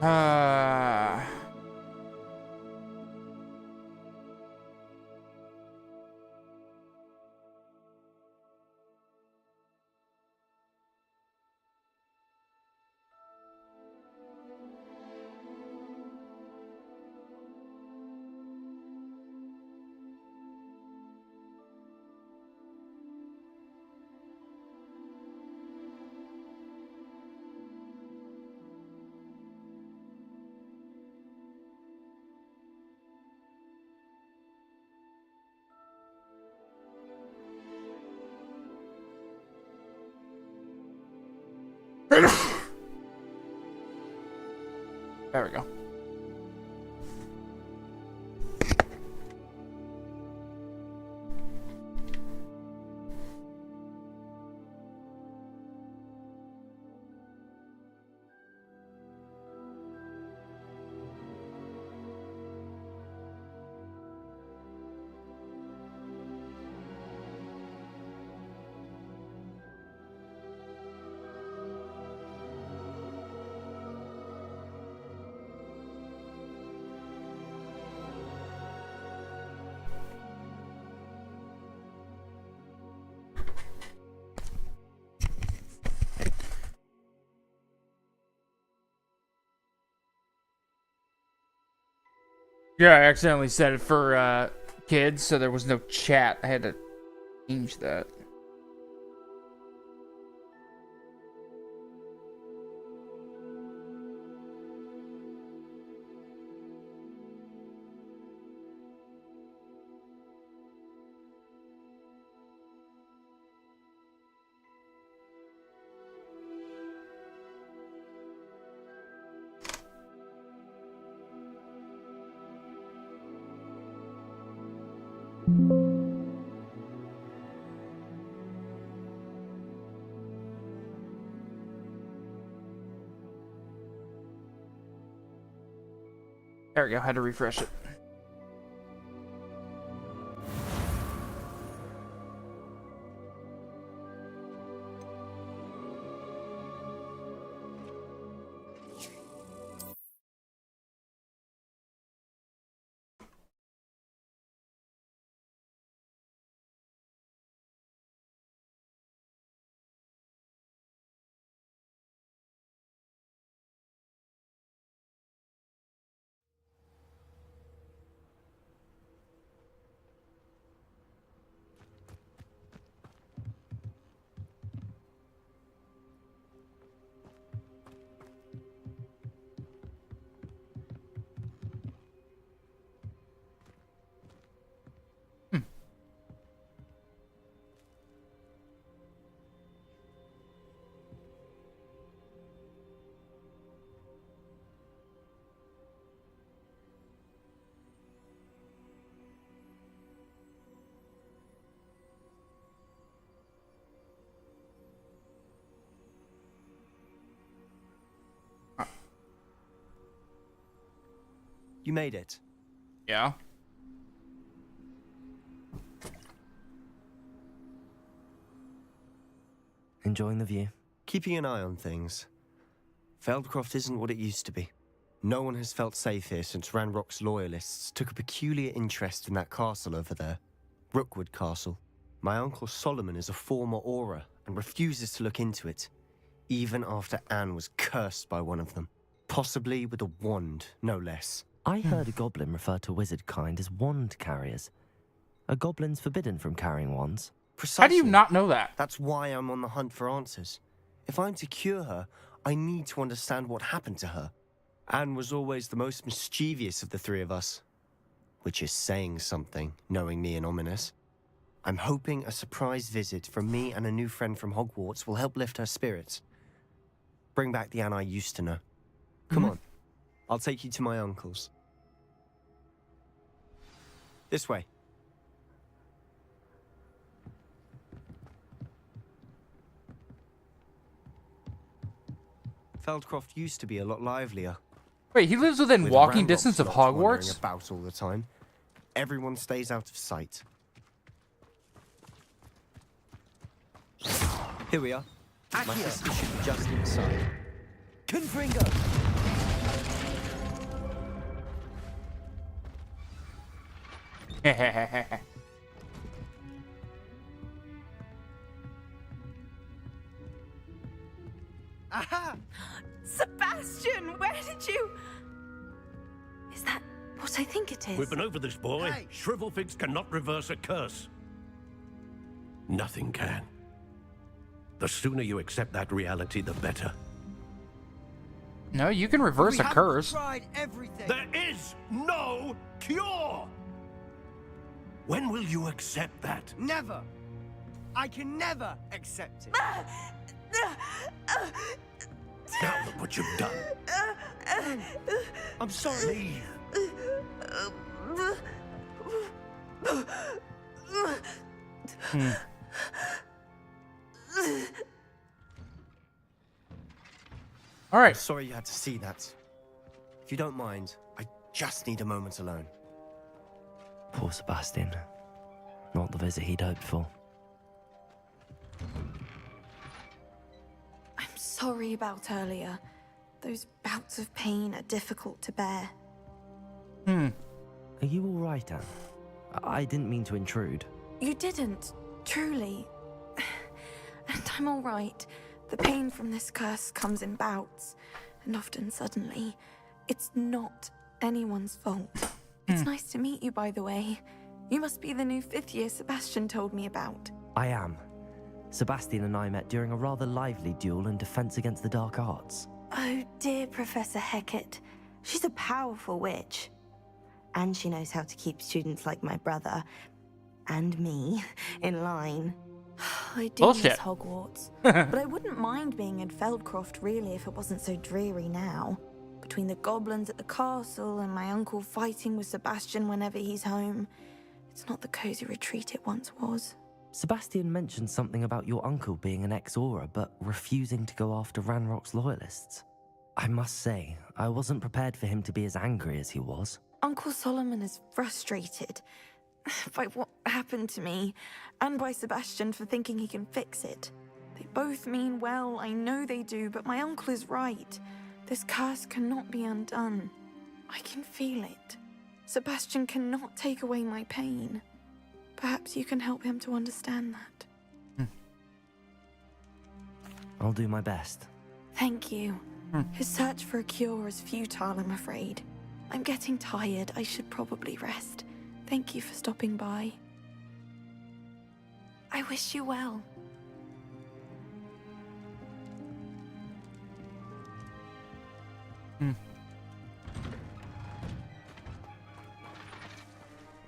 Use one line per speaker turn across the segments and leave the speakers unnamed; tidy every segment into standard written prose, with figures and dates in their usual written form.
Uh... There we go. Yeah, I accidentally set it for kids, so there was no chat. I had to change that. There we go, had to refresh it.
You made it.
Yeah.
Enjoying the view? Keeping an eye on things. Feldcroft isn't what it used to be. No one has felt safe here since Ranrock's loyalists took a peculiar interest in that castle over there. Rookwood Castle. My uncle Solomon is a former Auror and refuses to look into it, even after Anne was cursed by one of them. Possibly with a wand, no less.
I heard a goblin refer to wizard kind as wand carriers. Are goblins forbidden from carrying wands?
How do you not know that?
That's why I'm on the hunt for answers. If I'm to cure her, I need to understand what happened to her. Anne was always the most mischievous of the three of us. Which is saying something, knowing me and Ominous. I'm hoping a surprise visit from me and a new friend from Hogwarts will help lift her spirits. Bring back the Anne I used to know. Come on. I'll take you to my uncle's. This way. Feldcroft used to be a lot livelier.
Wait, he lives within
With
walking
Ranrock's
distance of
not wandering
Hogwarts?
about all the time. Everyone stays out of sight. Here we are. My sister should be just inside. Confringo!
Aha!
Sebastian, where did you... Is that what I think it is?
We've been over this, boy.
Hey.
Shrivelfigs cannot reverse a curse. Nothing can. The sooner you accept that reality, the better.
No, you can reverse
We
a
haven't
curse.
tried everything.
There is no cure! When will you accept that?
Never. I can never accept it.
Now look what you've done.
I'm sorry.
All right.
Sorry you had to see that. If you don't mind, I just need a moment alone.
Poor Sebastian. Not the visit he'd hoped for.
I'm sorry about earlier. Those bouts of pain are difficult to bear.
Are you all right, Anne? I didn't mean to intrude.
You didn't, truly. And I'm all right. The pain from this curse comes in bouts, and often suddenly. It's not anyone's fault. It's nice to meet you, by the way. You must be the new 5th year Sebastian told me about.
I am. Sebastian and I met during a rather lively duel in Defense Against the Dark Arts.
Oh, dear Professor Hecat. She's a powerful witch. And she knows how to keep students like my brother and me in line.
I do
Bullshit.
miss Hogwarts. But I wouldn't mind being in Feldcroft, really, if it wasn't so dreary now. Between the goblins at the castle and my uncle fighting with Sebastian whenever he's home. It's not the cozy retreat it once was.
Sebastian mentioned something about your uncle being an ex-Auror, but refusing to go after Ranrock's loyalists. I must say, I wasn't prepared for him to be as angry as he was.
Uncle Solomon is frustrated by what happened to me, and by Sebastian for thinking he can fix it. They both mean well, I know they do, but my uncle is right. This curse cannot be undone. I can feel it. Sebastian cannot take away my pain. Perhaps you can help him to understand that.
I'll do my best.
Thank you. His search for a cure is futile, I'm afraid. I'm getting tired. I should probably rest. Thank you for stopping by. I wish you well.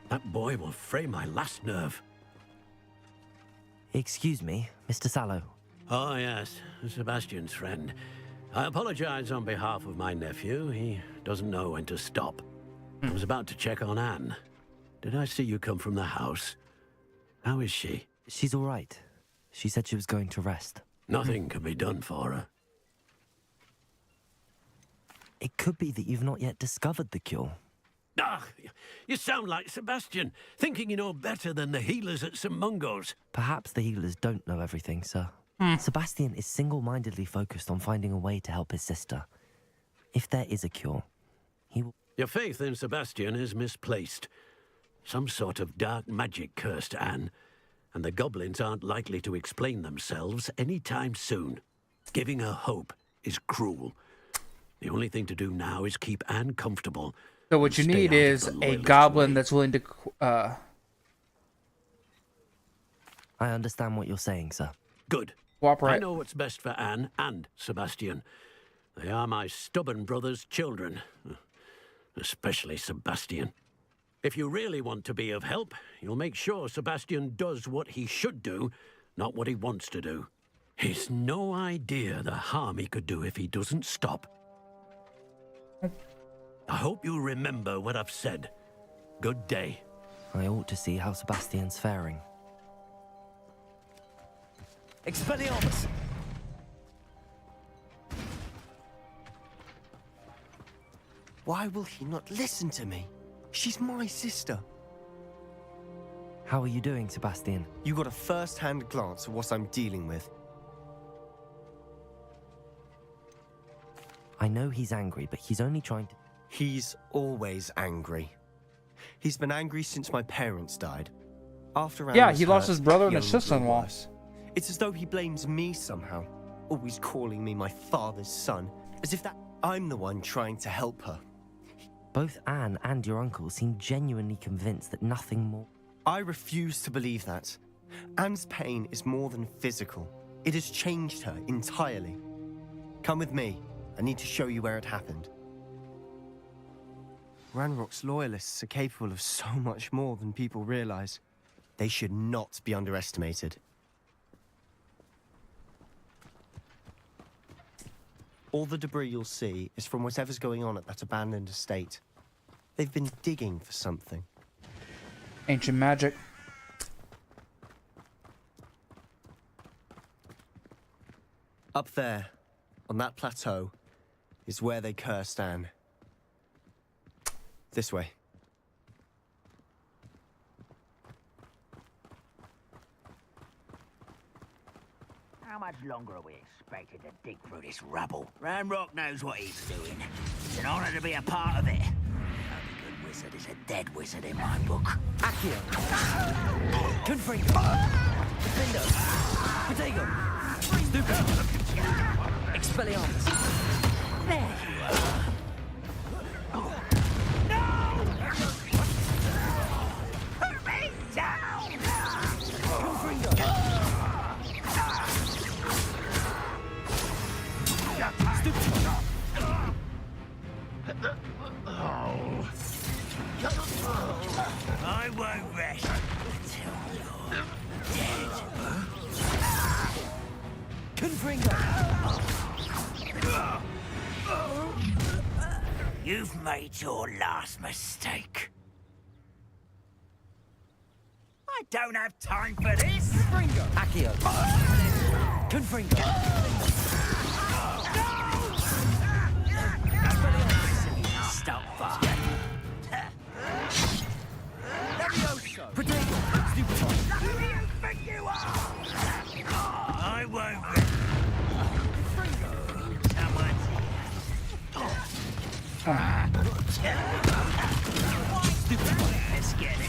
That boy will fray my last nerve.
Excuse me, Mr. Sallow.
Oh, yes, Sebastian's friend. I apologize on behalf of my nephew. He doesn't know when to stop. I was about to check on Anne. Did I see you come from the house? How is she?
She's all right. She said she was going to rest.
Nothing can be done for her.
It could be that you've not yet discovered the cure.
Ah, you sound like Sebastian, thinking you know better than the healers at St. Mungo's.
Perhaps the healers don't know everything, sir. Sebastian is single-mindedly focused on finding a way to help his sister. If there is a cure, he will...
Your faith in Sebastian is misplaced. Some sort of dark magic cursed Anne, and the goblins aren't likely to explain themselves anytime soon. Giving her hope is cruel. The only thing to do now is keep Anne comfortable.
So what you
and stay
need
out of
is
the
a
loyalist
goblin
way.
that's willing to.
I understand what you're saying, sir.
Good.
Cooperate.
I know what's best for Anne and Sebastian. They are my stubborn brother's children. Especially Sebastian. If you really want to be of help, you'll make sure Sebastian does what he should do, not what he wants to do. He's no idea the harm he could do if he doesn't stop. I hope you remember what I've said. Good day.
I ought to see how Sebastian's faring.
Expelliarmus!
Why will he not listen to me? She's my sister.
How are you doing, Sebastian?
You got a first-hand glance at what I'm dealing with.
I know he's angry, but he's only trying to...
He's always angry. He's been angry since my parents died. After
Yeah,
Anne
he
was
lost
hurt,
his brother and
he
his
only grew
sister-in-law.
worse. It's as though he blames me somehow, always calling me my father's son, as if that I'm the one trying to help her.
Both Anne and your uncle seem genuinely convinced that nothing more.
I refuse to believe that. Anne's pain is more than physical. It has changed her entirely. Come with me. I need to show you where it happened. Ranrock's loyalists are capable of so much more than people realize. They should not be underestimated. All the debris you'll see is from whatever's going on at that abandoned estate. They've been digging for something.
Ancient magic.
Up there, on that plateau, is where they cursed Anne. This way.
How much longer are we expected to dig through this rubble? Ranrock knows what he's doing. It's an honor to be a part of it. The only good wizard is a dead wizard in my book.
Accio! Confringo! Defendo! Protego! Stupid! Expelliarmus!
There you are. No! Put me down!
Confringo!
I won't rest until you're dead.
Confringo!
You've made your last mistake. I don't have time for this.
Confringo! Accio! Confringo!
Stop far.
Protego! Stupefy!
Who do you think you are? I won't rest. Someone's here. Let's get it.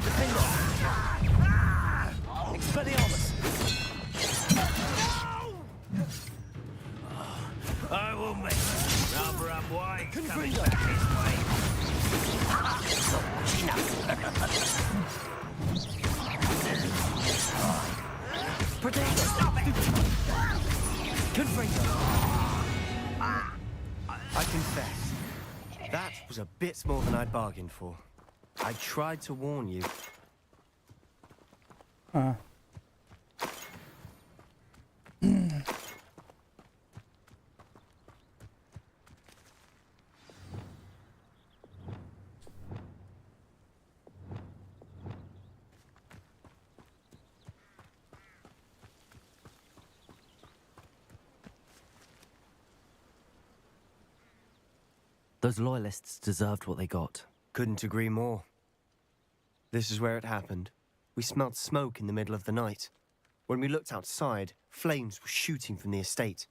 Defendo! Expelliarmus!
I will make it. Rather unwise coming back this way.
Protego!
Stop it!
Confringo!
I confess, that was a bit more than I'd bargained for. I tried to warn you.
Those loyalists deserved what they got.
Couldn't agree more. This is where it happened. We smelled smoke in the middle of the night. When we looked outside, flames were shooting from the estate.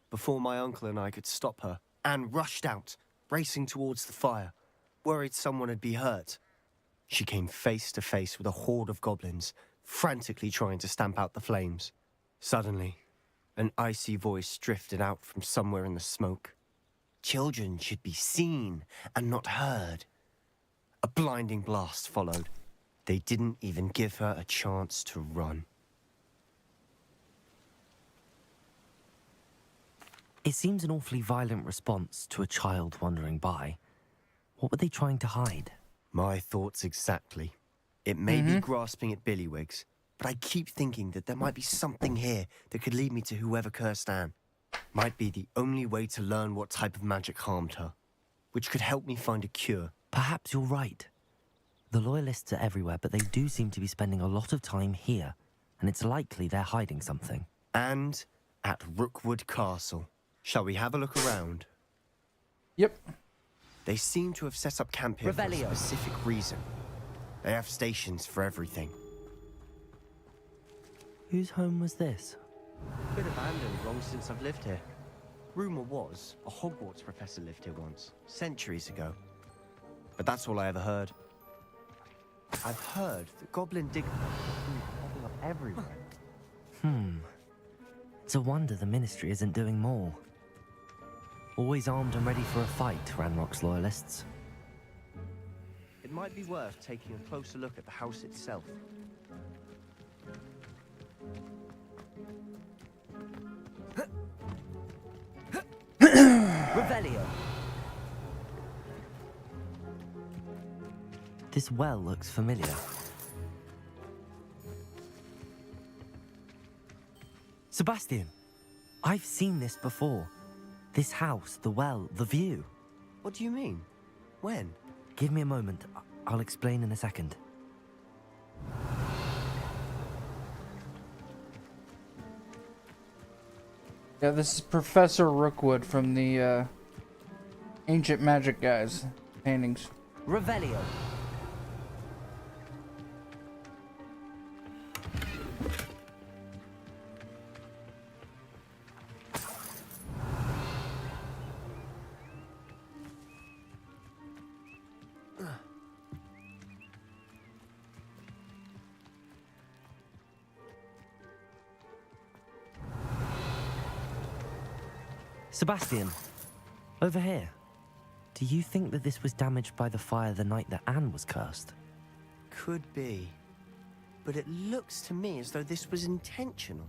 Before my uncle and I could stop her, Anne rushed out, racing towards the fire, worried someone had been hurt. She came face to face with a horde of goblins, frantically trying to stamp out the flames. Suddenly, an icy voice drifted out from somewhere in the smoke. Children should be seen and not heard. A blinding blast followed. They didn't even give her a chance to run.
It seems an awfully violent response to a child wandering by. What were they trying to hide?
My thoughts exactly. It may be grasping at Billywigs, but I keep thinking that there might be something here that could lead me to whoever cursed Anne. Might be the only way to learn what type of magic harmed her, which could help me find a cure.
Perhaps you're right. The loyalists are everywhere, but they do seem to be spending a lot of time here, and it's likely they're hiding something.
And at Rookwood Castle. Shall we have a look around?
Yep.
They seem to have set up camp here
Revelio.
for a specific reason. They have stations for everything.
Whose home was this?
Been abandoned long since I've lived here. Rumor was a Hogwarts professor lived here once, centuries ago. but that's all I ever heard. I've heard that goblin dig popping up everywhere.
It's a wonder the Ministry isn't doing more. Always armed and ready for a fight, Ranrock's loyalists.
It might be worth taking a closer look at the house itself.
Revelio! This well looks familiar. Sebastian, I've seen this before. This house, the well, the view.
What do you mean? When?
Give me a moment. I'll explain in a second.
Yeah, this is Professor Rookwood from the Ancient Magic guys paintings.
Revelio. Sebastian, over here. Do you think that this was damaged by the fire the night that Anne was cursed?
Could be. But it looks to me as though this was intentional.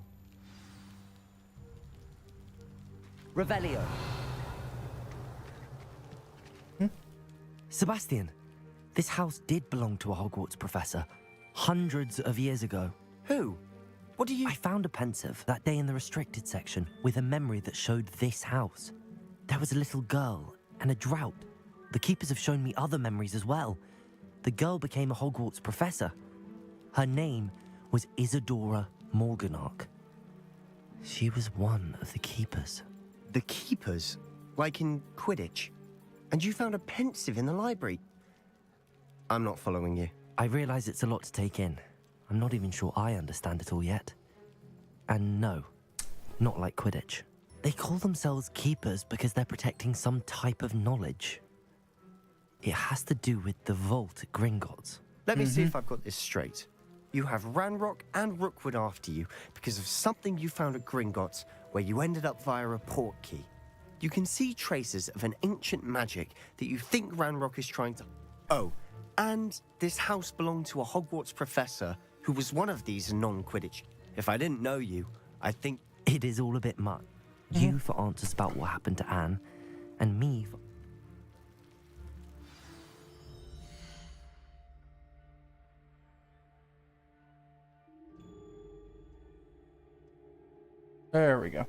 Revelio. Sebastian, this house did belong to a Hogwarts professor hundreds of years ago.
Who? What do you...
I found a pensive that day in the restricted section with a memory that showed this house. There was a little girl and a drought. The keepers have shown me other memories as well. The girl became a Hogwarts professor. Her name was Isadora Morganach. She was one of the keepers.
The keepers? Like in Quidditch? And you found a pensive in the library? I'm not following you.
I realize it's a lot to take in. I'm not even sure I understand it all yet. And no, not like Quidditch. They call themselves keepers because they're protecting some type of knowledge. It has to do with the vault at Gringotts.
Let me see if I've got this straight. You have Ranrock and Rookwood after you because of something you found at Gringotts where you ended up via a port key. You can see traces of an ancient magic that you think Ranrock is trying to... Oh, and this house belonged to a Hogwarts professor who was one of these non-Quidditch. If I didn't know you, I think...
It is all a bit much. You for answers about what happened to Anne, and me for...
There we go.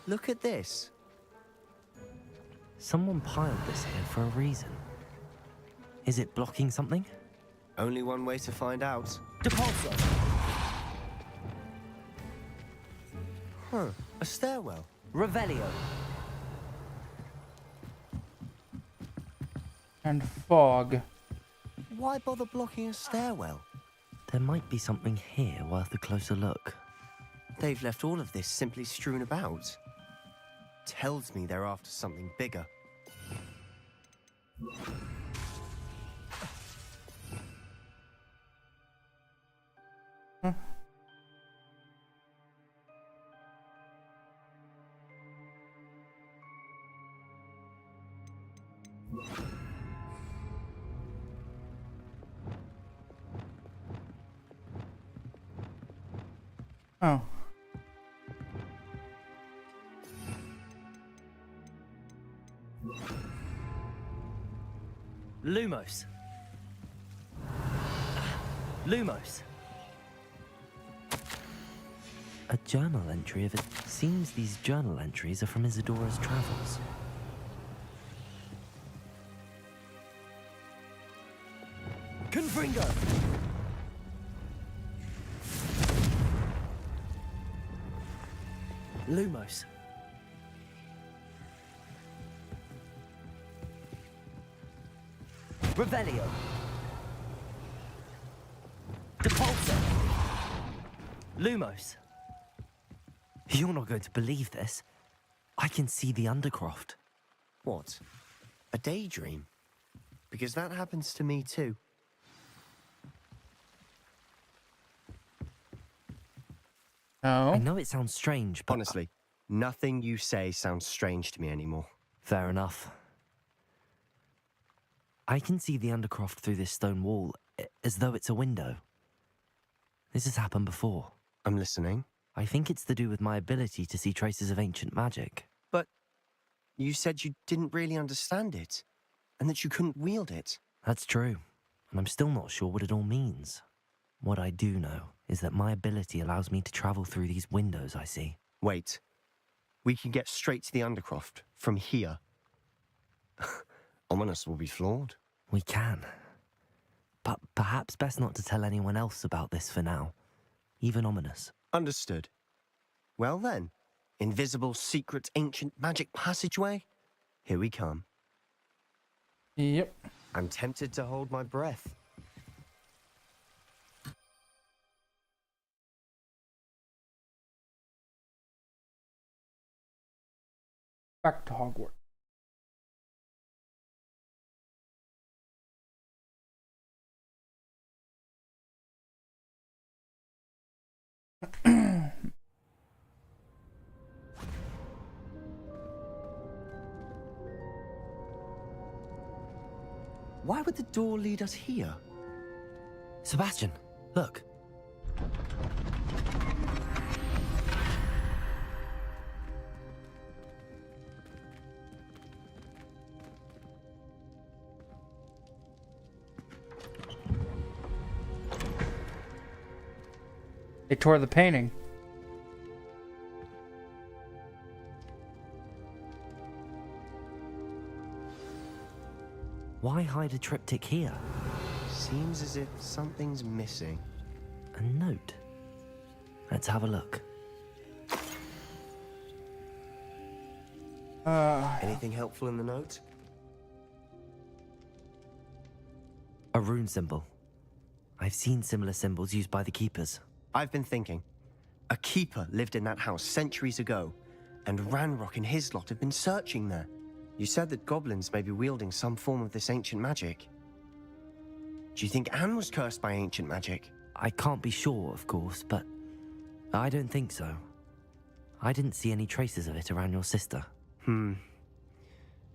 Look at this.
Someone piled this here for a reason. Is it blocking something?
Only one way to find out.
Depulso!
Huh, a stairwell.
Revelio.
And fog.
Why bother blocking a stairwell?
There might be something here worth a closer look.
They've left all of this simply strewn about. Tells me they're after something bigger.
Oh.
Lumos. Lumos. A journal entry of it. Seems these journal entries are from Isadora's travels. Confringo! Lumos. Revelio. Depulso. Lumos! You're not going to believe this. I can see the Undercroft.
What? A daydream? Because that happens to me too.
I
Oh.
know it sounds strange, but...
Honestly, nothing you say sounds strange to me anymore.
Fair enough. I can see the Undercroft through this stone wall, as though it's a window. This has happened before.
I'm listening.
I think it's to do with my ability to see traces of ancient magic.
But you said you didn't really understand it, and that you couldn't wield it.
That's true, and I'm still not sure what it all means. What I do know is that my ability allows me to travel through these windows I see.
Wait. We can get straight to the Undercroft from here. Ominous will be floored.
We can. But perhaps best not to tell anyone else about this for now. Even Ominous.
Understood. Well then, invisible, secret, ancient magic passageway? Here we come.
Yep.
I'm tempted to hold my breath.
Back to Hogwarts.
Why would the door lead us here?
Sebastian, look.
They tore the painting.
Why hide a triptych here?
Seems as if something's missing.
A note. Let's have a look.
Anything helpful in the note?
A rune symbol. I've seen similar symbols used by the keepers.
I've been thinking. A keeper lived in that house centuries ago, and Ranrock and his lot have been searching there. You said that goblins may be wielding some form of this ancient magic. Do you think Anne was cursed by ancient magic?
I can't be sure, of course, but I don't think so. I didn't see any traces of it around your sister.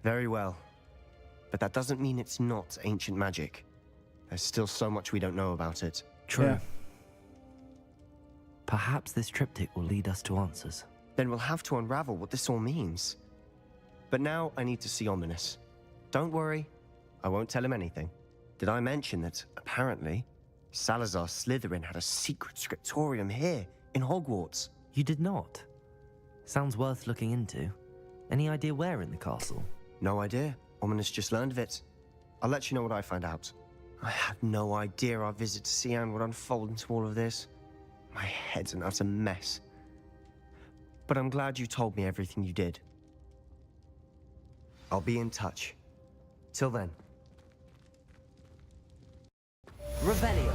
Very well. But that doesn't mean it's not ancient magic. There's still so much we don't know about it.
True.
Yeah.
Perhaps this triptych will lead us to answers.
Then we'll have to unravel what this all means. But now I need to see Ominous. Don't worry, I won't tell him anything. Did I mention that, apparently, Salazar Slytherin had a secret scriptorium here, in Hogwarts?
You did not? Sounds worth looking into. Any idea where in the castle?
No idea. Ominous just learned of it. I'll let you know what I find out. I had no idea our visit to Cian would unfold into all of this. My head's an utter mess. But I'm glad you told me everything you did. I'll be in touch. Till then.
Revelio.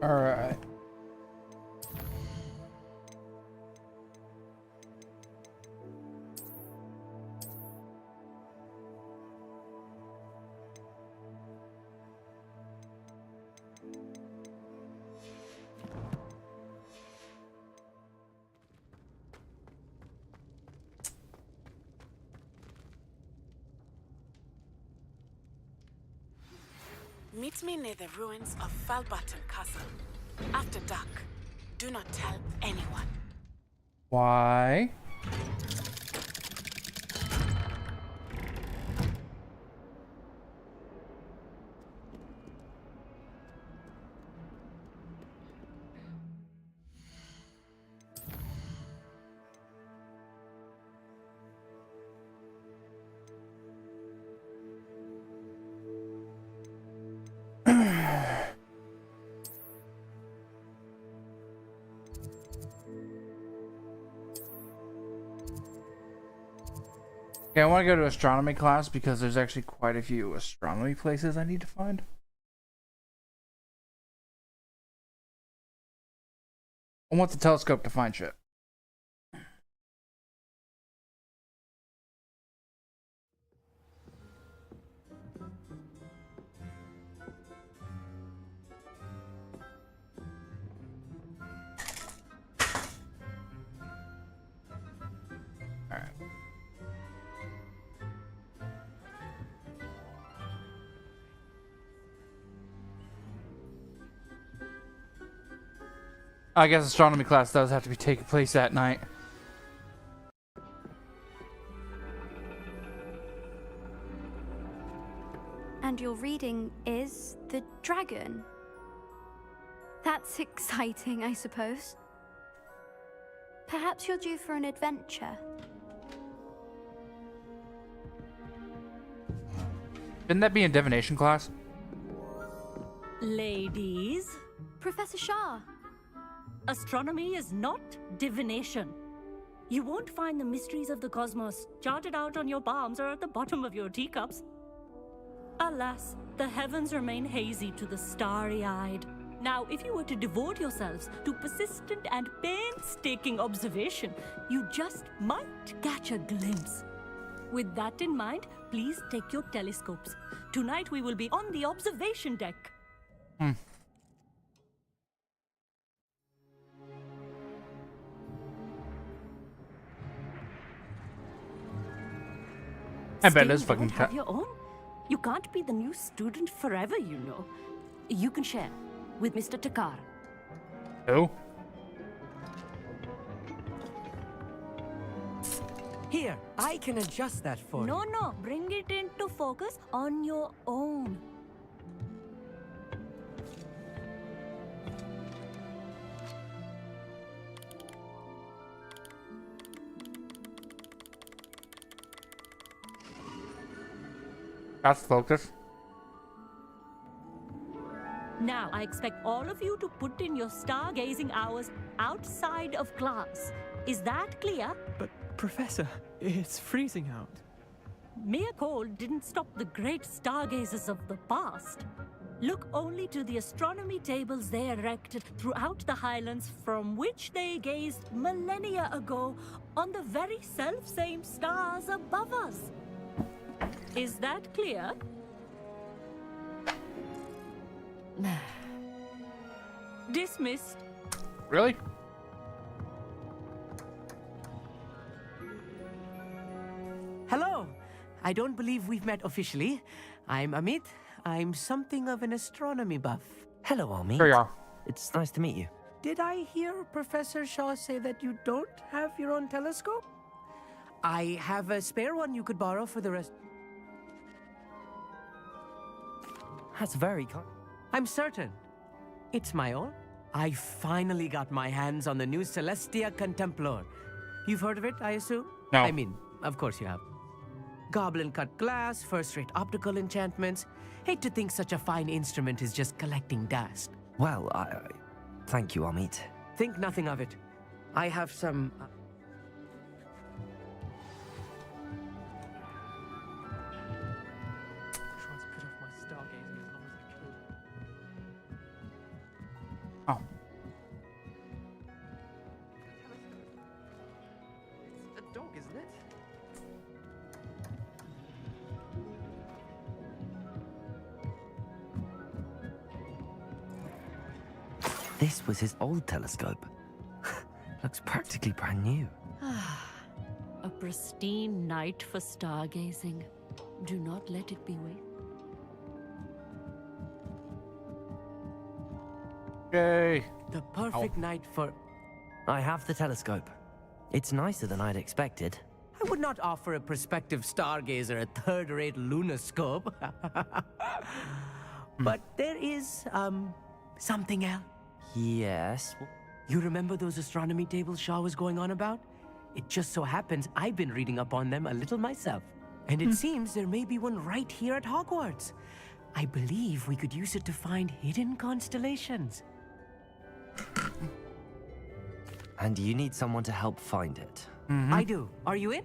All right.
Meet me near the ruins of Falbutton Castle. After dark. Do not tell anyone.
Why? Yeah, I want to go to astronomy class because there's actually quite a few astronomy places I need to find. I want the telescope to find shit. Alright. I guess astronomy class does have to be taking place at night.
And your reading is The Dragon. That's exciting, I suppose. Perhaps you're due for an adventure.
Shouldn't that be in divination class?
Ladies,
Professor Shah.
astronomy is not divination. You won't find the mysteries of the cosmos charted out on your palms or at the bottom of your teacups. Alas, the heavens remain hazy to the starry-eyed. Now, if you were to devote yourselves to persistent and painstaking observation, you just might catch a glimpse. With that in mind, please take your telescopes. Tonight we will be on the observation deck.
I bet it's
Still
fucking
don't have your own? You can't be the new student forever, you know. You can share with Mr. Takar.
Who?
Here, I can adjust that for you.
No, bring it into focus on your own.
That's focus.
Now, I expect all of you to put in your stargazing hours outside of class. Is that clear?
But, Professor, it's freezing out.
Mere cold didn't stop the great stargazers of the past. Look only to the astronomy tables they erected throughout the highlands from which they gazed millennia ago on the very self-same stars above us. Is that clear? Dismissed.
Really?
Hello. I don't believe we've met officially. I'm Amit. I'm something of an astronomy buff.
Hello, Army.
Here you are.
It's nice to meet you.
Did I hear Professor Shaw say that you don't have your own telescope? I have a spare one you could borrow for the rest.
That's very kind.
I'm certain. It's my own. I finally got my hands on the new Celestia Contemplar. You've heard of it, I assume?
No.
I mean, of course you have. Goblin-cut glass, first-rate optical enchantments. Hate to think such a fine instrument is just collecting dust.
Well, thank you, Amit.
Think nothing of it. I have some...
Trying to put off my stargazing as long as I could.
Oh.
It's a dog, isn't it?
This was his old telescope. Looks practically brand new.
A pristine night for stargazing. Do not let it be wasted.
Yay.
The perfect night for...
I have the telescope. It's nicer than I'd expected.
I would not offer a prospective stargazer a third-rate lunoscope. But there is, something else.
Yes.
You remember those astronomy tables Shaw was going on about? It just so happens I've been reading up on them a little myself. And it seems there may be one right here at Hogwarts. I believe we could use it to find hidden constellations.
And you need someone to help find it.
I do. Are you in?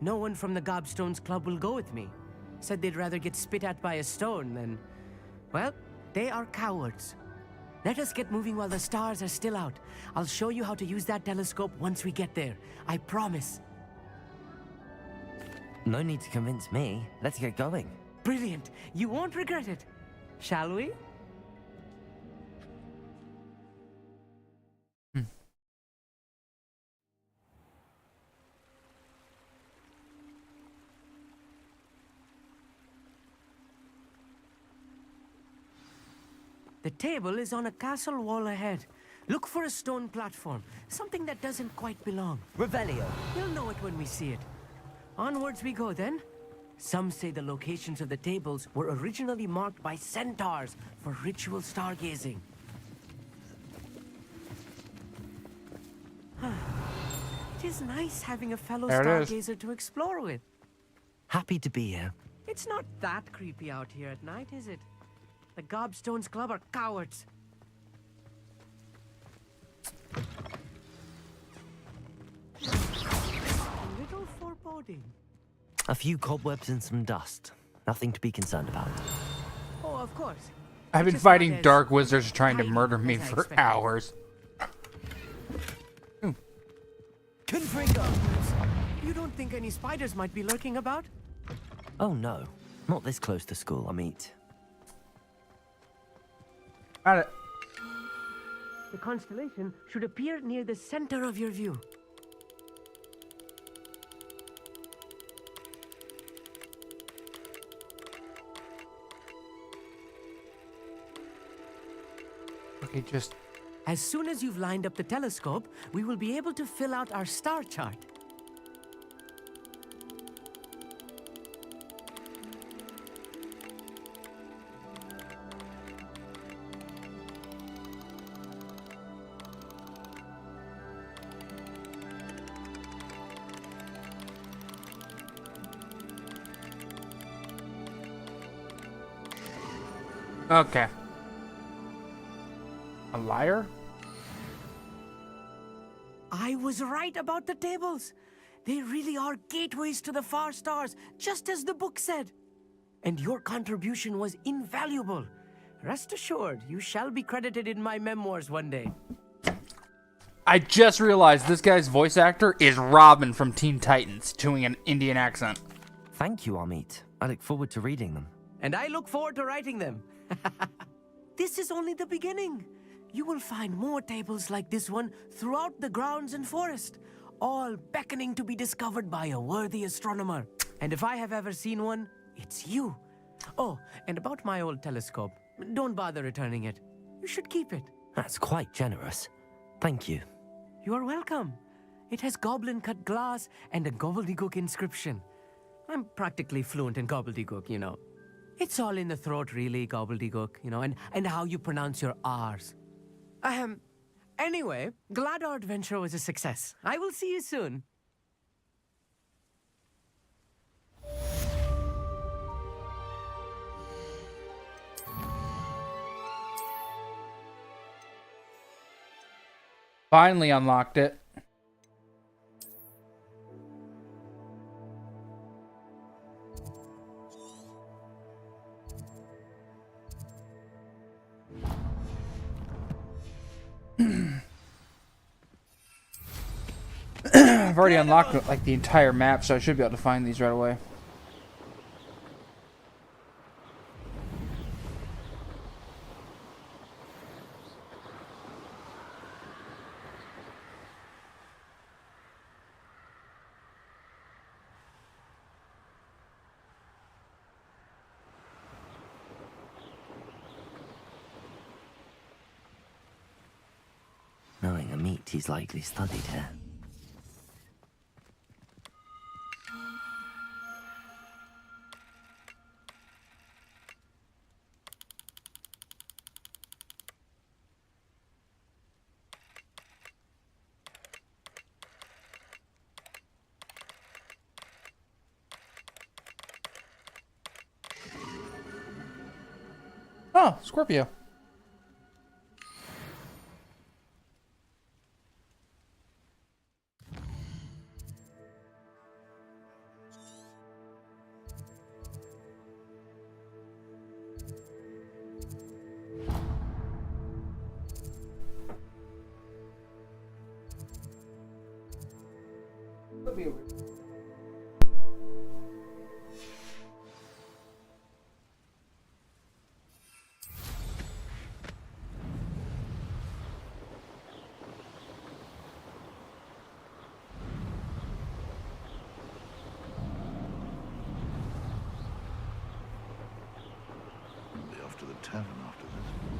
No one from the Gobstones Club will go with me. Said they'd rather get spit at by a stone than... Well, they are cowards. Let us get moving while the stars are still out. I'll show you how to use that telescope once we get there. I promise.
No need to convince me. Let's get going.
Brilliant. You won't regret it. Shall we? The table is on a castle wall ahead. Look for a stone platform, something that doesn't quite belong.
Revelio.
You'll know it when we see it. Onwards we go then. Some say the locations of the tables were originally marked by centaurs for ritual stargazing. It is nice having a fellow stargazer to explore with.
Happy to be here.
It's not that creepy out here at night, is it? The Gobstones Club are cowards. A little foreboding.
A few cobwebs and some dust. Nothing to be concerned about.
Oh, of course.
I've been fighting dark wizards trying to murder me for hours.
Confringo! You don't think any spiders might be lurking about?
Oh no. Not this close to school, Amit.
Got it.
The constellation should appear near the center of your view.
Okay, just...
As soon as you've lined up the telescope, we will be able to fill out our star chart.
Okay. A liar?
I was right about the tables. They really are gateways to the far stars, just as the book said. And your contribution was invaluable. Rest assured, you shall be credited in my memoirs one day.
I just realized this guy's voice actor is Robin from Teen Titans, doing an Indian accent.
Thank you, Amit. I look forward to reading them.
And I look forward to writing them. This is only the beginning. You will find more tables like this one throughout the grounds and forest, all beckoning to be discovered by a worthy astronomer. And if I have ever seen one, it's you. Oh, and about my old telescope, don't bother returning it. You should keep it.
That's quite generous. Thank you.
You are welcome. It has goblin-cut glass and a gobbledygook inscription. I'm practically fluent in gobbledygook, you know. It's all in the throat, really, gobbledygook, you know, and how you pronounce your R's. Anyway, glad our adventure was a success. I will see you soon.
Finally unlocked it. I've already unlocked like the entire map, so I should be able to find these right away.
Knowing Amit, he's likely studied here.
Oh, Scorpio.
Be off to the tavern after this.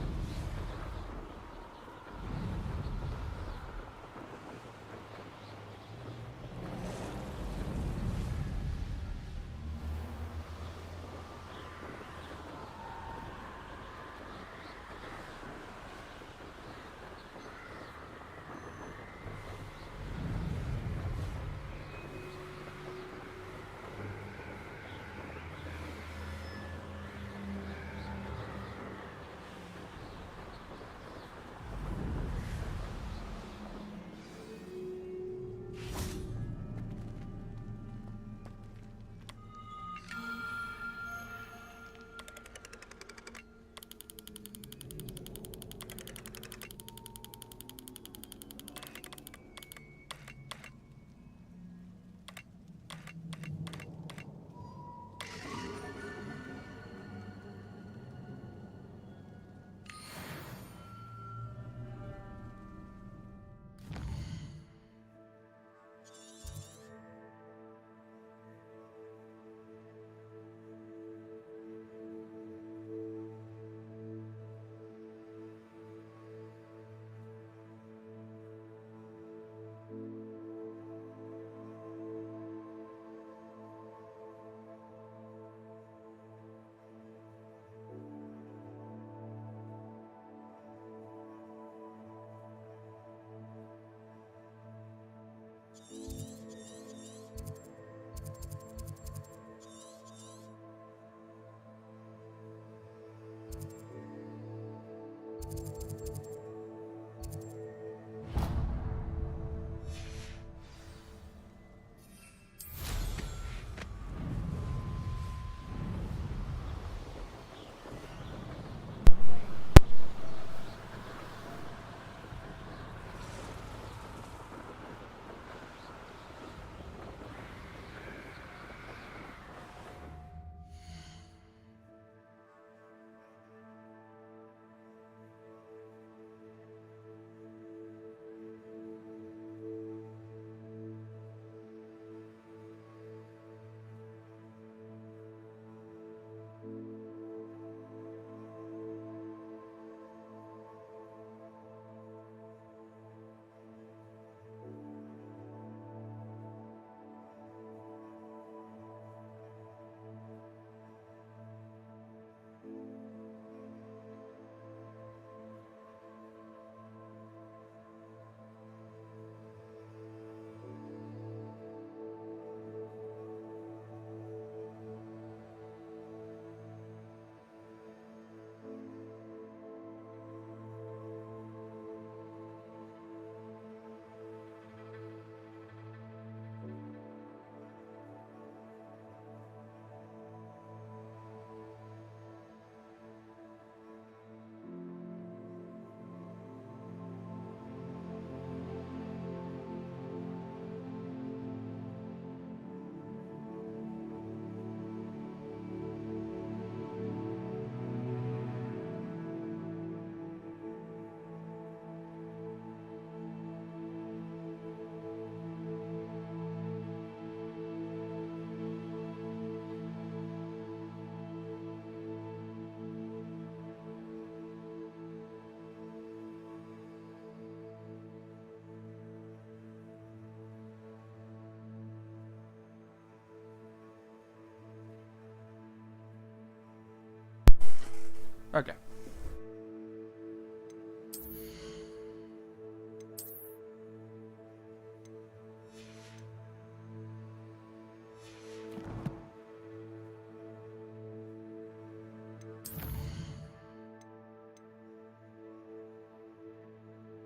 Okay.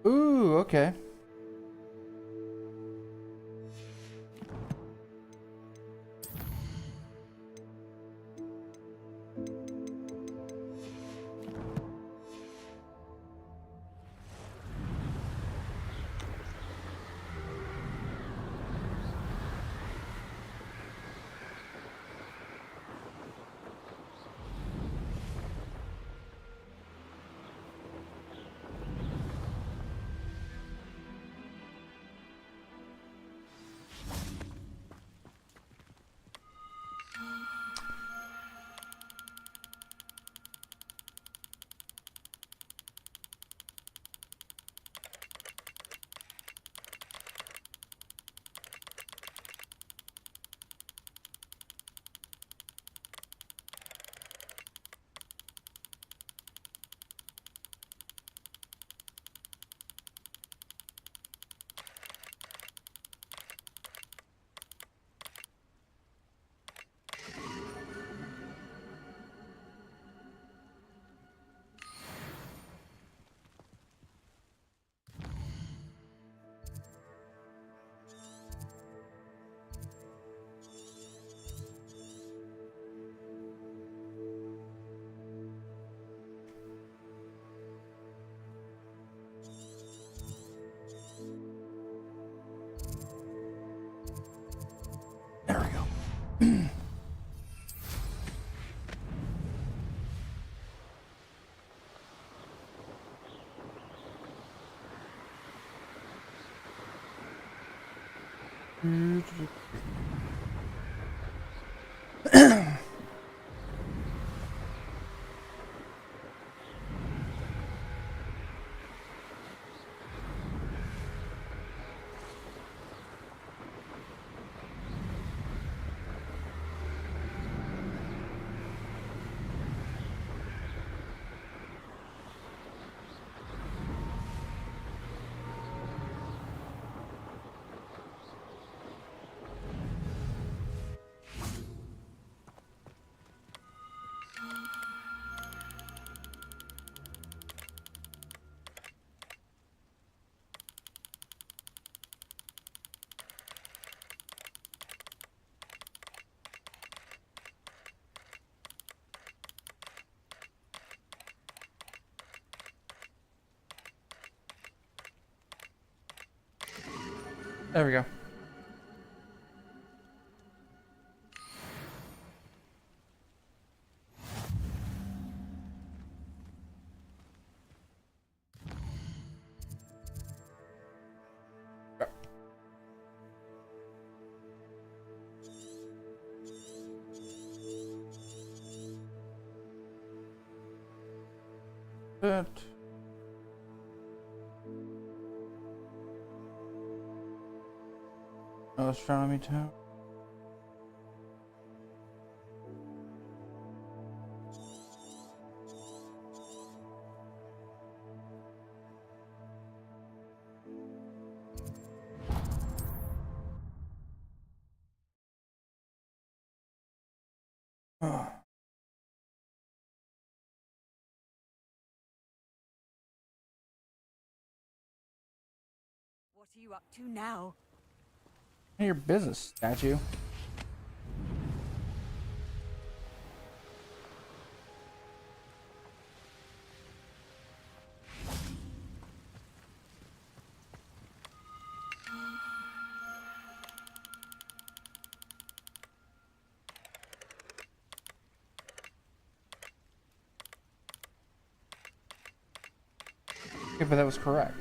Ooh, okay. There we go. But astronomy tower. Oh.
What are you up to now?
Your business, statue. Yeah, but that was correct.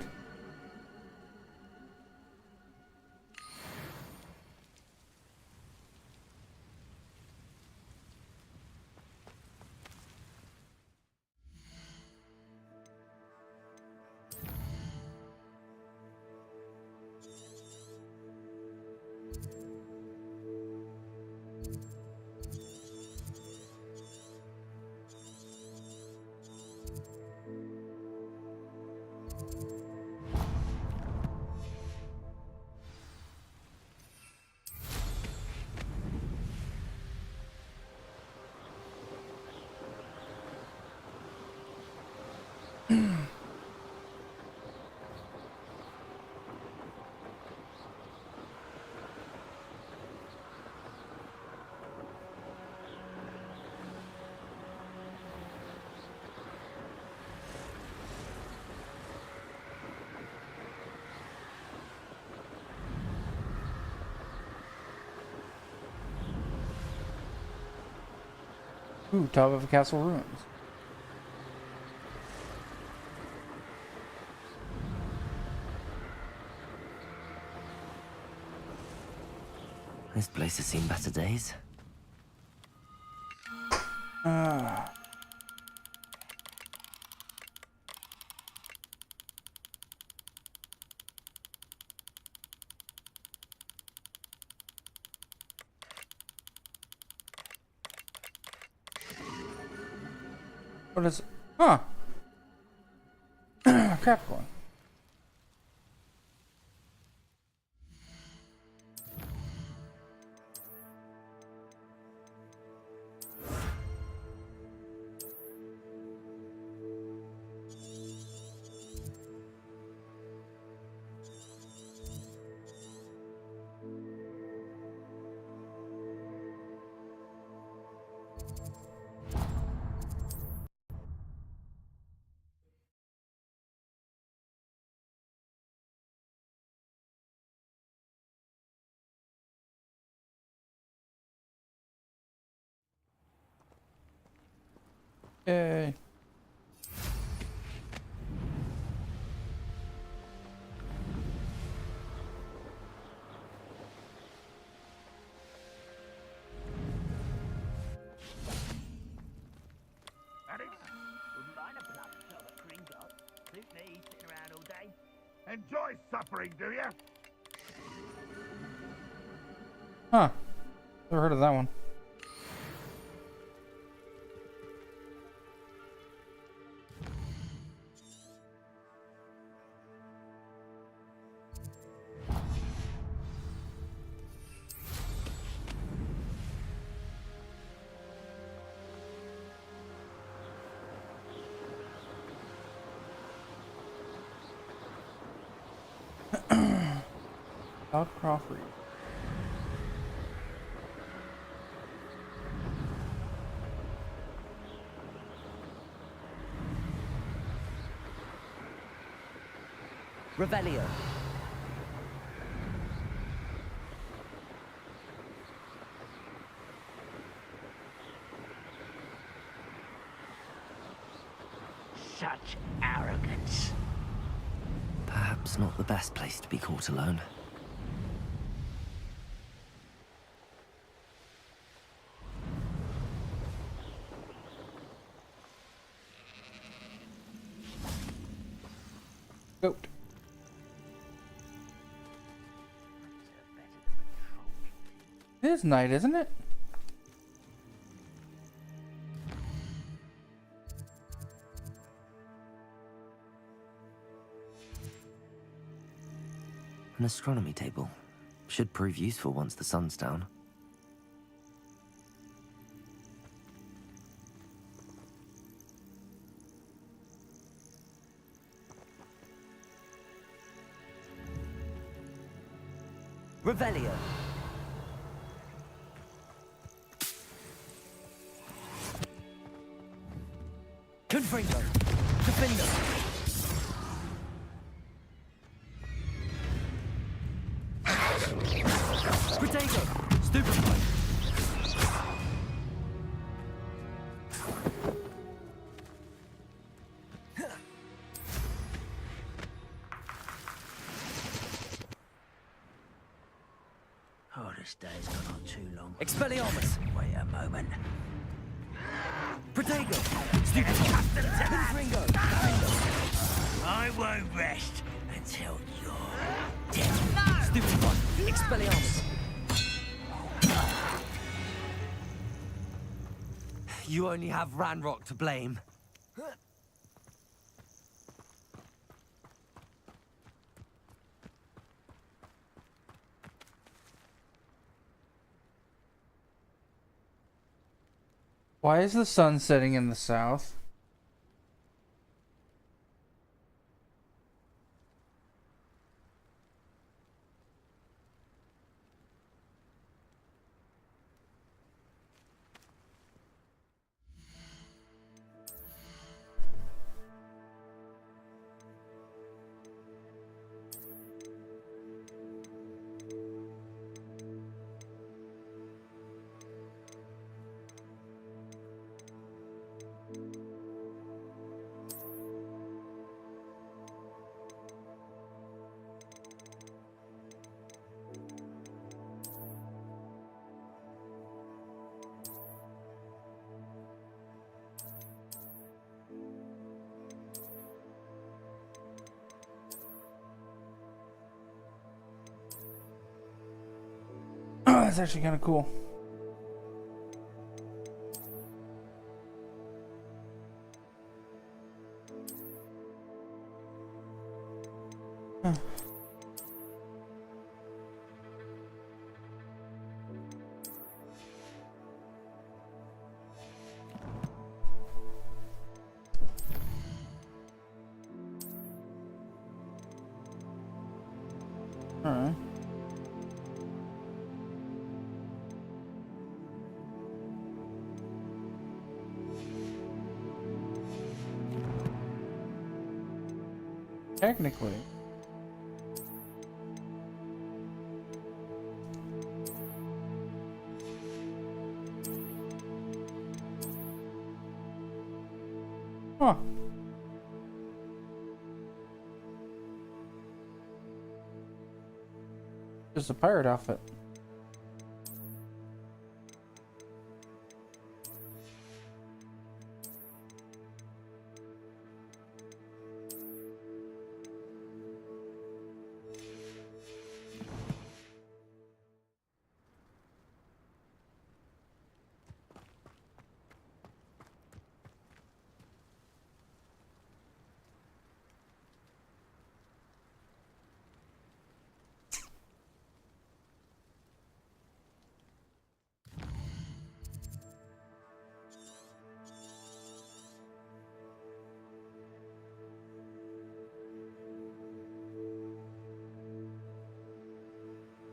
Ooh, top of a castle ruins.
This place has seen better days.
What is it? Huh. Capricorn. Yay.
Enjoy suffering, do you?
Huh. Never heard of that one. Todd Crawford.
Revelio.
Such arrogance.
Perhaps not the best place to be caught alone.
Goat. It is night, isn't it?
An astronomy table. Should prove useful once the sun's down. Revelio. Confringo. Defender. Protego. Stupefy.
Oh, this day's gone on too long.
Expelliarmus.
Wait a moment.
Protego. Stupefy. Confringo.
I won't rest until you're dead.
Stupefy. Expelliarmus. You only have Ranrock to blame.
Why is the sun setting in the south? Oh, that's actually kind of cool. Huh. All right. Technically. Huh. Just a pirate outfit.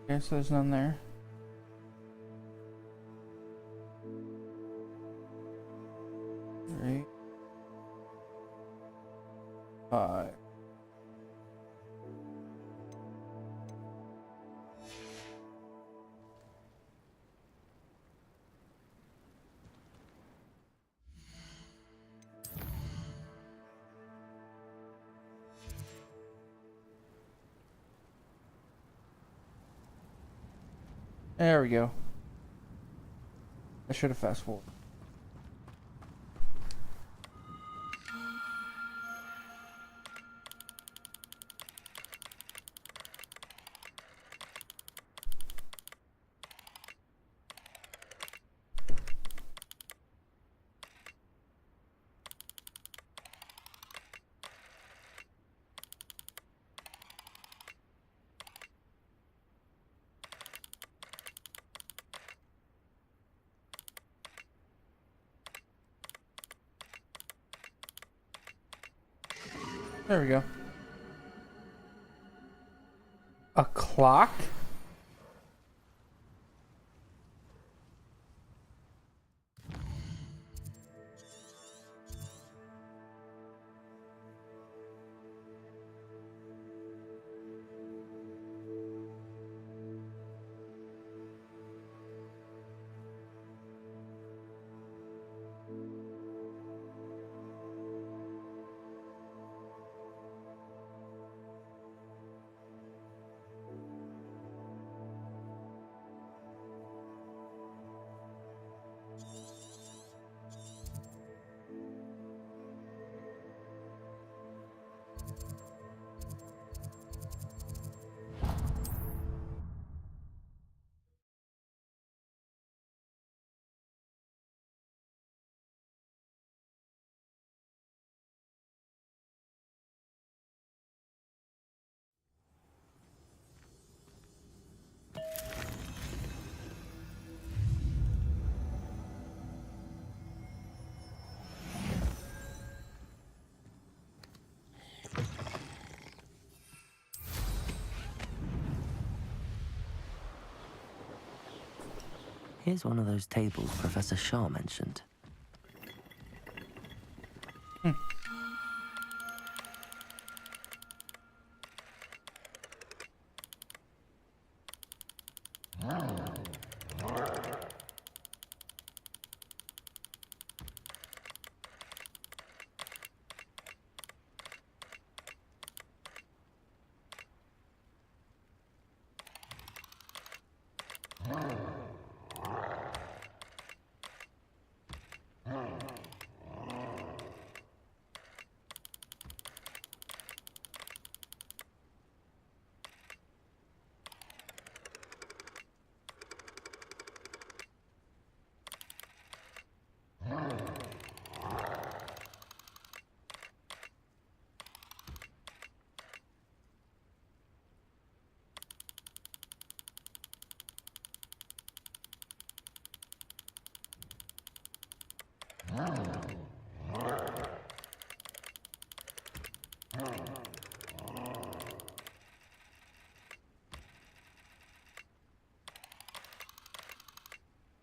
Okay, so there's none there. Three. 5. There we go. I should have fast forwarded. There we go. A clock?
Here's one of those tables Professor Shaw mentioned.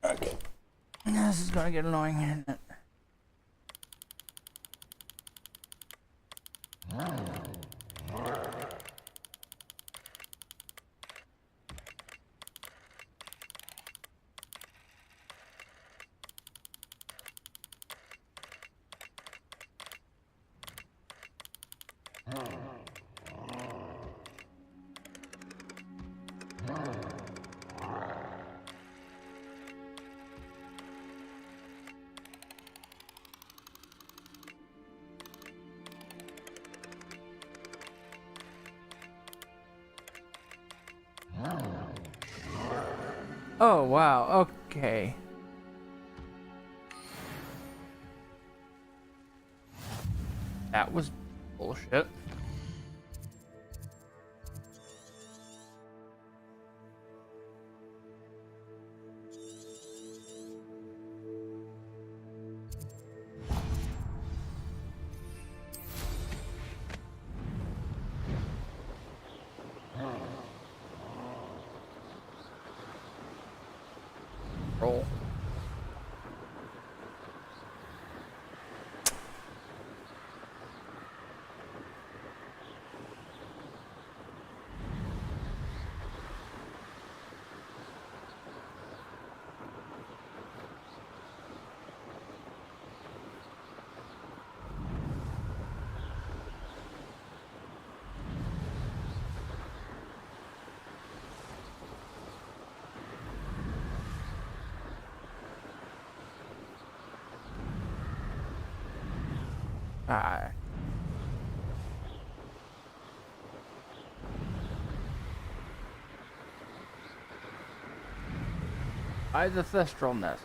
Okay. This is gonna get annoying, isn't it? Oh, wow. Okay. That was bullshit. Roll. Alright. The thestral nest.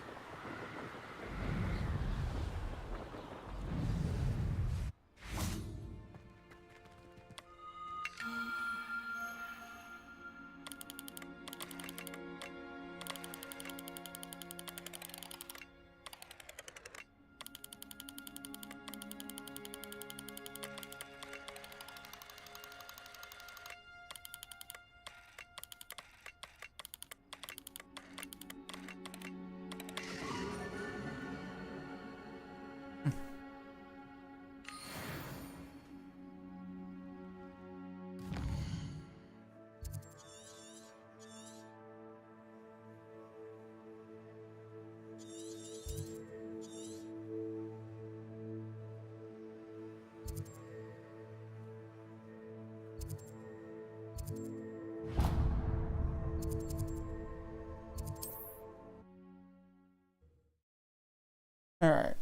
Alright.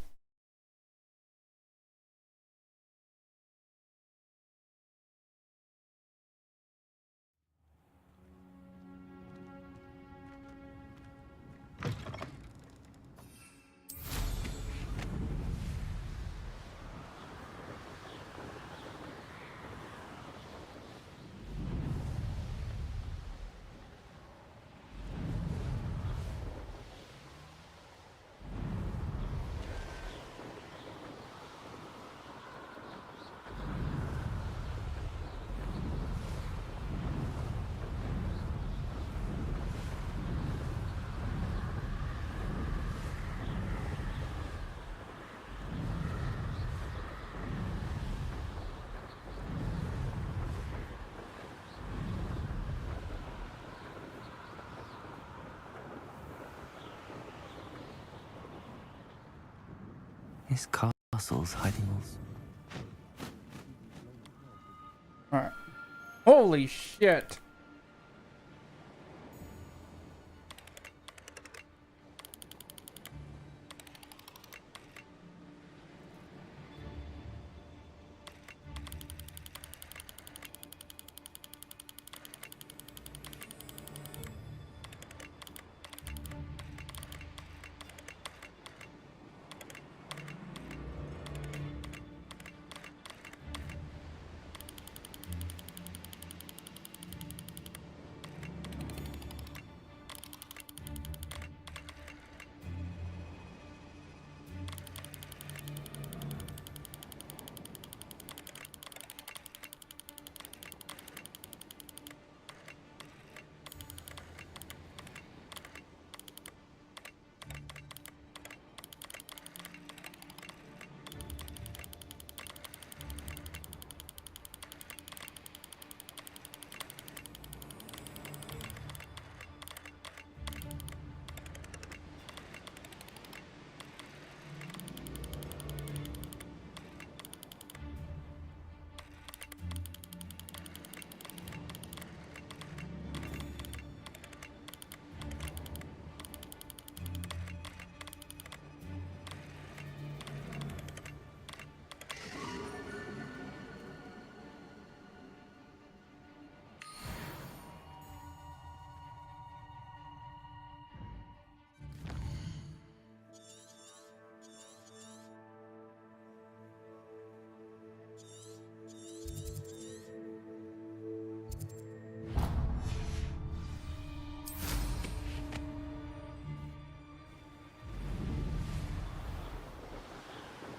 This castle's hiding holes.
Alright. Holy shit.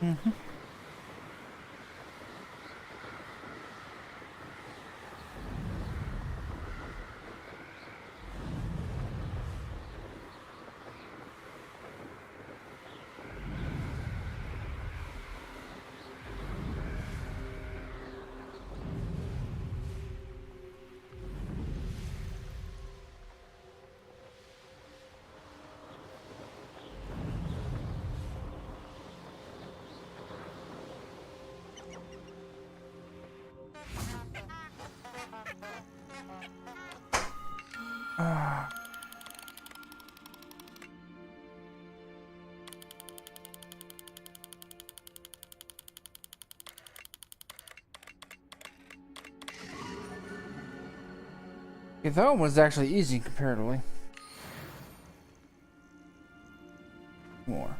Mm-hmm. Yeah, that one was actually easy comparatively. More.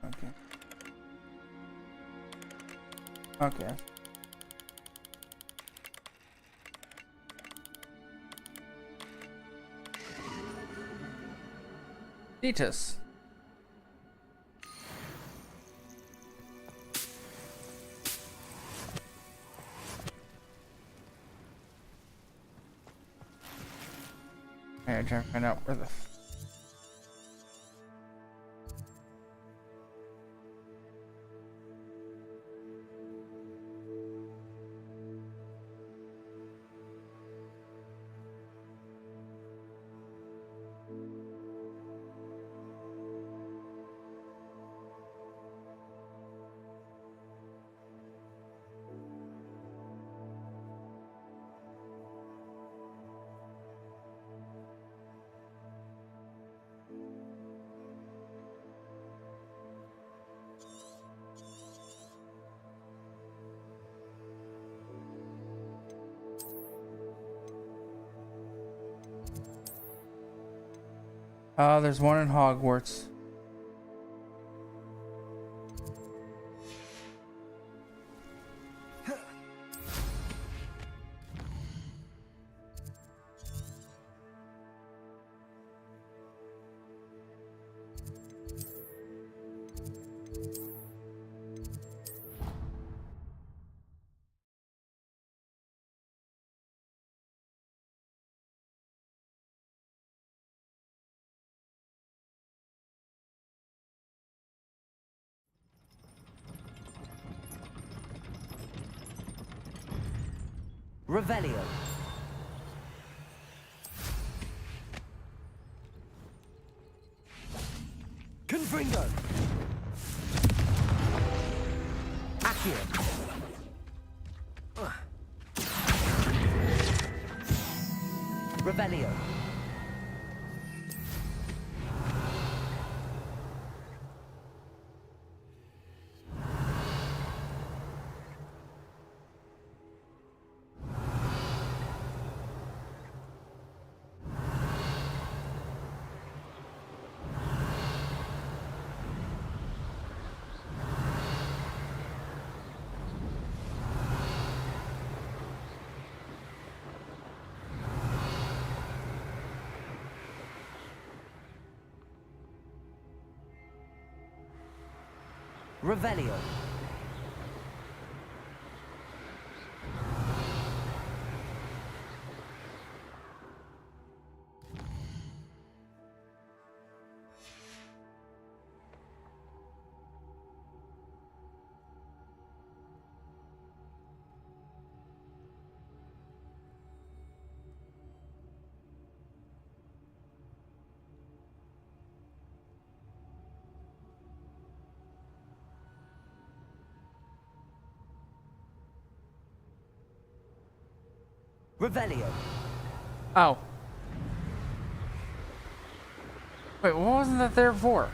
Okay. Okay. Titus. I'm trying to find out where the there's one in Hogwarts.
Revelio. Confringo. Accio. Revelio. Revelio. Revelio.
Oh. Wait, what wasn't that there for?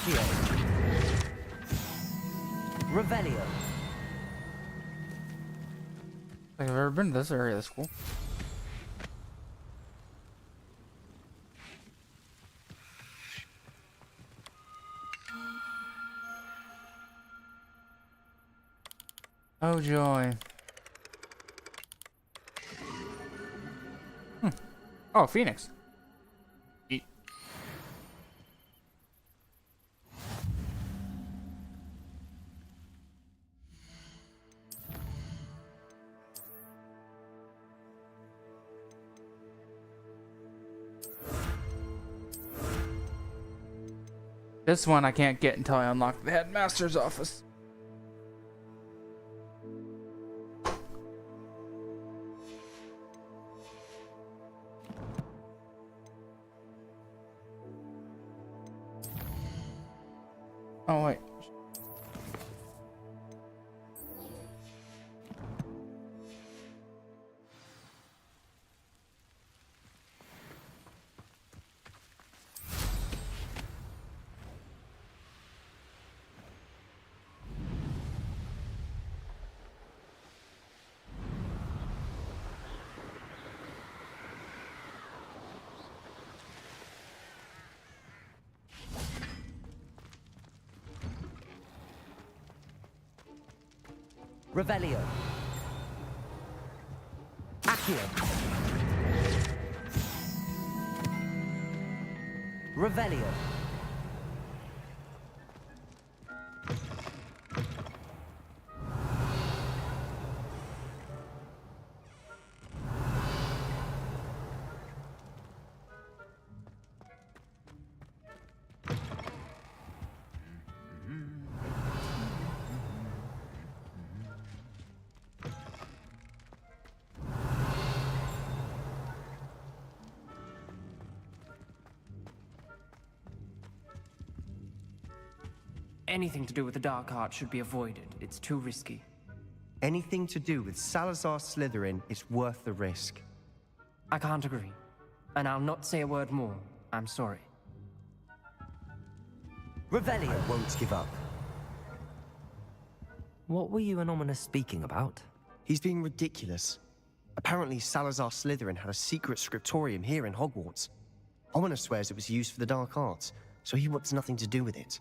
Accio. Revelio.
I've ever been to this area. That's cool. Oh joy. Oh, Phoenix. Eat. This one I can't get until I unlock the headmaster's office. Oh, wait.
Revelio. Accio. Revelio.
Anything to do with the dark art should be avoided. It's too risky.
Anything to do with Salazar Slytherin is worth the risk.
I can't agree. And I'll not say a word more. I'm sorry.
Revelio.
I won't give up.
What were you and Ominous speaking about?
He's being ridiculous. Apparently, Salazar Slytherin had a secret scriptorium here in Hogwarts. Ominous swears it was used for the dark arts, so he wants nothing to do with it.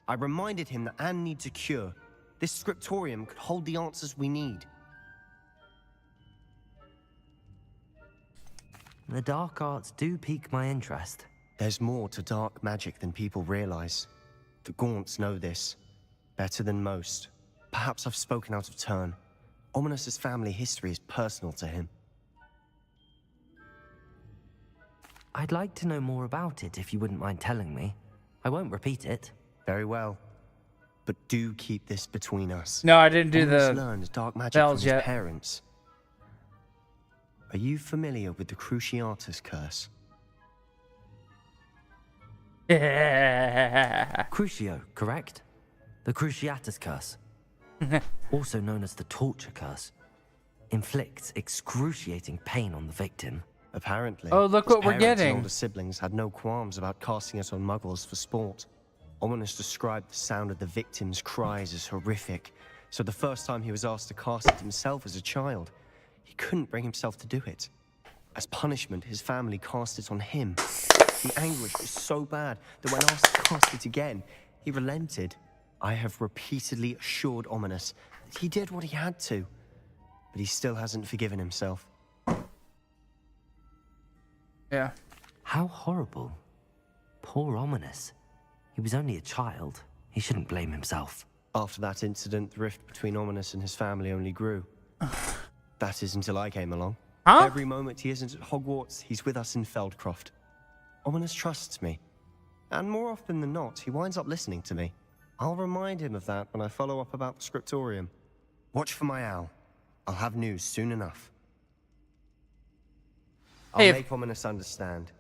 I reminded him that Anne needs a cure. This scriptorium could hold the answers we need.
The dark arts do pique my interest.
There's more to dark magic than people realize. The Gaunts know this better than most. Perhaps I've spoken out of turn. Ominous's family history is personal to him.
I'd like to know more about it if you wouldn't mind telling me. I won't repeat it.
Very well. But do keep this between us.
No, I didn't do
Ominous
the
learned dark magic
bells
from his
yet.
parents. Are you familiar with the Cruciatus curse?
Crucio, correct? The Cruciatus curse. Also known as the torture curse. Inflicts excruciating pain on the victim.
Apparently.
Oh, look
his
what we're
parents and
getting.
older siblings had no qualms about casting it on muggles for sport. Ominous described the sound of the victim's cries as horrific, so the first time he was asked to cast it himself as a child, he couldn't bring himself to do it. As punishment, his family cast it on him. The anguish was so bad that when asked to cast it again, he relented. I have repeatedly assured Ominous that he did what he had to, but he still hasn't forgiven himself.
Yeah.
How horrible. Poor Ominous. He was only a child. He shouldn't blame himself.
After that incident, the rift between Ominous and his family only grew. That is until I came along.
Huh?
Every moment he isn't at Hogwarts, he's with us in Feldcroft. Ominous trusts me. And more often than not, he winds up listening to me. I'll remind him of that when I follow up about the scriptorium. Watch for my owl. I'll have news soon enough. I'll
Hey,
make Ominous understand.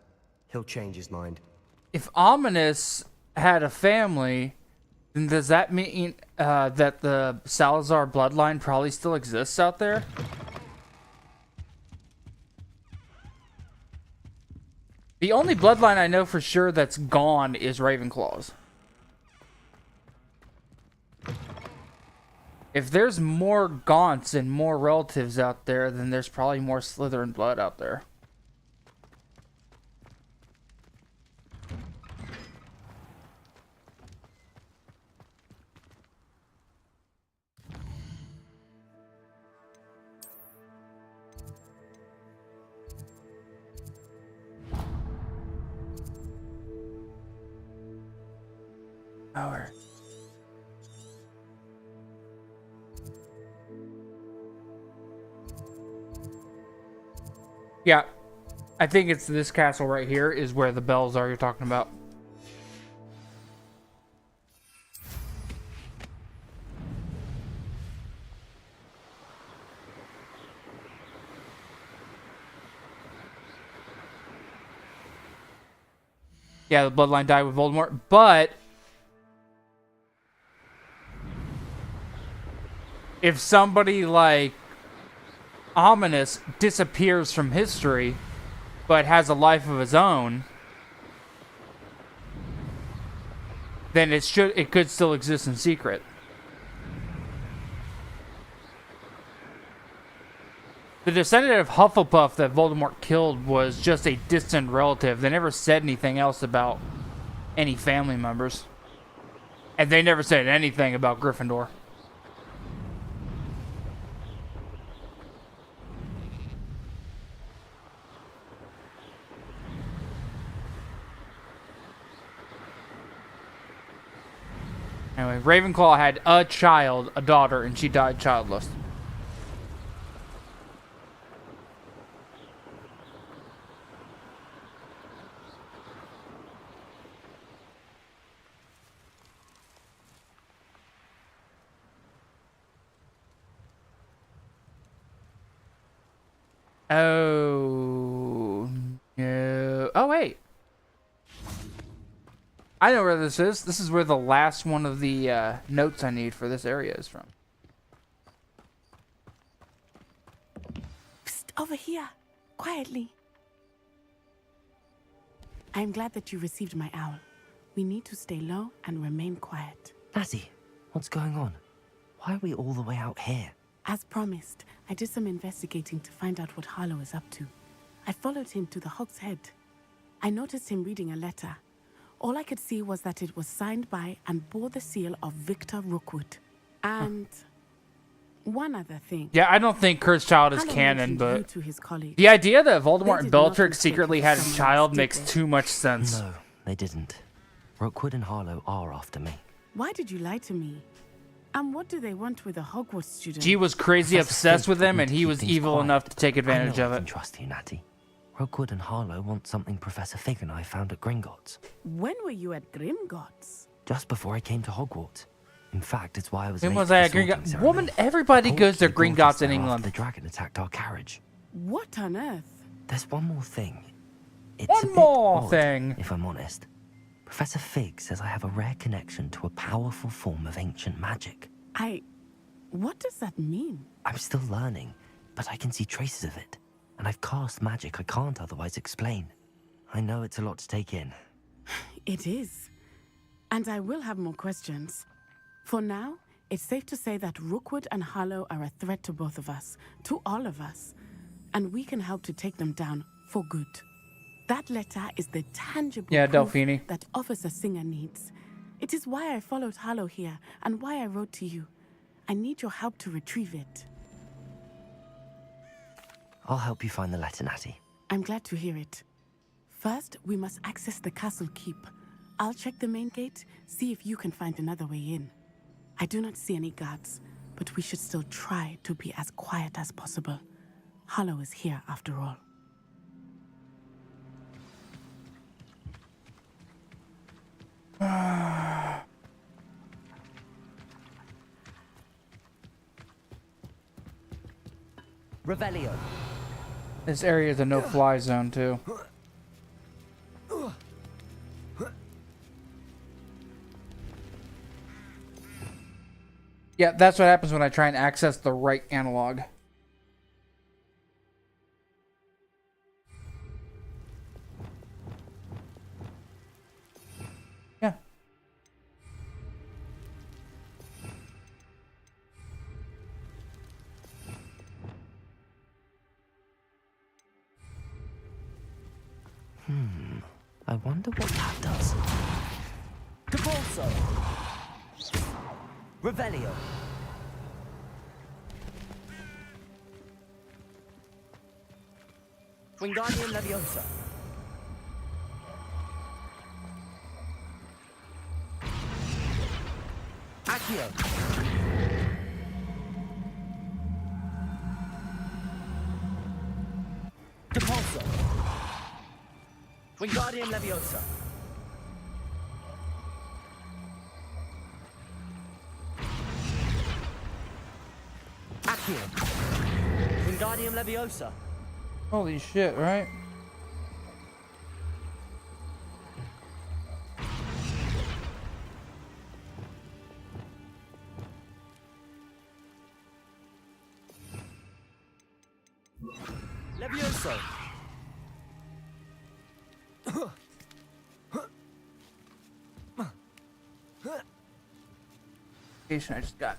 He'll change his mind.
If Ominous had a family, then does that mean that the Salazar bloodline probably still exists out there? The only bloodline I know for sure that's gone is Ravenclaw's. If there's more Gaunts and more relatives out there, then there's probably more Slytherin blood out there. Power. Yeah, I think it's this castle right here is where the bells are you're talking about. Yeah, the bloodline died with Voldemort, but if somebody like Ominous disappears from history but has a life of his own, then it could still exist in secret. The descendant of Hufflepuff that Voldemort killed was just a distant relative. They never said anything else about any family members. And they never said anything about Gryffindor. Anyway, Ravenclaw had a child, a daughter, and she died childless. Oh, no. Oh, wait. I know where this is. This is where the last one of the notes I need for this area is from.
Psst, over here. Quietly. I'm glad that you received my owl. We need to stay low and remain quiet.
Natty, what's going on? Why are we all the way out here?
As promised, I did some investigating to find out what Harlow is up to. I followed him to the Hog's Head. I noticed him reading a letter. All I could see was that it was signed by and bore the seal of Victor Rookwood. And one other thing.
Yeah, I don't think Cursed Child is
Harlow
canon,
mentioned
but
you to his colleagues.
the idea that Voldemort
They
and
did not
Bellatrix
mistake
secretly
you
had
for
a
someone
child
to
makes
stick with.
too much sense.
No, they didn't. Rookwood and Harlow are after me.
Why did you lie to me? And what do they want with a Hogwarts student?
She was crazy
Professor
obsessed
Fig
with
told
him,
me
and
to
he
keep
was
things
evil
quiet.
enough to take advantage
I know
of
I
it.
can trust you, Natty. Rookwood and Harlow want something Professor Fig and I found at Gringotts.
When were you at Grimgotts?
Just before I came to Hogwarts. In fact, it's why I was
When
late
was
for
I
the
at
sorting
Gringotts?
ceremony.
Woman, everybody
Told
goes to
they brought us
Gringotts in
there after
England.
The dragon attacked our carriage.
What on earth?
There's one more thing. It's
One
a bit
more
odd,
thing.
if I'm honest. Professor Fig says I have a rare connection to a powerful form of ancient magic.
What does that mean?
I'm still learning, but I can see traces of it. And I've cast magic I can't otherwise explain. I know it's a lot to take in.
It is. And I will have more questions. For now, it's safe to say that Rookwood and Harlow are a threat to both of us, to all of us. And we can help to take them down for good. That letter is the tangible proof
Delphini.
that Officer Singer needs. It is why I followed Harlow here and why I wrote to you. I need your help to retrieve it.
I'll help you find the letter, Natty.
I'm glad to hear it. First, we must access the castle keep. I'll check the main gate, see if you can find another way in. I do not see any guards, but we should still try to be as quiet as possible. Harlow is here after all.
Revelio.
This area is a no-fly zone, too. Yeah, that's what happens when I try and access the right analog. Yeah.
I wonder what that does. Capulso! Revelio! Wingardium Leviosa! Accio! Capulso! Wingardium Leviosa! Accio! Wingardium Leviosa!
Holy shit, right?
Levioso!
I just got.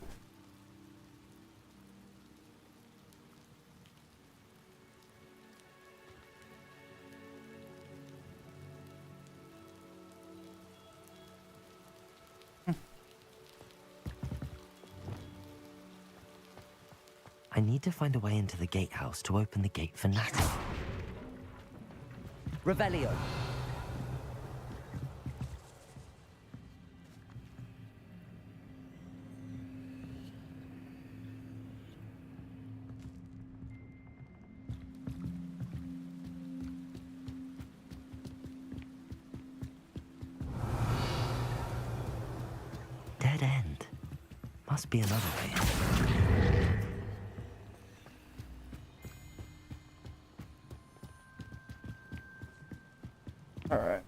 I need to find a way into the gatehouse to open the gate for Natty. Revelio. Dead end. Must be another way.
All right.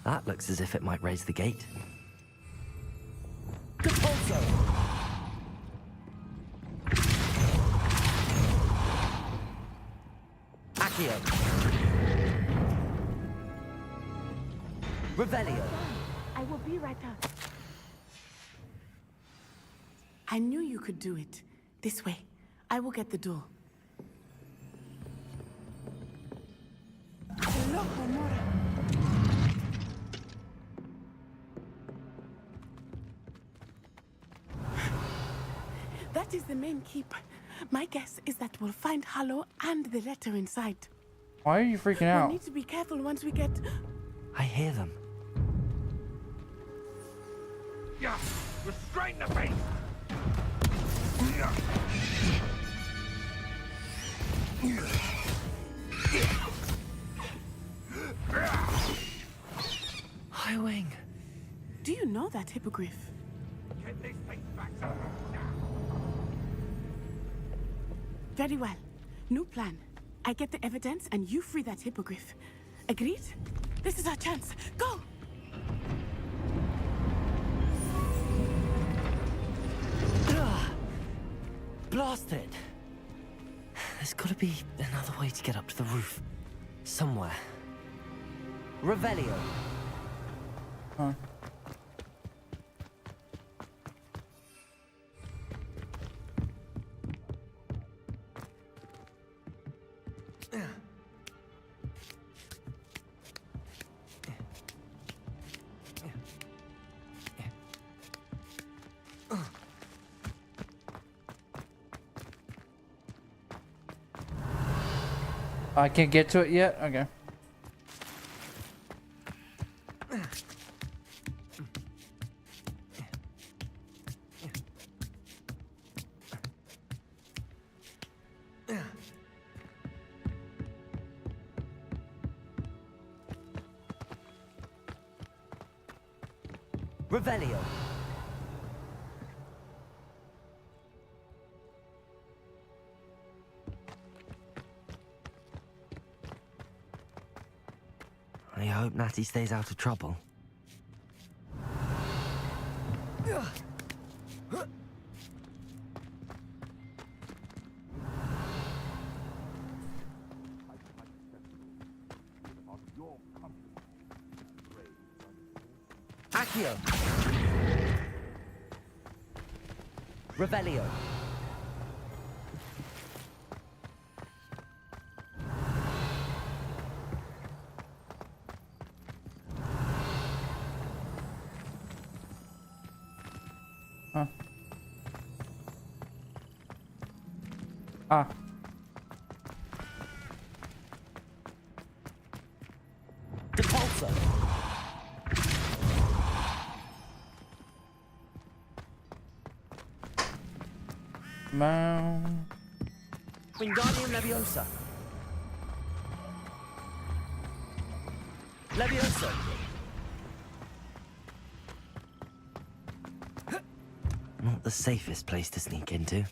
That looks as if it might raise the gate. Accio. Revelio.
I will be right out. I knew you could do it. This way. I will get the door. That is the main keep. My guess is that we'll find Harlow and the letter inside.
Why are you freaking out?
We'll need to be careful once we get...
I hear them.
Yeah, restrain the beast!
Highwing.
Do you know that hippogriff?
Get this thing back now!
Very well. New plan. I get the evidence and you free that hippogriff. Agreed? This is our chance. Go!
Blast it! There's gotta be another way to get up to the roof. Somewhere. Revelio.
Huh. I can't get to it yet? Okay.
Revelio. I hope Natty stays out of trouble. Accio. Revelio.
Ah.
Depulsor.
Man.
Wingardium Leviosa. Leviosa. Not the safest place to sneak into.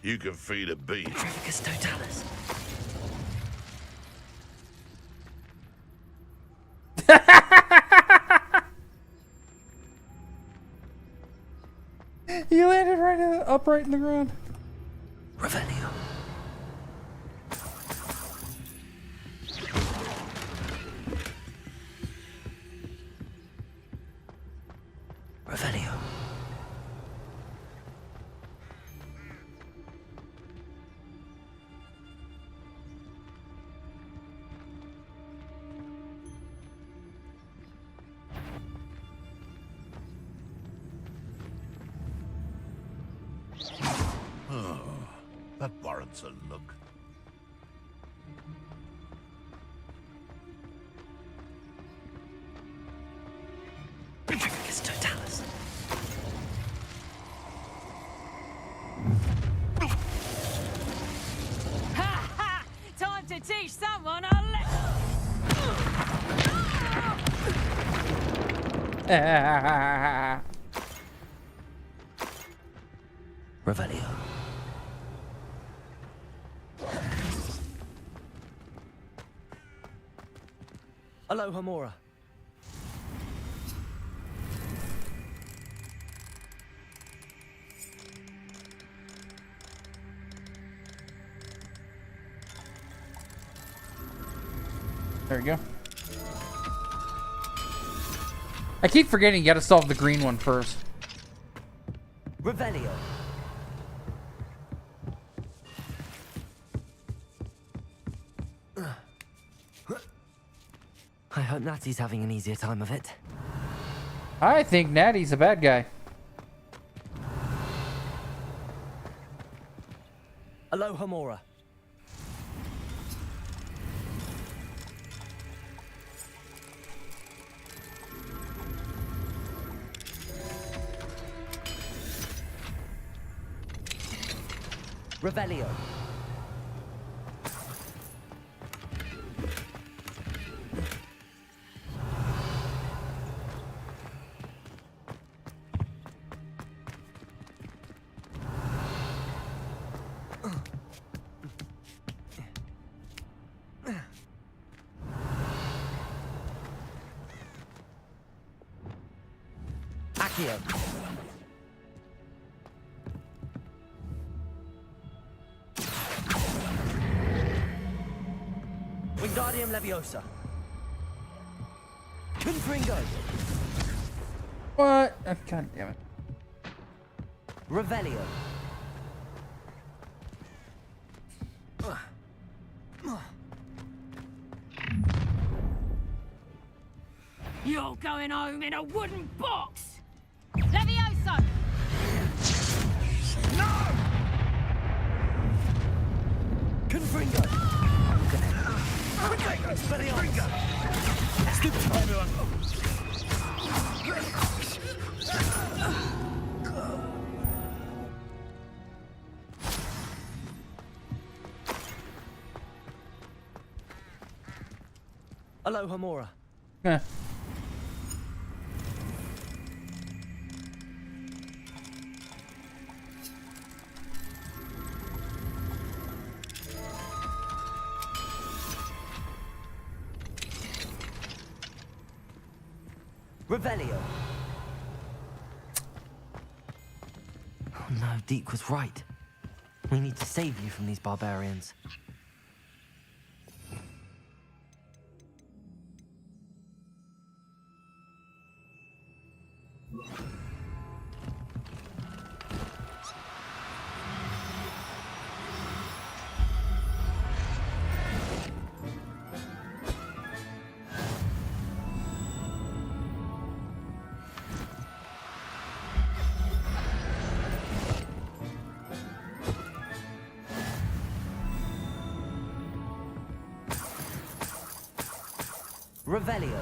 You can feed a beast.
Trifficus Totalis.
He landed upright in the ground.
Revelio. Revelio.
Oh, that warrants a look.
Trifficus Totalis.
Ha ha! Time to teach someone a
Revelio. Aloha Mora.
There we go. I keep forgetting you gotta solve the green one first.
Revelio. I hope Natty's having an easier time of it.
I think Natty's a bad guy.
Aloha Mora. Revelio. Accio. Wingardium Leviosa. Confringo.
What? Oh, God damn it.
Revelio.
You're going home in a wooden box! Levioso!
Confringo. Aloha Mora.
Eh.
Revelio. Oh no, Deke was right. We need to save you from these barbarians. Revelio.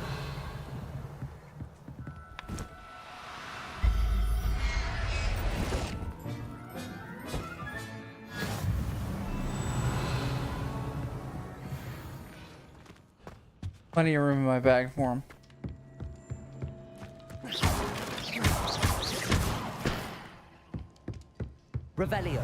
Plenty of room in my bag for him.
Revelio.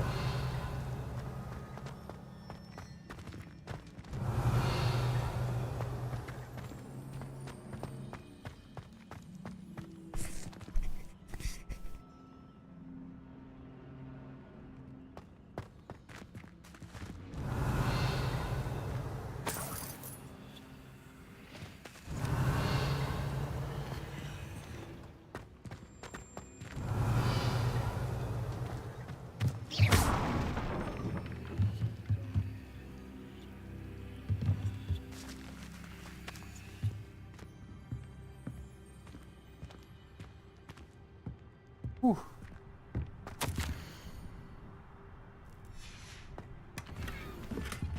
Whew.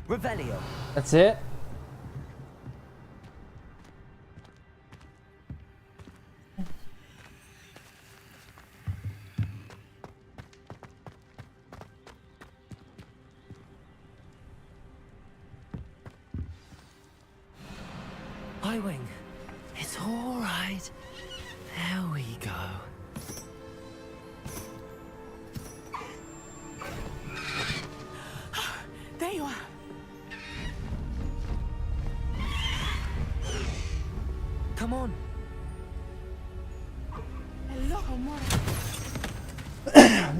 Revelio.
That's it?
Highwing. It's all right. There we go.
There you are.
Come on.
Hello, amor.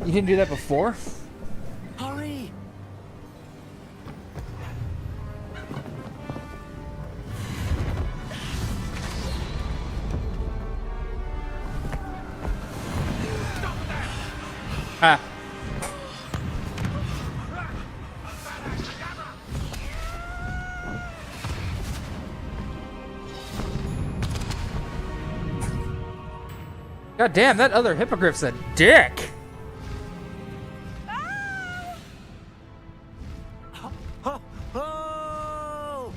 You didn't do that before?
Hurry.
Ah. God damn, that other hippogriff's a dick.
Oh!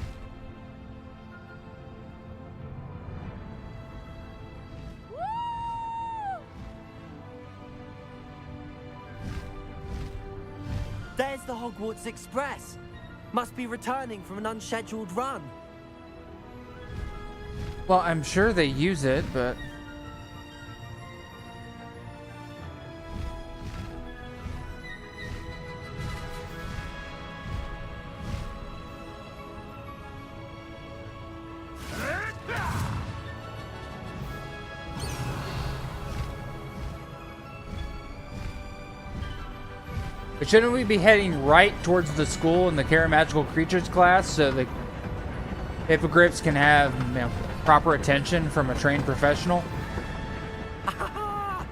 There's the Hogwarts Express. Must be returning from an unscheduled run.
Well, I'm sure they use it, but... But shouldn't we be heading right towards the school in the Care Magical Creatures class so the hippogriffs can have, you know, proper attention from a trained professional?
I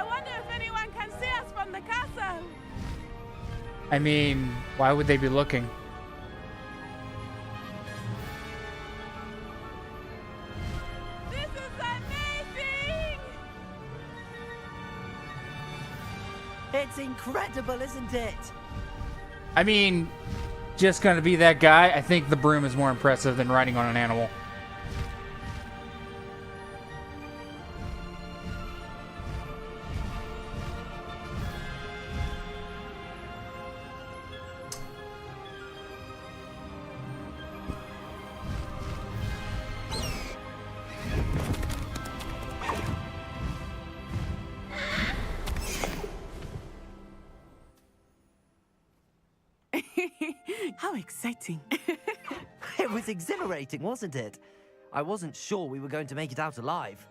wonder if anyone can see us from the castle.
I mean, why would they be looking?
This is amazing!
It's incredible, isn't it?
I mean, just gonna be that guy. I think the broom is more impressive than riding on an animal.
How exciting.
It was exhilarating, wasn't it? I wasn't sure we were going to make it out alive.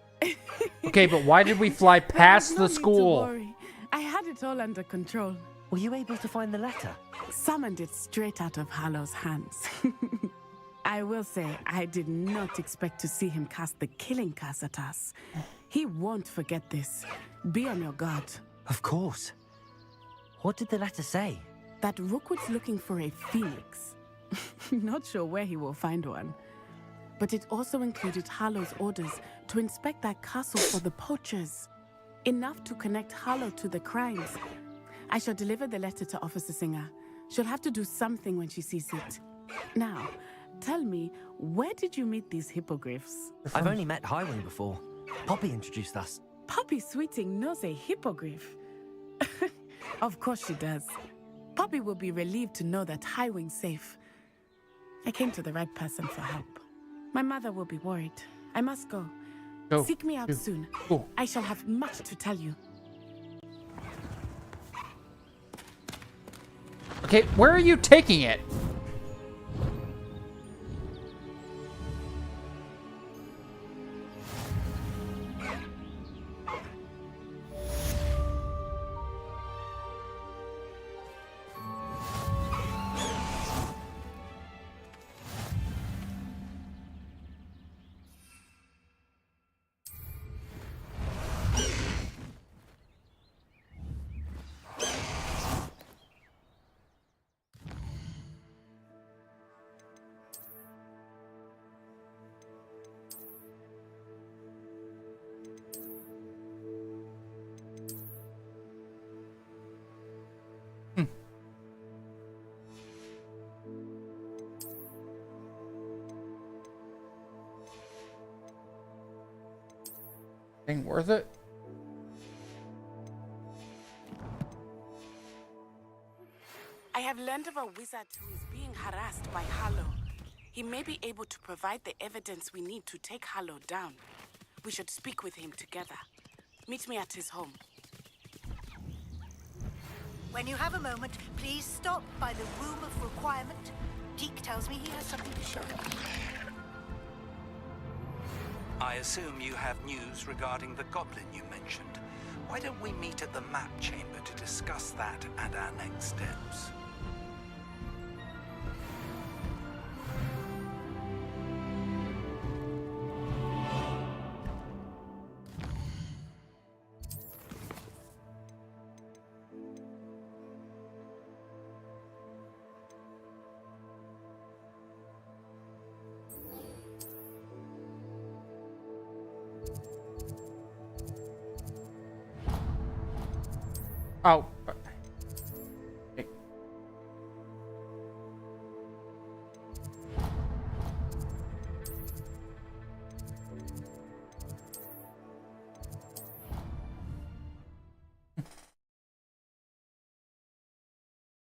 Okay, but why did we fly past
No
the
need to
school?
worry. I had it all under control.
Were you able to find the letter?
Summoned it straight out of Hallow's hands. I will say, I did not expect to see him cast the killing curse at us. He won't forget this. Be on your guard.
Of course. What did the letter say?
That Rookwood's looking for a phoenix. Not sure where he will find one. But it also included Hallow's orders to inspect that castle for the poachers. Enough to connect Hallow to the crimes. I shall deliver the letter to Officer Singer. She'll have to do something when she sees it. Now, tell me, where did you meet these hippogriffs?
I've only met Highwing before. Poppy introduced us.
Poppy Sweeting knows a hippogriff. Of course she does. Poppy will be relieved to know that Highwing's safe. I came to the right person for help. My mother will be worried. I must go.
Go.
Seek me out soon.
Go.
I shall have much to tell you.
Okay, where are you taking it? Thing worth it?
I have learned of a wizard who is being harassed by Harlow. He may be able to provide the evidence we need to take Harlow down. We should speak with him together. Meet me at his home.
When you have a moment, please stop by the Room of Requirement. Deke tells me he has something to show you.
I assume you have news regarding the goblin you mentioned. Why don't we meet at the map chamber to discuss that and our next steps?
Oh.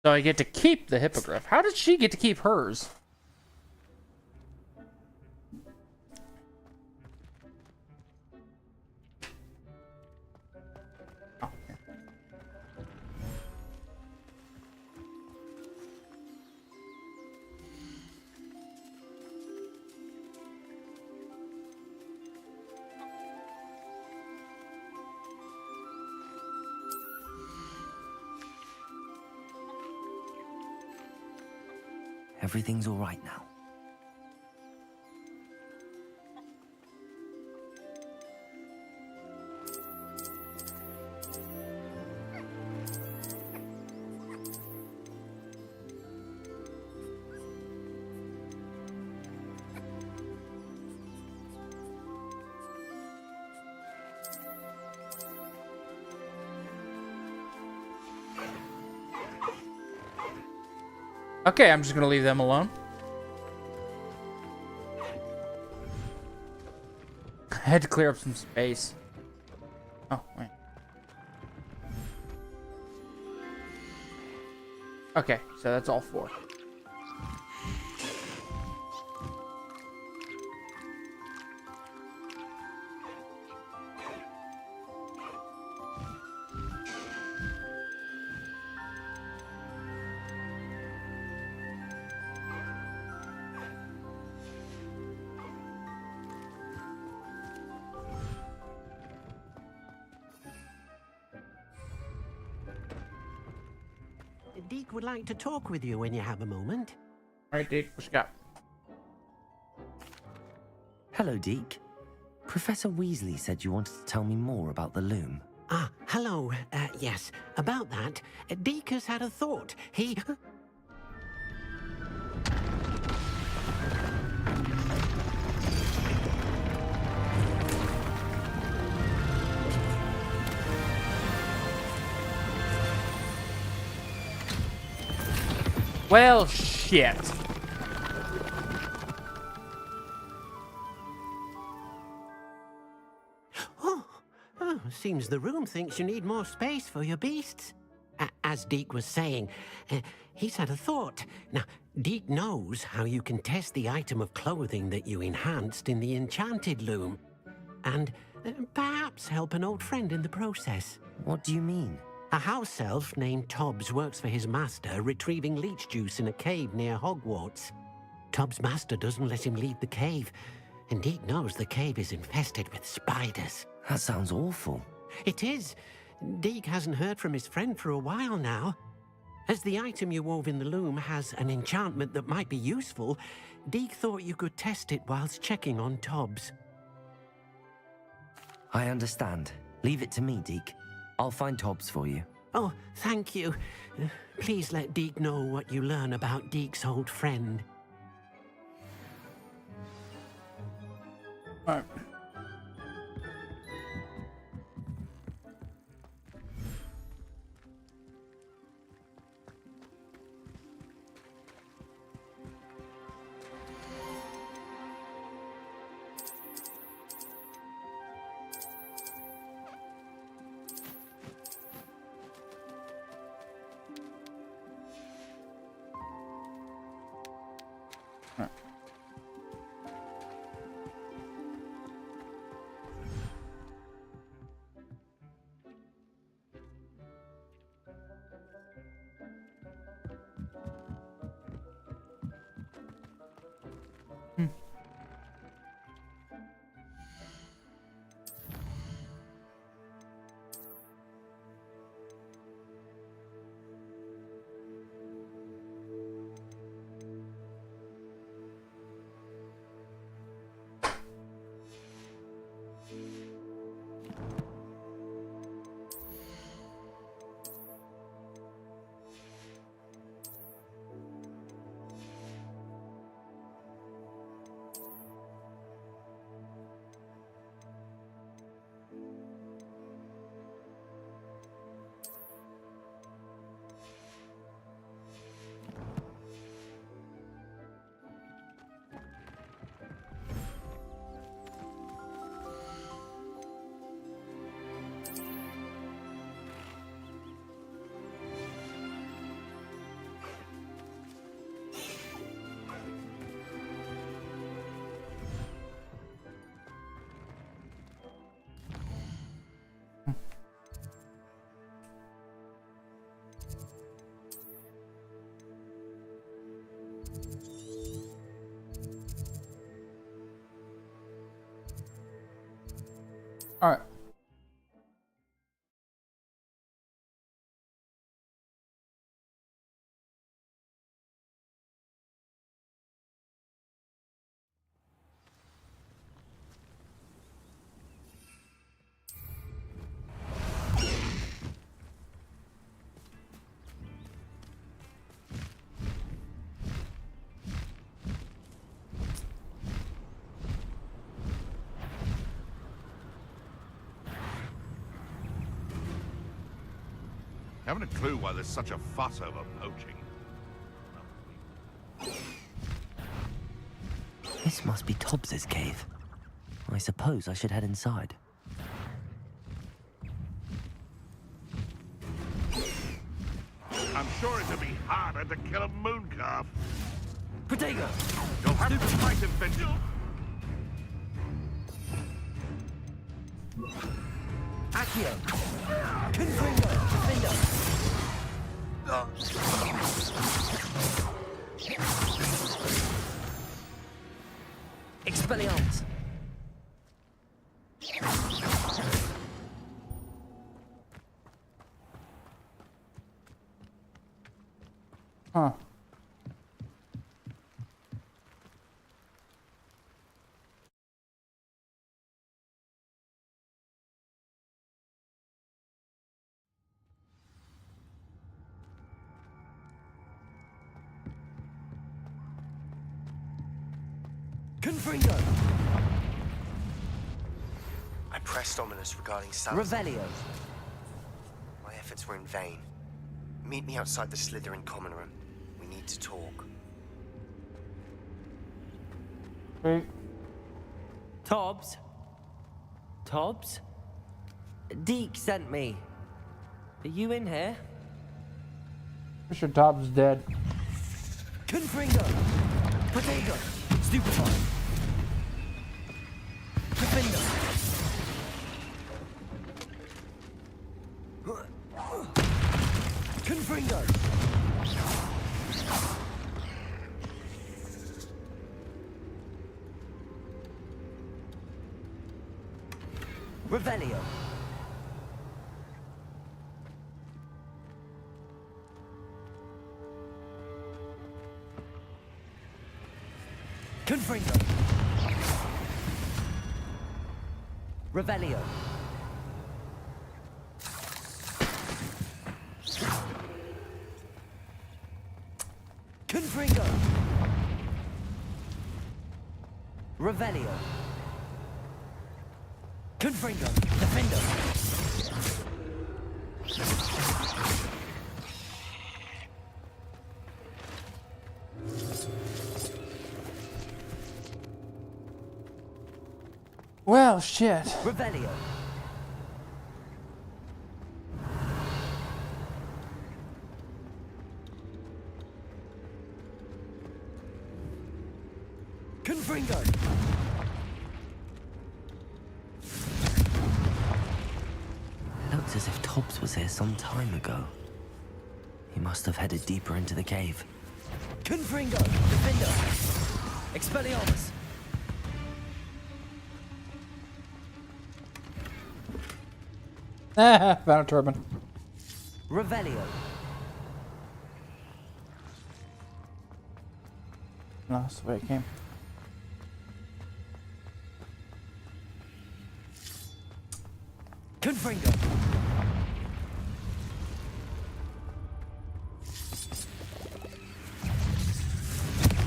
So I get to keep the hippogriff. How did she get to keep hers?
Everything's all right now.
Okay, I'm just gonna leave them alone. I had to clear up some space. Oh, wait. Okay, so that's all four.
Deke would like to talk with you when you have a moment.
All right, Deke, what you got?
Hello, Deke. Professor Weasley said you wanted to tell me more about the loom.
Ah, hello. Yes, about that. Deke has had a thought. He...
Well, shit.
Oh, seems the room thinks you need more space for your beasts. As Deke was saying, he's had a thought. Now, Deke knows how you can test the item of clothing that you enhanced in the enchanted loom. And perhaps help an old friend in the process.
What do you mean?
A house elf named Tobbs works for his master, retrieving leech juice in a cave near Hogwarts. Tobbs' master doesn't let him leave the cave, and Deke knows the cave is infested with spiders.
That sounds awful.
It is. Deke hasn't heard from his friend for a while now. As the item you wove in the loom has an enchantment that might be useful, Deke thought you could test it whilst checking on Tobbs.
I understand. Leave it to me, Deke. I'll find Tobbs for you.
Oh, thank you. Please let Deke know what you learn about Deke's old friend.
All right. All right.
Haven't a clue why there's such a fuss over poaching.
This must be Tobbs's cave. I suppose I should head inside.
I'm sure it'd be harder to kill a mooncalf.
Protego!
You'll have to fight him, Benji.
Accio! Confringo! Defender! Expelliarmus!
Huh.
Confringo!
I pressed Ominous regarding Salazar.
Revelio!
My efforts were in vain. Meet me outside the Slytherin common room. We need need to talk.
Right.
Tobbs? Tobbs? Deke sent me. Are you in here?
Mr. Tobbs is dead.
Confringo! Potato! Stupefy! Defender! Confringo! Revelio! Confringo! Revelio! Confringo! Revelio! Confringo! Defender!
Well, shit.
Revelio! Confringo! Looks as if Tobbs was here some time ago. He must have headed deeper into the cave. Confringo! Defender! Expelliarmus!
Found a turban.
Revelio!
No, that's the way it came.
Confringo!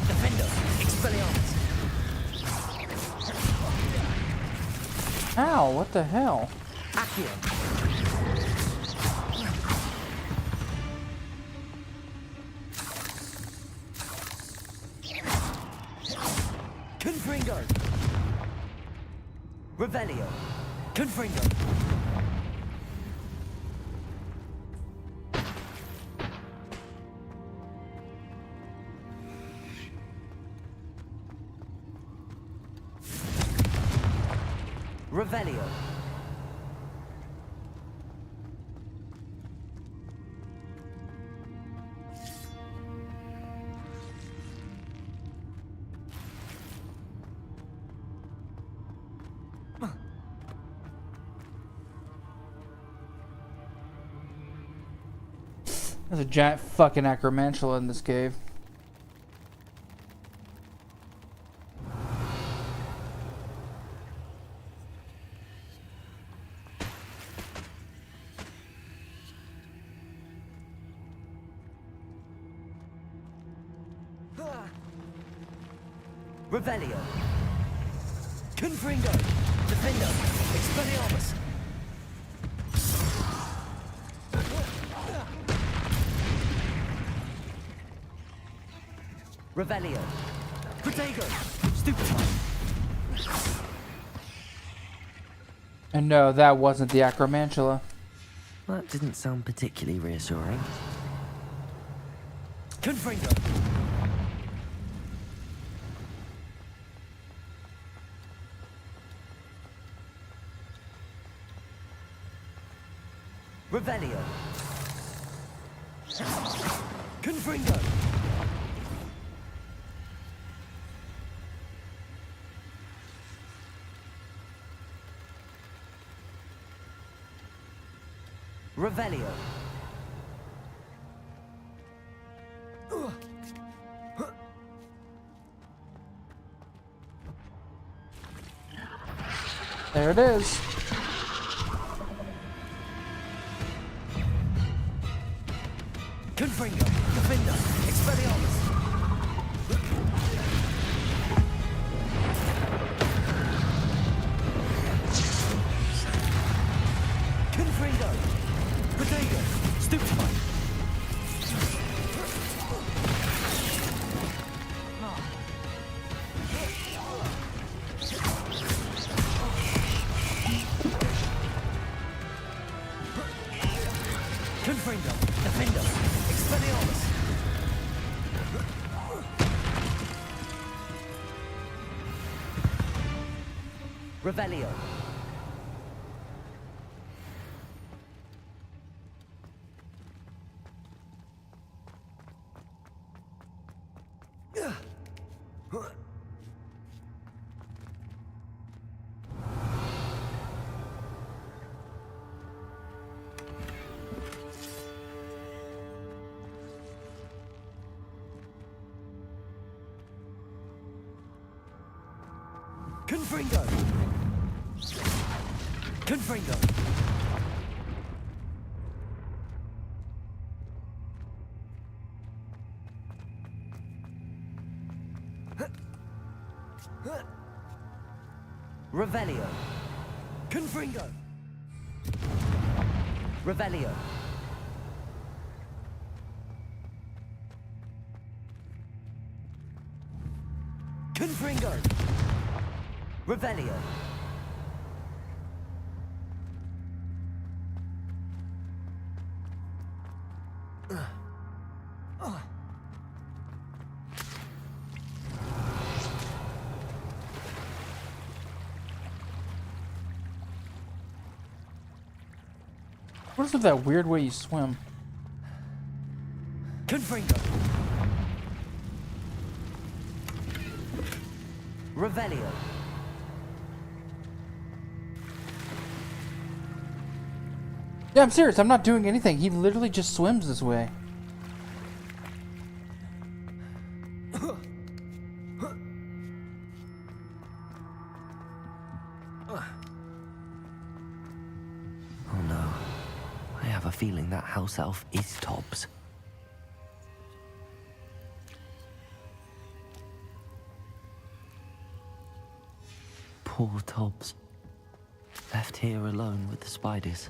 Defender! Expelliarmus!
Ow, what the hell?
Accio! Confringo! Revelio! Confringo! Revelio!
There's a giant fucking acromantula in this cave.
Revelio! Confringo! Defender! Expelliarmus! Revelio! Protego! Stupefy!
And no, that wasn't the acromantula.
That didn't sound particularly reassuring. Confringo! Revelio! Confringo! Revelio!
There it is.
Confringo! Defender! Expelliarmus! Confringo! Protego! Stupefy! Revelio. Confringo! Confringo! Revelio! Confringo! Revelio! Confringo! Revelio!
What is with that weird way you swim?
Confringo! Revelio!
Yeah, I'm serious. I'm not doing anything. He literally just swims this way.
Oh no. I have a feeling that house elf is Tobbs. Poor Tobbs. Left here alone with the spiders.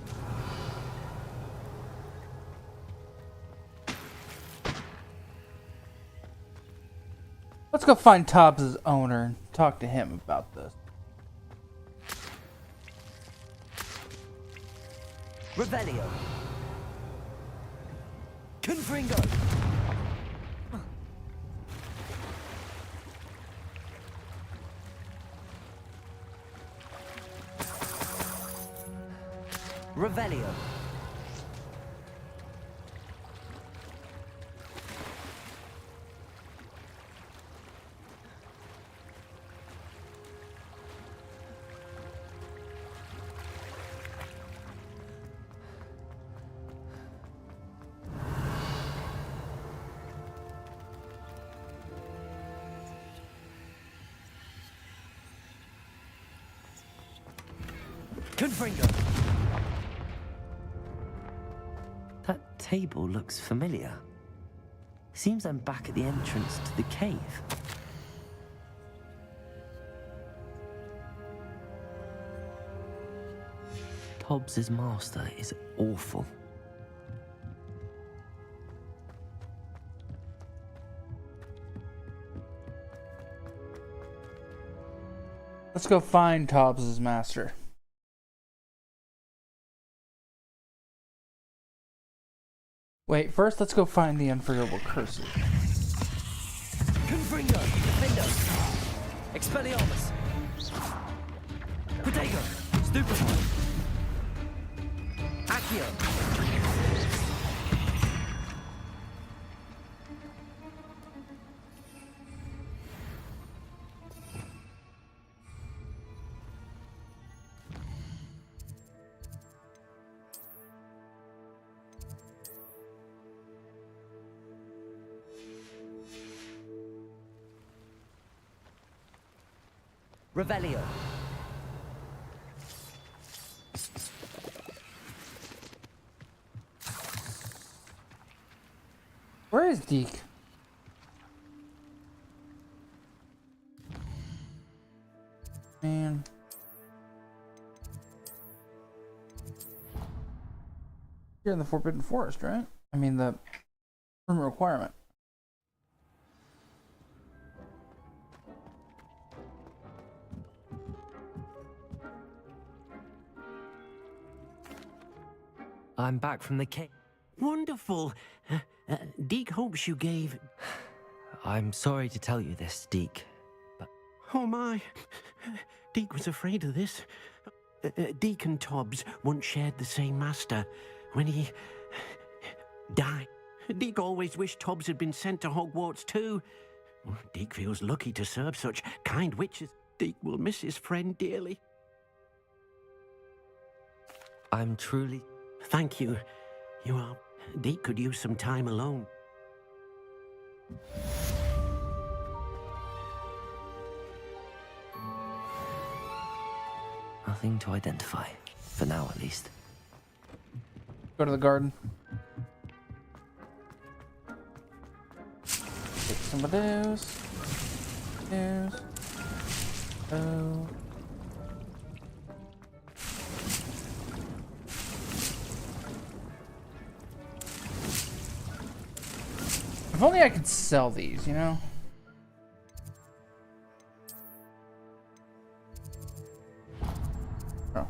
Let's go find Tobbs' owner and talk to him about this.
Revelio! Confringo! Revelio! Confringo! That table looks familiar. Seems I'm back at the entrance to the cave. Tobbs' master is awful.
Let's go find Tobbs' master. Wait, first let's go find the unforgettable curses.
Confringo! Defendo! Expelliarmus! Protego! Stupefy! Accio! Revelio.
Where is Deke? Man. You're in the Forbidden Forest, right? I mean, the room requirement.
I'm back from the cave.
Wonderful. Deke hopes you gave...
I'm sorry to tell you this, Deke, but...
Oh my! Deke was afraid of this. Deke and Tobbs once shared the same master. When he... died. Deke always wished Tobbs had been sent to Hogwarts too. Deke feels lucky to serve such kind witches. Deke will miss his friend dearly.
I'm truly...
Thank you. You are... Deke could use some time alone.
Nothing to identify. For now, at least.
Go to the garden. Take some of those. Those. Oh. If only I could sell these, you know? Oh.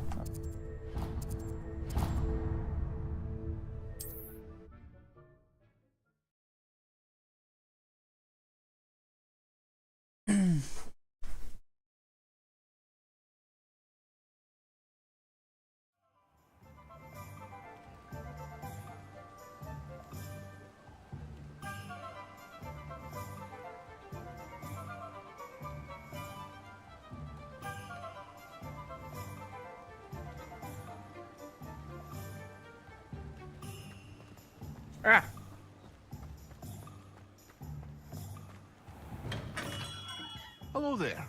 Ah.
Hello there.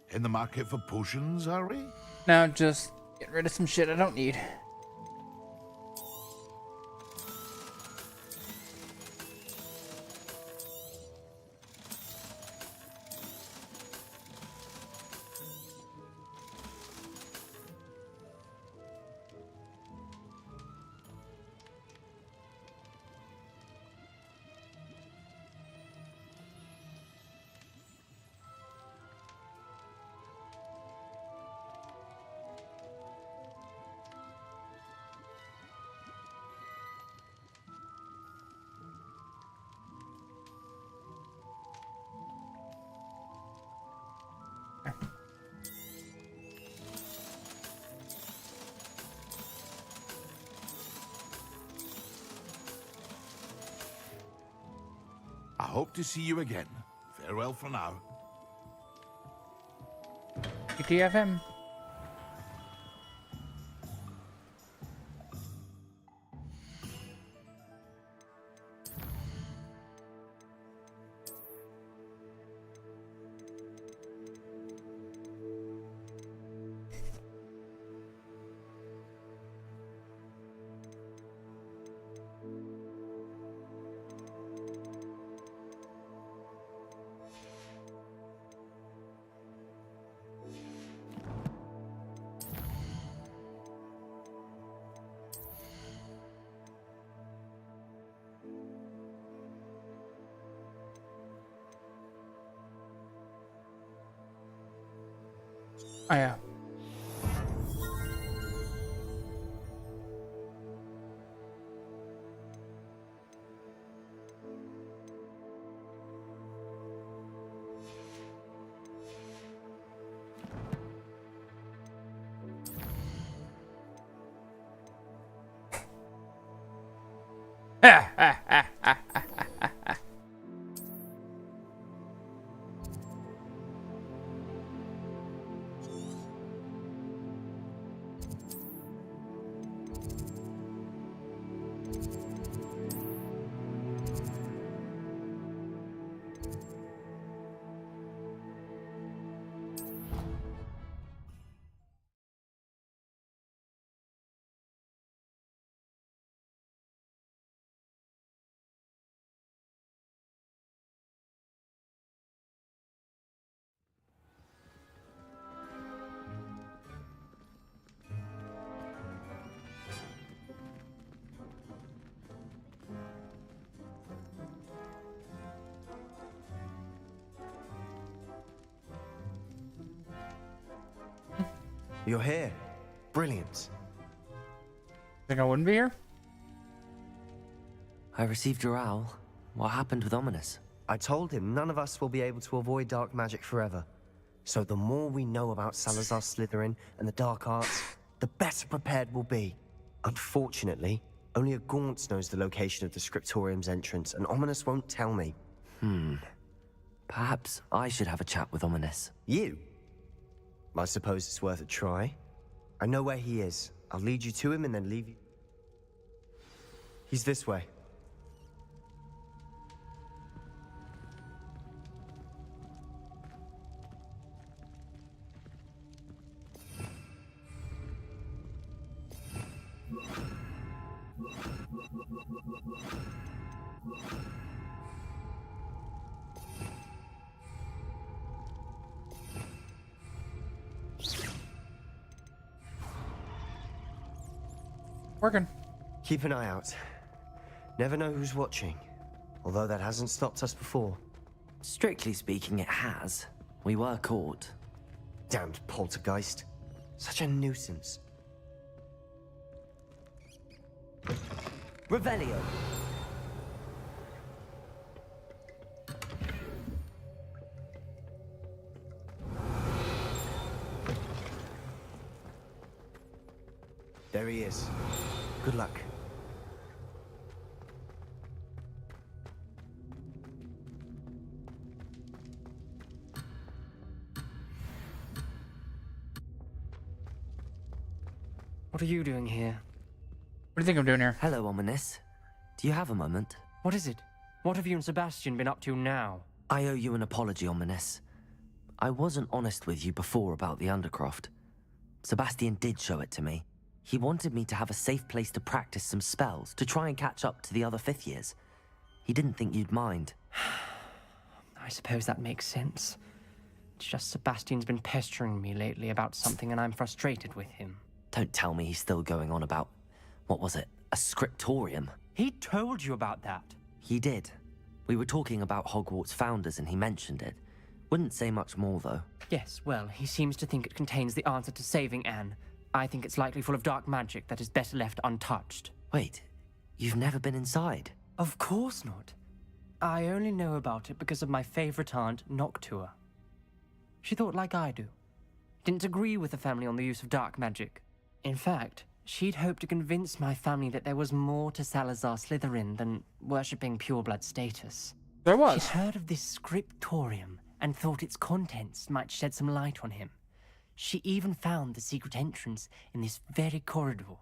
In the market for potions, are we?
No, just get rid of some shit I don't need.
I hope to see you again. Farewell for now.
TFM. Oh yeah.
You're here. Brilliant.
Think I wouldn't be here?
I received your owl. What happened with Ominous?
I told him none of us will be able to avoid dark magic forever. So the more we know about Salazar Slytherin and the dark arts, the better prepared we'll be. Unfortunately, only a Gaunt knows the location of the Scriptorium's entrance, and Ominous won't tell me.
Perhaps I should have a chat with Ominous.
You? I suppose it's worth a try. I know where he is. I'll lead you to him and then leave you. He's this way.
Working.
Keep an eye out. Never know who's watching. Although that hasn't stopped us before.
Strictly speaking, it has. We were caught.
Damned poltergeist. Such a nuisance.
Revelio.
There he is. Good luck.
What are you doing here?
What do you think I'm doing here?
Hello, Ominous. Do you have a moment?
What is it? What have you and Sebastian been up to now?
I owe you an apology, Ominous. I wasn't honest with you before about the Undercroft. Sebastian did show it to me. He wanted me to have a safe place to practice some spells, to try and catch up to the other fifth years. He didn't think you'd mind.
I suppose that makes sense. It's just Sebastian's been pestering me lately about something and I'm frustrated with him.
Don't tell me he's still going on about, what was it, a scriptorium?
He told you about that?
He did. We were talking about Hogwarts founders and he mentioned it. Wouldn't say much more, though.
Yes, well, he seems to think it contains the answer to saving Anne. I think it's likely full of dark magic that is better left untouched.
Wait, you've never been inside?
Of course not. I only know about it because of my favorite aunt, Noctua. She thought like I do. Didn't agree with the family on the use of dark magic. In fact, she'd hoped to convince my family that there was more to Salazar Slytherin than worshipping pureblood status.
There was.
She'd heard of this scriptorium and thought its contents might shed some light on him. She even found the secret entrance in this very corridor.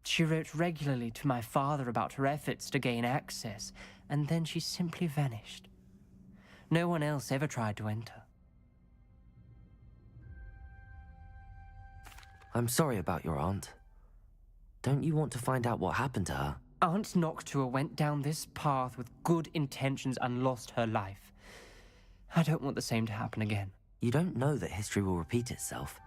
She wrote regularly to my father about her efforts to gain access, and then she simply vanished. No one else ever tried to enter.
I'm sorry about your aunt. Don't you want to find out what happened to her?
Aunt Noctua went down this path with good intentions and lost her life. I don't want the same to happen again.
You don't know that history will repeat itself.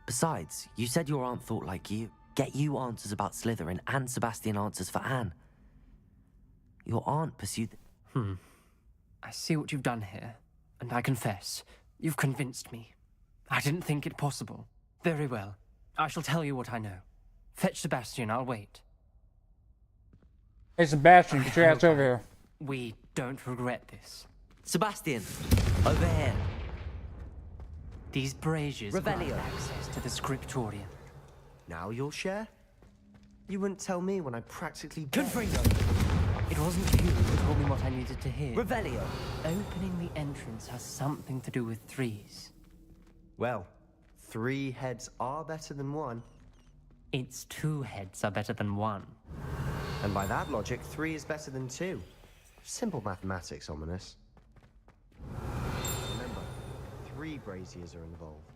Besides, you said your aunt thought like you. Get you answers about Slytherin and Sebastian answers for Anne. Your aunt pursued...
I see what you've done here, and I confess, you've convinced me. I didn't think it possible. Very well. I shall tell you what I know. Fetch Sebastian, I'll wait.
Hey, Sebastian, get your ass over here.
We don't regret this.
Sebastian, over here.
These braziers grant
Revelio.
access to the scriptorium.
Now you'll share? You wouldn't tell me when I practically...
Confringo.
It wasn't you who told me what I needed to hear.
Revelio.
Opening the entrance has something to do with threes.
Well, 3 heads are better than 1.
Its 2 heads are better than 1.
And by that logic, 3 is better than 2. Simple mathematics, Ominous. Remember, 3 braziers are involved.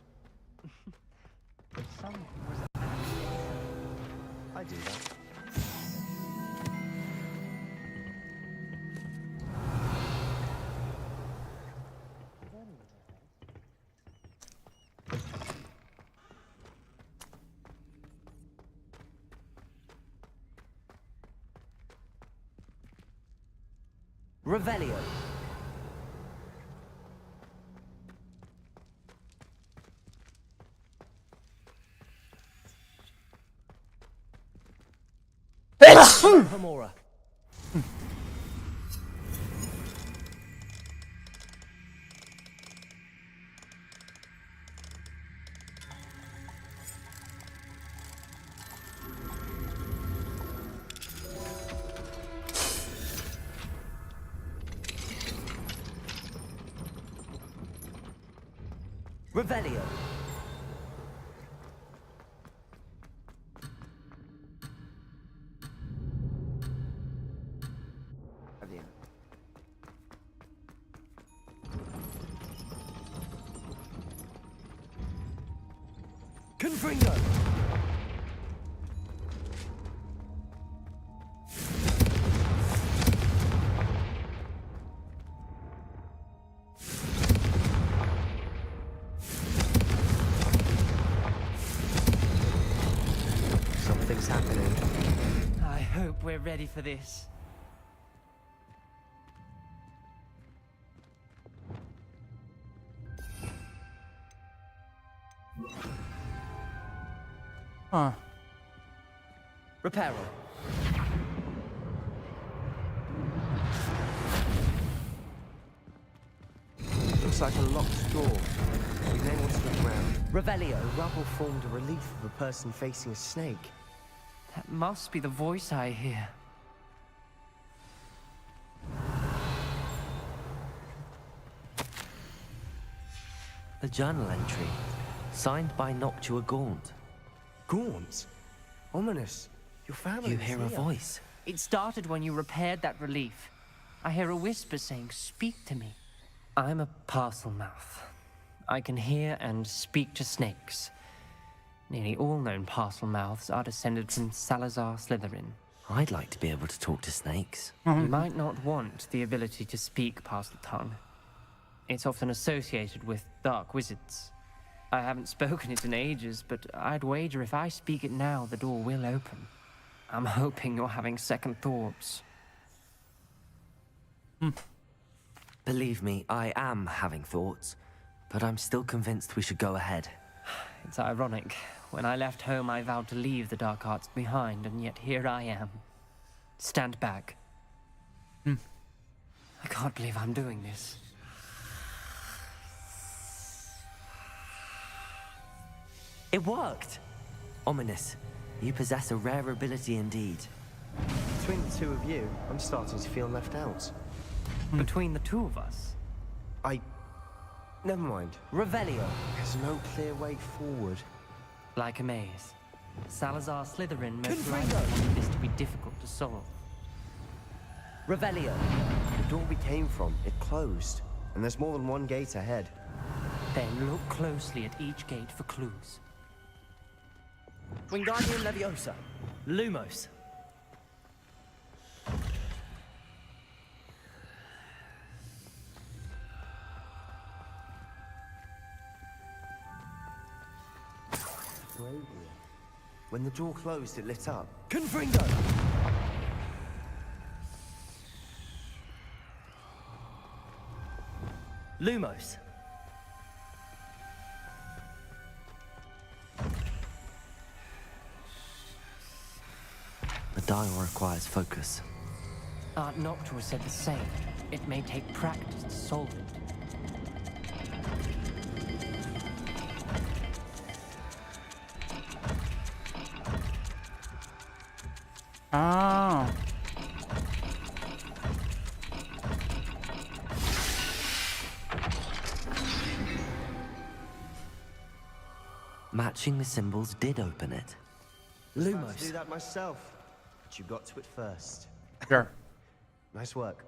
I do that.
Revelio. Hamora. Revelio. Confringo!
Something's happening.
I hope we're ready for this.
Huh.
Reparo.
Looks like a locked door. We may want to look around.
Revelio.
Rubble formed a relief of a person facing a snake.
That must be the voice I hear.
A journal entry, signed by Noctua Gaunt.
Gaunt? Ominous. Your family
You
is
hear a
here.
voice.
It started when you repaired that relief. I hear a whisper saying, "Speak to me." I'm a parcel mouth. I can hear and speak to snakes. Nearly all known parcel mouths are descended from Salazar Slytherin.
I'd like to be able to talk to snakes.
You might not want the ability to speak parcel tongue. It's often associated with dark wizards. I haven't spoken it in ages, but I'd wager if I speak it now, the door will open. I'm hoping you're having second thoughts.
Believe me, I am having thoughts, but I'm still convinced we should go ahead.
It's ironic. When I left home, I vowed to leave the dark arts behind, and yet here I am. Stand back. I can't believe I'm doing this.
It worked! Ominous, you possess a rare ability indeed.
Between the two of you, I'm starting to feel left out.
Between the two of us?
Never mind.
Revelio.
There's no clear way forward.
Like a maze. Salazar Slytherin most likely wanted this to be difficult to solve.
Revelio.
The door we came from, it closed. And there's more than one gate ahead.
Then look closely at each gate for clues.
Wingardium Leviosa. Lumos.
When the door closed, it lit up.
Confringo. Lumos. The dial requires focus.
Aunt Noctua said the same. It may take practice to solve it.
Oh.
Matching the symbols did open it.
I tried to
Lumos.
do that myself, but you got to it first.
Sure.
Nice work.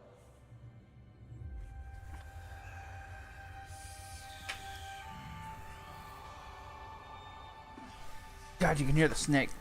God, you can hear the snake.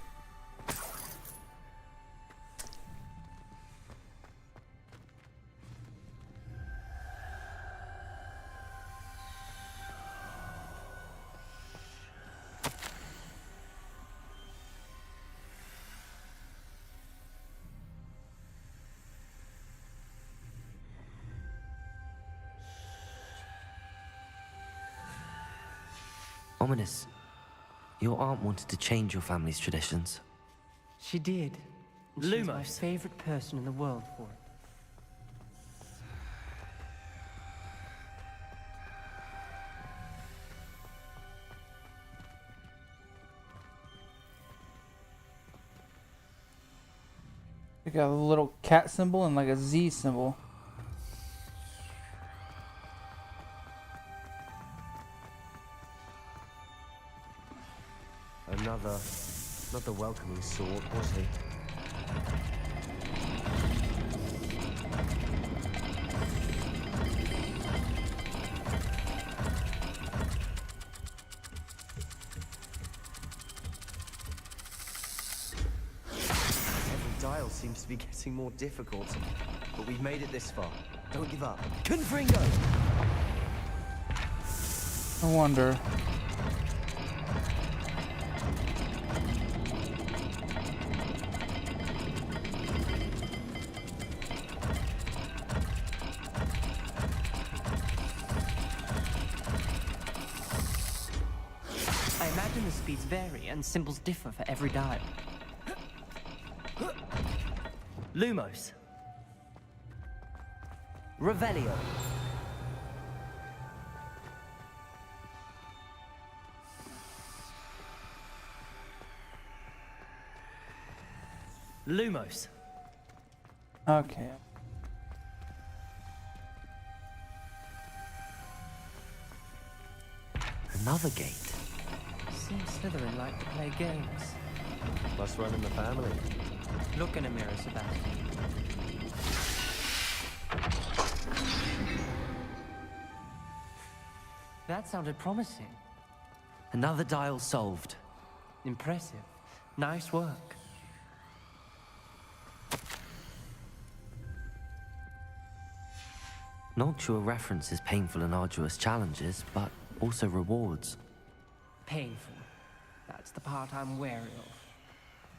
Ominous, your aunt wanted to change your family's traditions.
She did. And she's my
Lumos.
favorite person in the world for it.
We got a little cat symbol and like a Z symbol.
Not the welcoming sort, was he? Every dial seems to be getting more difficult, but we've made it this far. Don't give up. Confringo!
I wonder.
I imagine the speeds vary and symbols differ for every dial.
Lumos. Revelio. Lumos.
Okay.
Another gate.
Seems Slytherin like to play games.
Must run in the family.
Look in a mirror, Sebastian. That sounded promising.
Another dial solved.
Impressive. Nice work.
Noctua references painful and arduous challenges, but also rewards.
Painful. That's the part I'm wary of.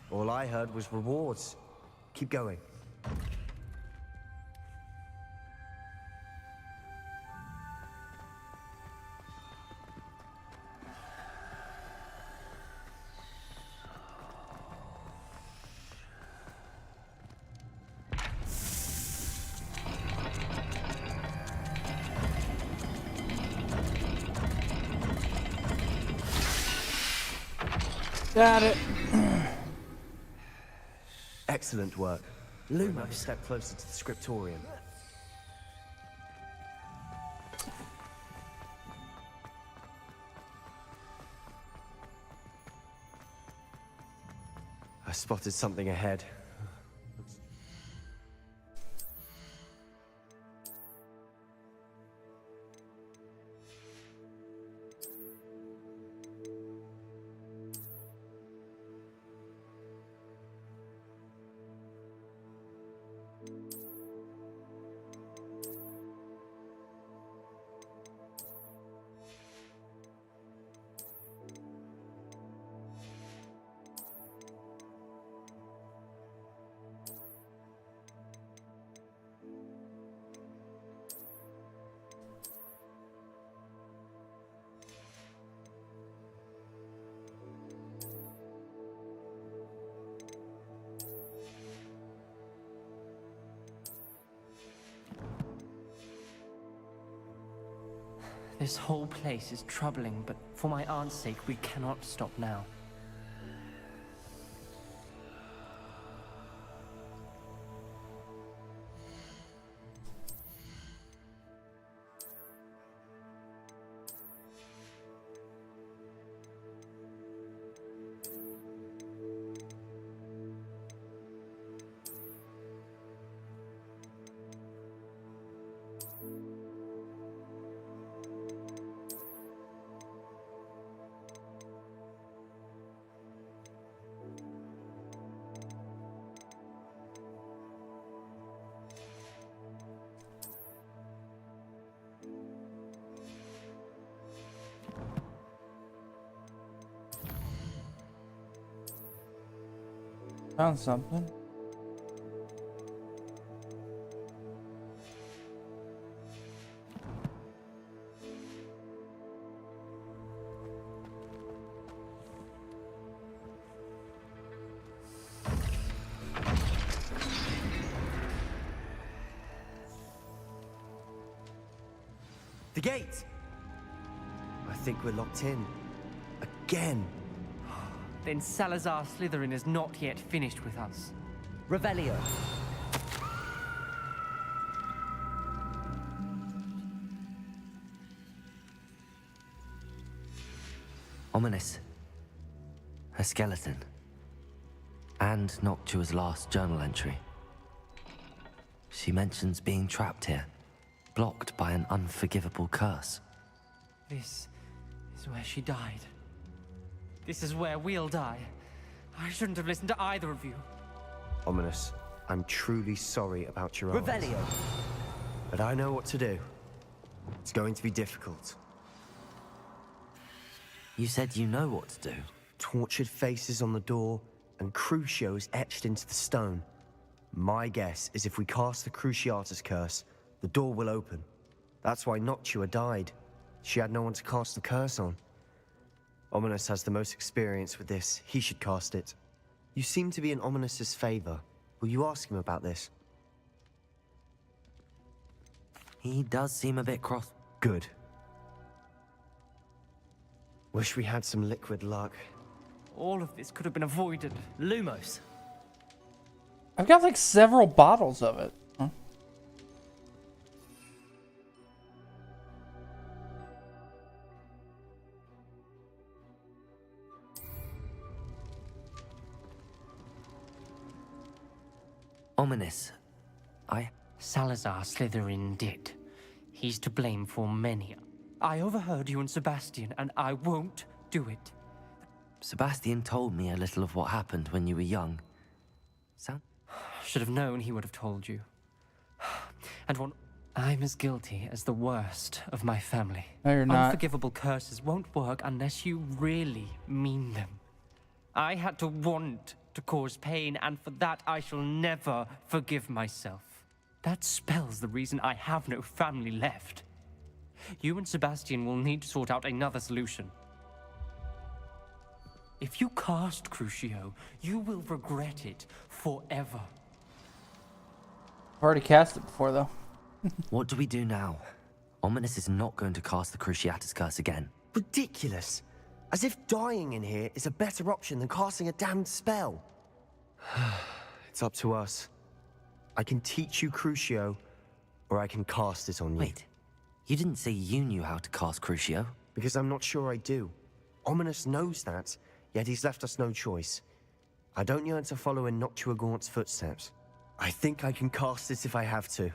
All I heard was rewards. Keep going.
Got it.
Excellent work. Lumos, step closer to the scriptorium. I spotted something ahead.
This whole place is troubling, but for my aunt's sake, we cannot stop now.
Found something.
The gate! I think we're locked in. Again!
Then Salazar Slytherin is not yet finished with us.
Revelio. Ominous. A skeleton. And Noctua's last journal entry. She mentions being trapped here, blocked by an unforgivable curse.
This is where she died. This is where we'll die. I shouldn't have listened to either of you.
Ominous, I'm truly sorry about your eyes.
Revelio!
But I know what to do. It's going to be difficult.
You said you know what to do.
Tortured faces on the door, and Crucio is etched into the stone. My guess is if we cast the Cruciatus curse, the door will open. That's why Noctua died. She had no one to cast the curse on. Ominous has the most experience with this. He should cast it. You seem to be in Ominous's favor. Will you ask him about this?
He does seem a bit cross.
Good. Wish we had some liquid luck.
All of this could have been avoided.
Lumos.
I've got like several bottles of it. Huh?
Ominous.
Salazar Slytherin did. He's to blame for many. I overheard you and Sebastian, and I won't do it.
Sebastian told me a little of what happened when you were young.
Should have known he would have told you. And I'm as guilty as the worst of my family.
No, you're not.
Unforgivable curses won't work unless you really mean them. I had to want to cause pain, and for that I shall never forgive myself. That spells the reason I have no family left. You and Sebastian will need to sort out another solution. If you cast Crucio, you will regret it forever.
I've already cast it before, though.
What do we do now? Ominous is not going to cast the Cruciatus curse again.
Ridiculous. As if dying in here is a better option than casting a damned spell. It's up to us. I can teach you Crucio, or I can cast it on you.
Wait, you didn't say you knew how to cast Crucio?
Because I'm not sure I do. Ominous knows that, yet he's left us no choice. I don't yearn to follow in Noctua Gaunt's footsteps. I think I can cast it if I have to.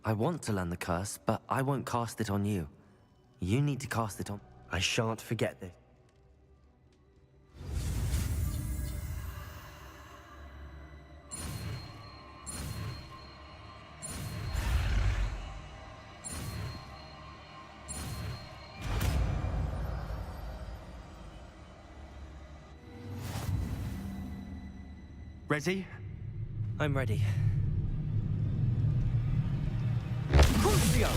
I want to learn the curse, but I won't cast it on you. You need to cast it on...
I shan't forget this.
Ready? I'm ready.
Crucio!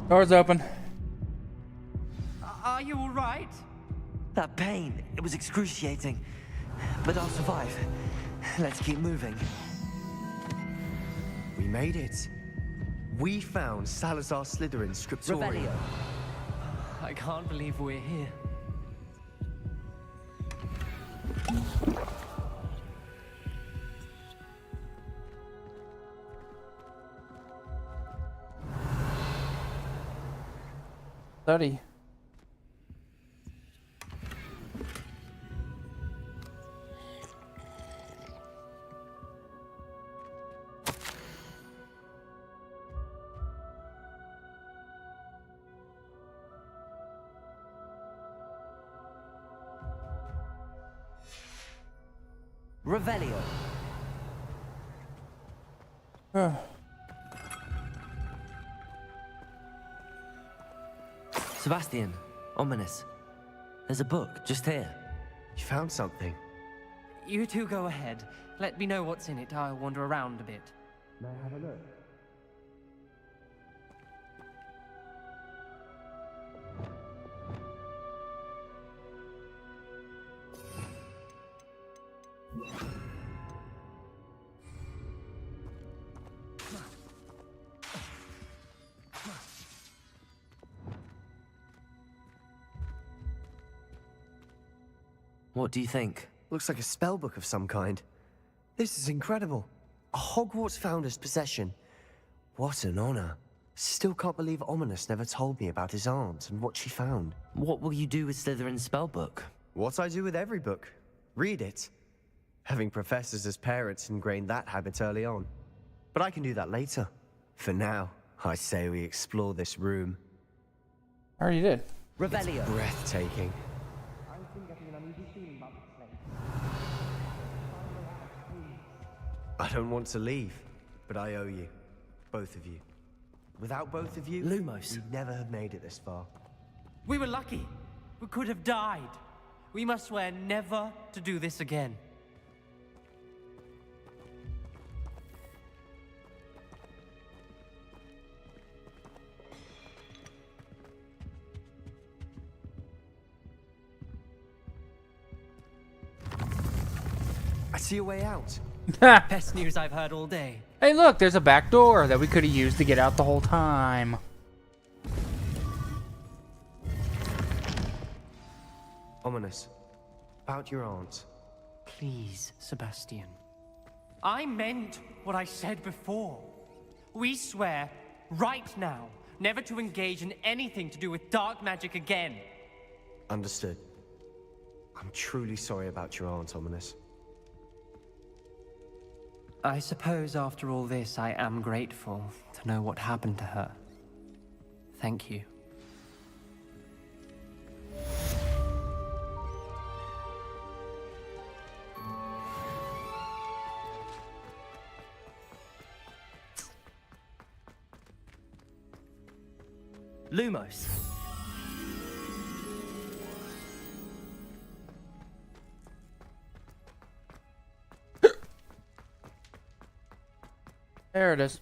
Door's open.
Are you all right?
That pain, it was excruciating. But I'll survive. Let's keep moving.
We made it. We found Salazar Slytherin's scriptorium.
Revelio.
I can't believe we're here.
Study.
Revelio. Sebastian, Ominous. There's a book just here.
You found something?
You two go ahead. Let me know what's in it. I'll wander around a bit.
May I have a look?
What do you think?
Looks like a spellbook of some kind. This is incredible. A Hogwarts founder's possession. What an honor. Still can't believe Ominous never told me about his aunt and what she found.
What will you do with Slytherin's spellbook?
What I do with every book. Read it. Having professors as parents ingrained that habit early on. But I can do that later. For now, I say we explore this room.
I already did.
Revelio.
It's breathtaking. I don't want to leave, but I owe you. Both of you. Without both of you,
Lumos.
we'd never have made it this far.
We were lucky. We could have died. We must swear never to do this again.
I see a way out.
Best news I've heard all day.
Hey, look, there's a back door that we could have used to get out the whole time.
Ominous. About your aunt.
Please, Sebastian. I meant what I said before. We swear, right now, never to engage in anything to do with dark magic again.
Understood. I'm truly sorry about your aunt, Ominous.
I suppose after all this, I am grateful to know what happened to her. Thank you.
Lumos.
There it is.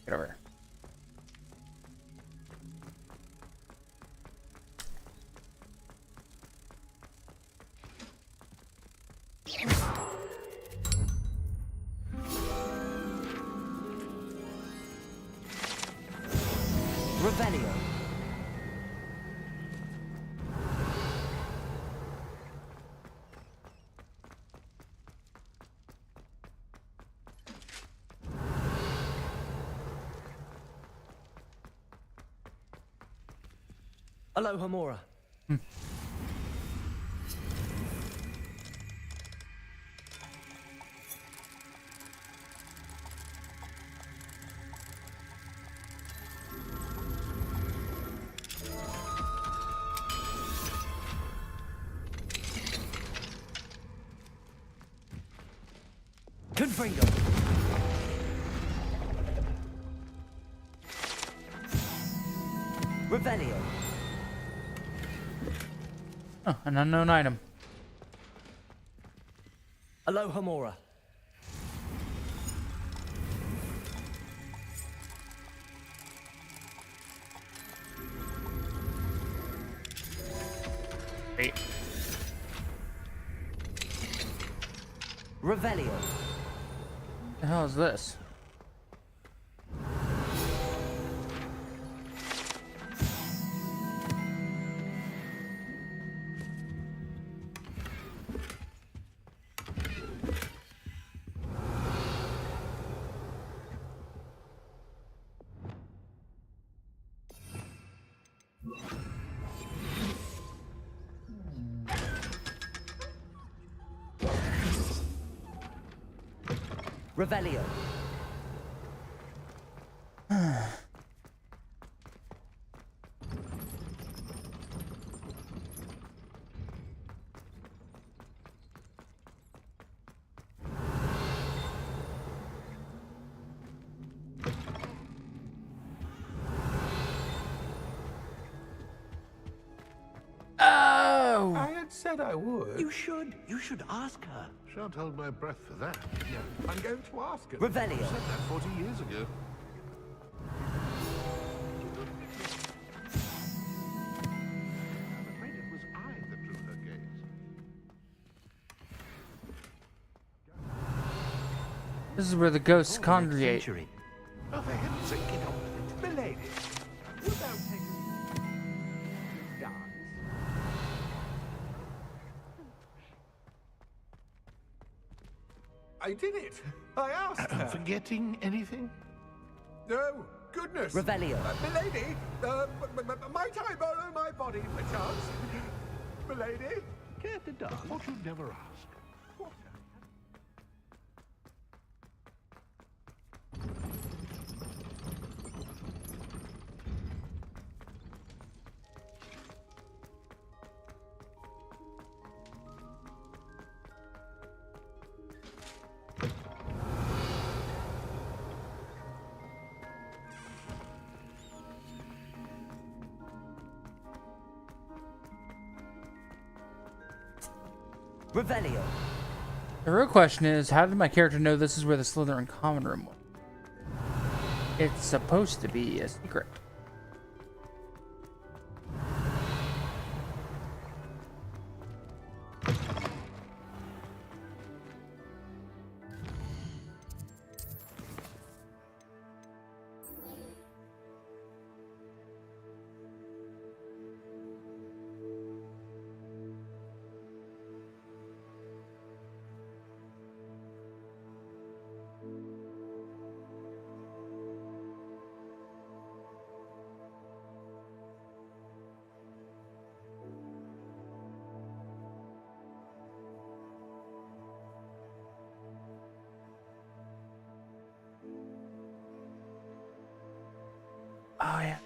Get over here.
Revelio. Alohomora. Confredo. Revelio.
Oh, an unknown item.
Alohomora.
Wait.
Revelio.
What the hell is this?
Revelio.
Oh!
I had said I would.
You should ask her.
Shan't hold my breath for that. Yeah, I'm going to ask her.
Revelio.
You said that 40 years ago. I'm afraid it was I that drew her gaze.
This is where the ghosts congregate.
Oh, for heaven's sake, get on with it. Milady, would thou take us to dance?
I did it. I asked her.
Forgetting anything?
Oh, goodness.
Revelio.
Milady, might I borrow my body, perchance? Milady?
Care to dance? What you'd never ask.
What?
Revelio.
The real question is, how did my character know this is where the Slytherin common room was? It's supposed to be a secret. Oh, yeah.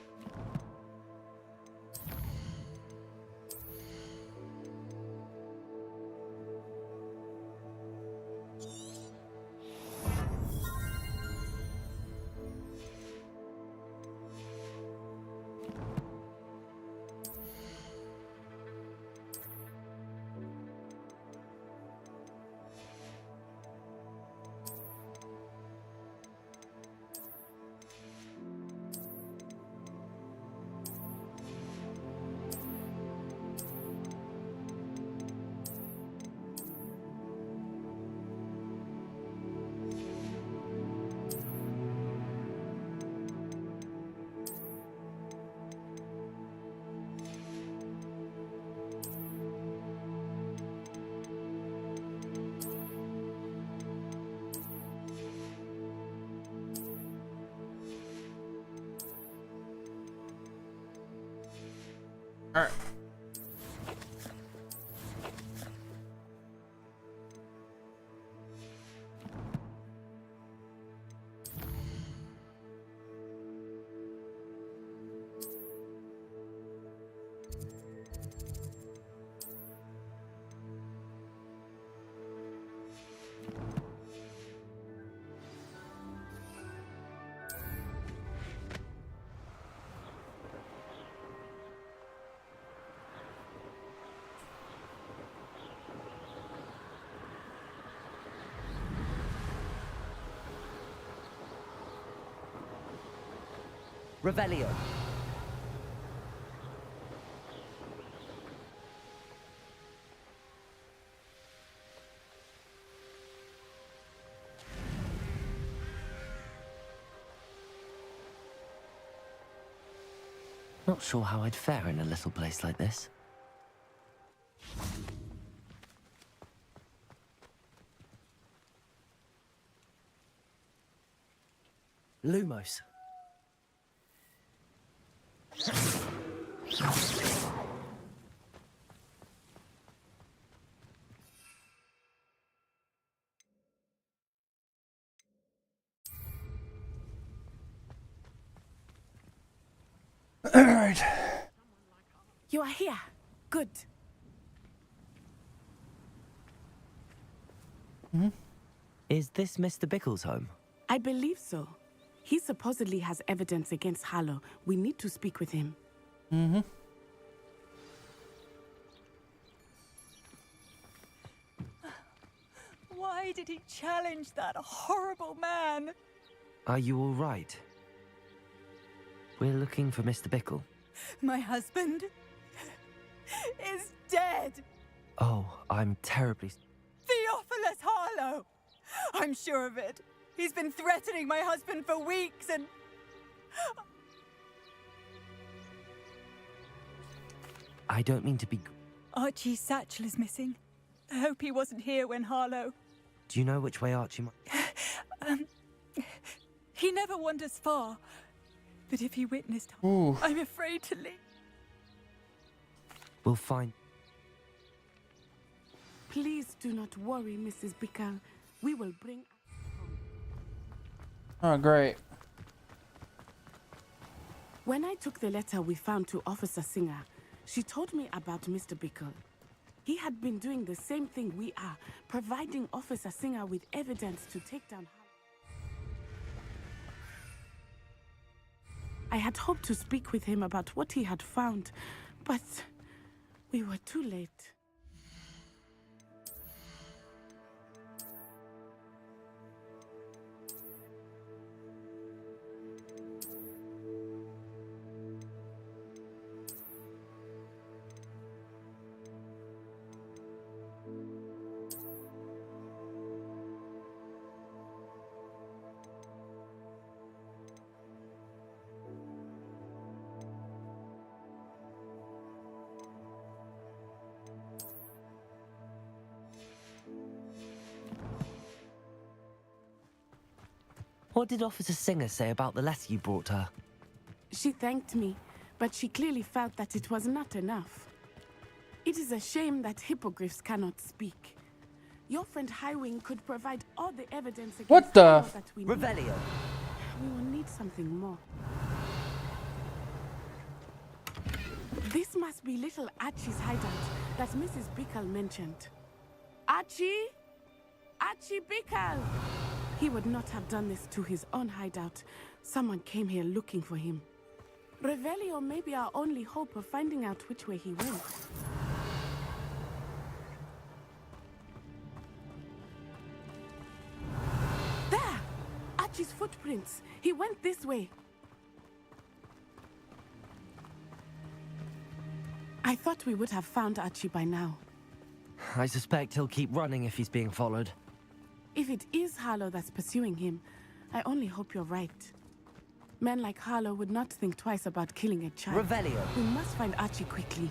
All right.
Revelio. Not sure how I'd fare in a little place like this. Lumos.
All right.
You are here. Good.
Hmm? Is this Mr. Bickle's home?
I believe so. He supposedly has evidence against Harlow. We need to speak with him.
Mm-hmm.
Why did he challenge that horrible man?
Are you all right? We're looking for Mr. Bickle.
My husband is dead.
Oh, I'm terribly...
Theophilus Harlow! I'm sure of it. He's been threatening my husband for weeks and...
I don't mean to be...
Archie's satchel is missing. I hope he wasn't here when Harlow...
Do you know which way Archie might...
He never wanders far. But if he witnessed,
Ooh.
I'm afraid to leave.
We'll find...
Please do not worry, Mrs. Bickle. We will bring...
Oh, great.
When I took the letter we found to Officer Singer, she told me about Mr. Bickle. He had been doing the same thing we are, providing Officer Singer with evidence to take down... I had hoped to speak with him about what he had found, but we were too late.
What did Officer Singer say about the letter you brought her?
She thanked me, but she clearly felt that it was not enough. It is a shame that hippogriffs cannot speak. Your friend Highwing could provide all the evidence against
What the
all that we need.
Revelio.
We will need something more. This must be little Archie's hideout that Mrs. Bickle mentioned. Archie? Archie Bickle! He would not have done this to his own hideout. Someone came here looking for him. Revelio may be our only hope of finding out which way he went. There! Archie's footprints. He went this way. I thought we would have found Archie by now.
I suspect he'll keep running if he's being followed.
If it is Harlow that's pursuing him, I only hope you're right. Men like Harlow would not think twice about killing a child.
Revelio.
We must find Archie quickly.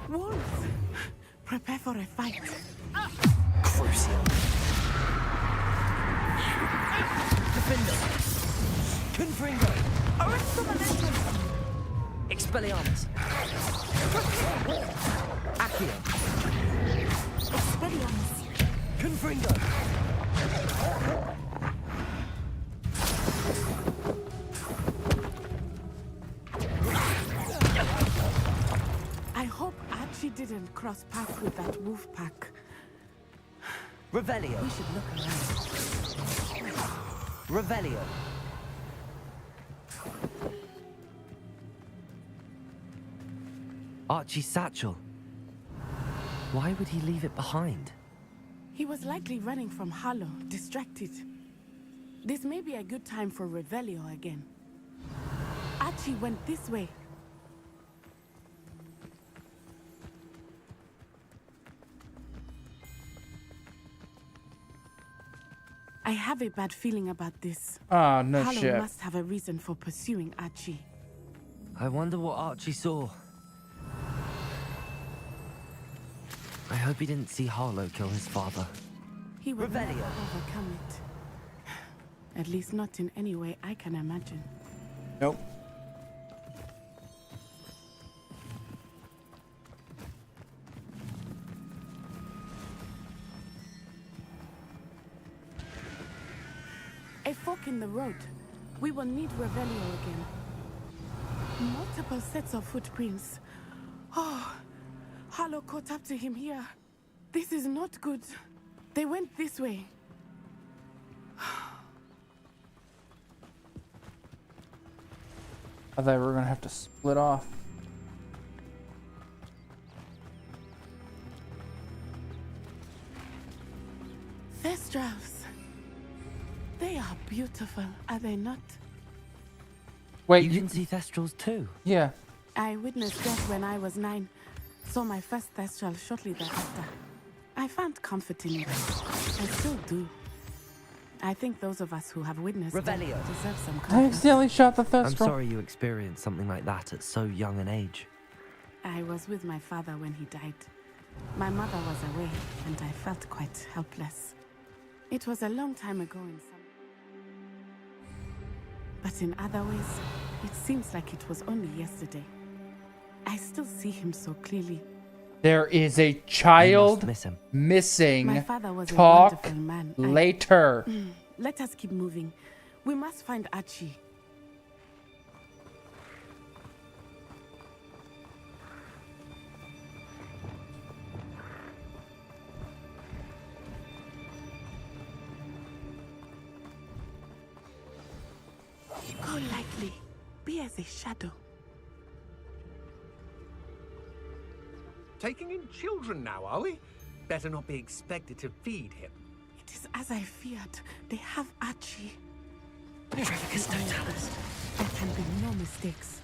Wolves! Prepare for a fight.
Crucial. Defender. Confringo.
Arrest the momentum.
Expelliarmus. Accio.
Expelliarmus.
Confringo.
I hope Archie didn't cross paths with that wolf pack.
Revelio.
We should look around.
Revelio. Archie's satchel. Why would he leave it behind?
He was likely running from Harlow, distracted. This may be a good time for Revelio again. Archie went this way. I have a bad feeling about this.
Oh, no
Harlow
shit.
must have a reason for pursuing Archie.
I wonder what Archie saw. I hope he didn't see Harlow kill his father.
He would
Revelio.
never overcome it. At least not in any way I can imagine.
Nope.
A fork in the road. We will need Revelio again. Multiple sets of footprints. Oh, Harlow caught up to him here. This is not good. They went this way.
I thought we were gonna have to split off.
Thestrals. They are beautiful, are they not?
Wait,
you can see Thestrals too?
Yeah.
I witnessed death when I was 9. Saw my first Thestral shortly thereafter. I found comfort in it. I still do. I think those of us who have witnessed
Revelio.
them deserve some
I
comfort.
accidentally shot the
I'm
Thestral.
sorry you experienced something like that at so young an age.
I was with my father when he died. My mother was away, and I felt quite helpless. It was a long time ago in some... But in other ways, it seems like it was only yesterday. I still see him so clearly.
There is a child
miss him.
missing.
My father was a
Talk
wonderful man.
later.
Let us keep moving. We must find Archie. Go lightly. Be as a shadow.
Taking in children now, are we? Better not be expected to feed him.
It is as I feared. They have Archie.
There
can be no mistakes.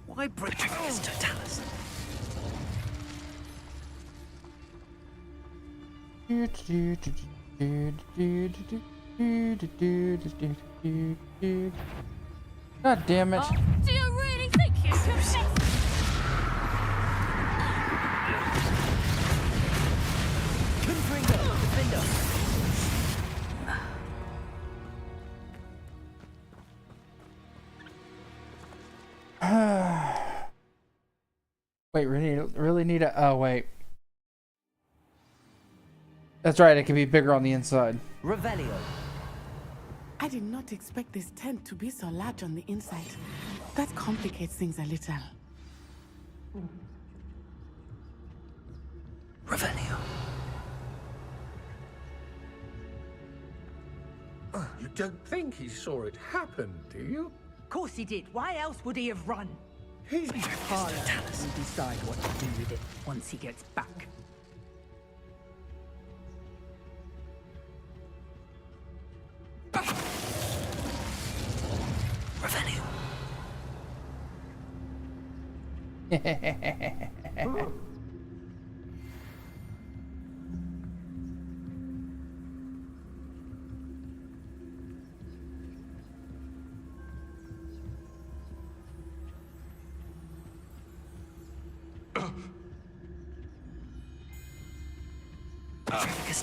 Why bring this totalis?
God damn it.
Do you really think you can fix it?
Wait, really need a... Oh, wait. That's right, it can be bigger on the inside.
Revelio.
I did not expect this tent to be so large on the inside. That complicates things a little.
Revelio.
You don't think he saw it happen, do you?
Of course he did. Why else would he have run?
He's
Harlow will decide what to do with it once he gets back.
Revelio.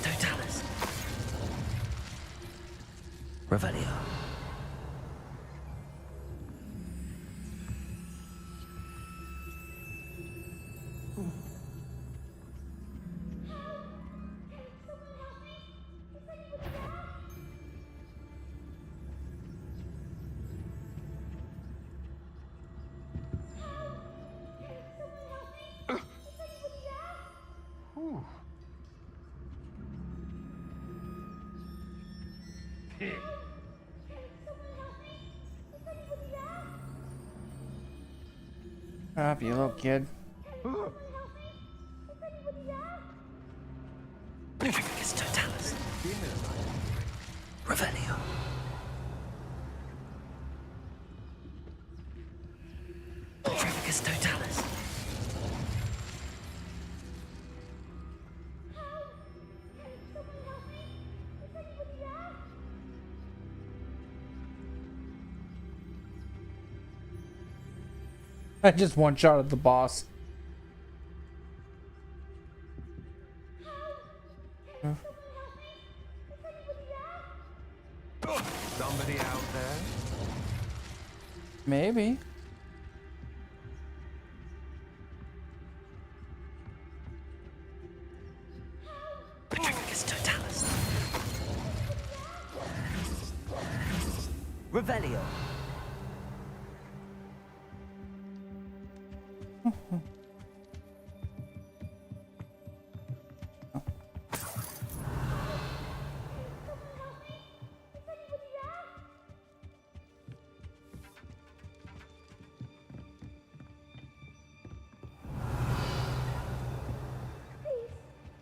Totalis. Revelio.
Up, you little kid.
Perfectus totalis. Revelio. Perfectus totalis.
I just one shot at the boss.
Somebody out there?
Maybe.
Perfectus totalis. Revelio.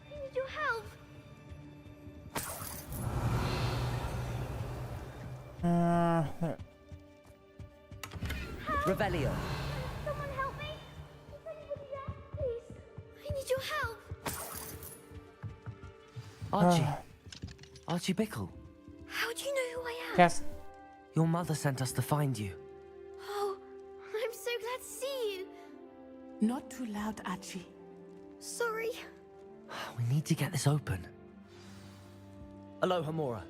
I need your help.
Revelio.
Someone help me. Is anybody there? Please. I need your help.
Archie. Archie Bickle.
How do you know who I am?
Yes.
Your mother sent us to find you.
Oh, I'm so glad to see you.
Not too loud, Archie.
Sorry.
We need to get this open. Aloha, Mora.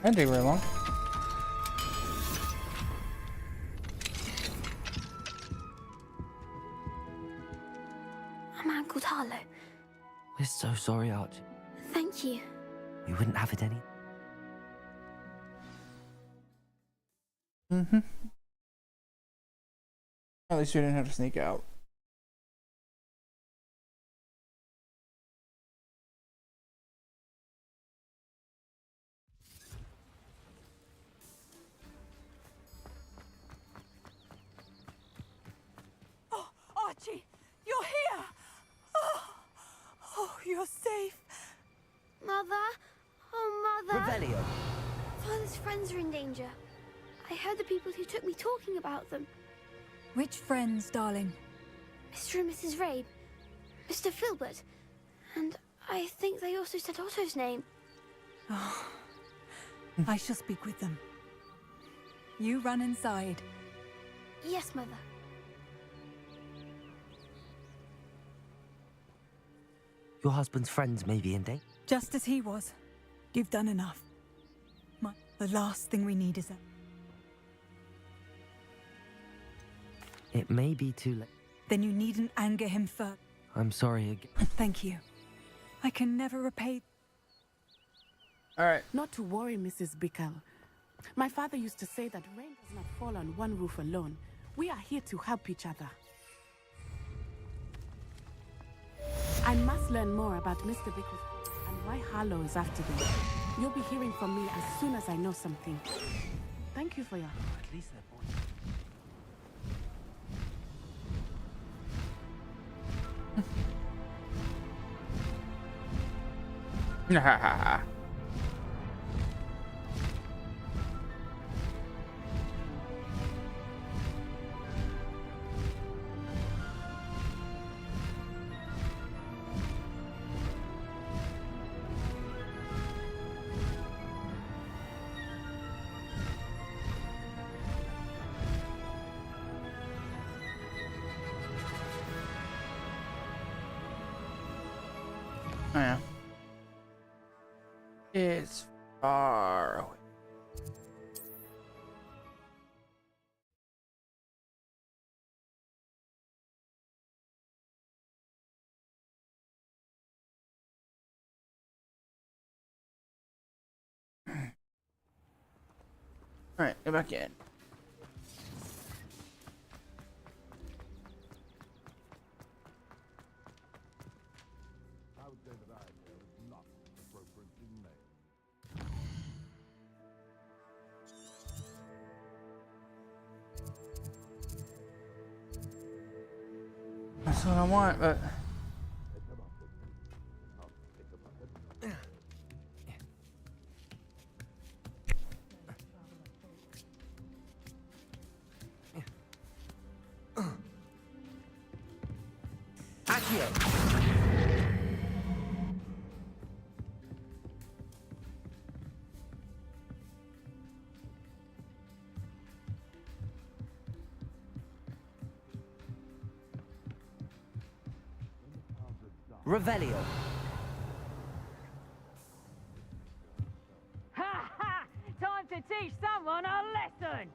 Didn't take very long.
A man called Harlow.
We're so sorry, Archie.
Thank you.
We wouldn't have it any.
Mm-hmm. At least we didn't have to sneak out.
Oh, Archie, you're here! Oh, you're safe.
Mother? Oh, Mother.
Revelio.
Father's friends are in danger. I heard the people who took me talking about them.
Which friends, darling?
Mr. and Mrs. Rabe, Mr. Filbert, and I think they also said Otto's name.
Oh, I shall speak with them. You run inside.
Yes, Mother.
Your husband's friends may be in danger.
Just as he was. You've done enough. The last thing we need is a...
It may be too late.
Then you needn't anger him further.
I'm sorry again.
Thank you. I can never repay...
Alright.
Not to worry, Mrs. Bickle. My father used to say that rain does not fall on one roof alone. We are here to help each other. I must learn more about Mr. Bickle and why Harlow is after them. You'll be hearing from me as soon as I know something. Thank you for your...
At least they're boys.
Oh, yeah. It's far away. All right, go back in. That's what I want, but...
Revelio.
Ha ha! Time to teach someone a lesson!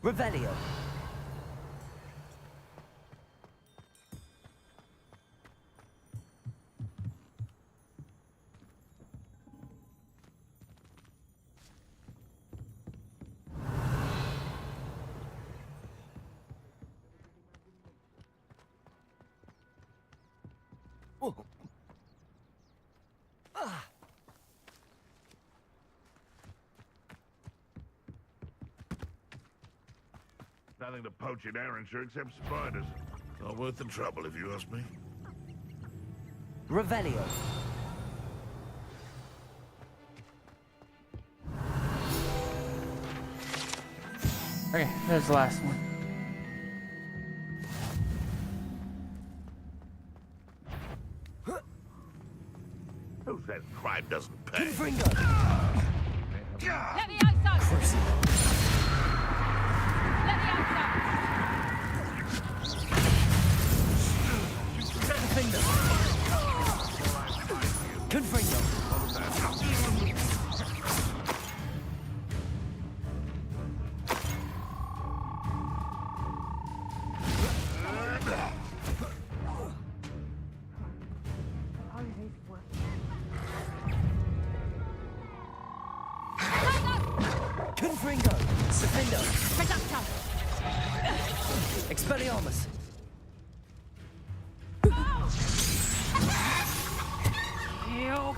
Revelio.
Nothing to poach in Arrynshire except spiders. Not worth the trouble, if you ask me.
Revelio.
Okay, there's the last one.
Who says crime doesn't pay?
Confringo.
Let me out, son! Let me out, son!
Confringo. Confringo. Sefindo. Expelliarmus.
You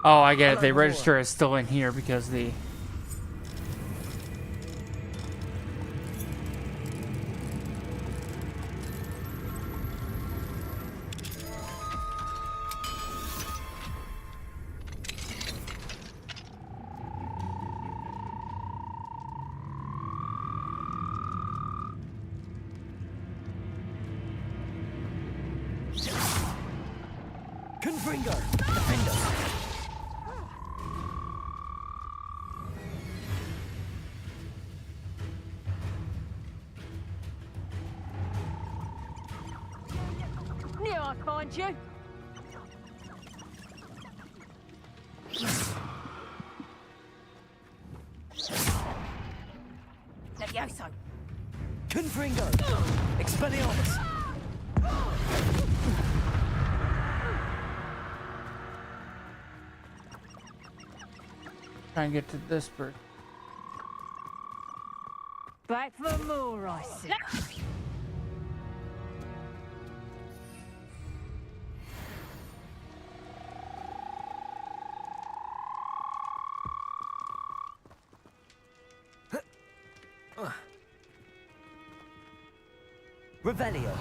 Oh, I get it. They register as still in here because the...
Confringo. Defendo.
knew I'd find you. Levioso.
Confringo. Expelliarmus.
Try and get to this bird.
Back for more, I see.
Revelio.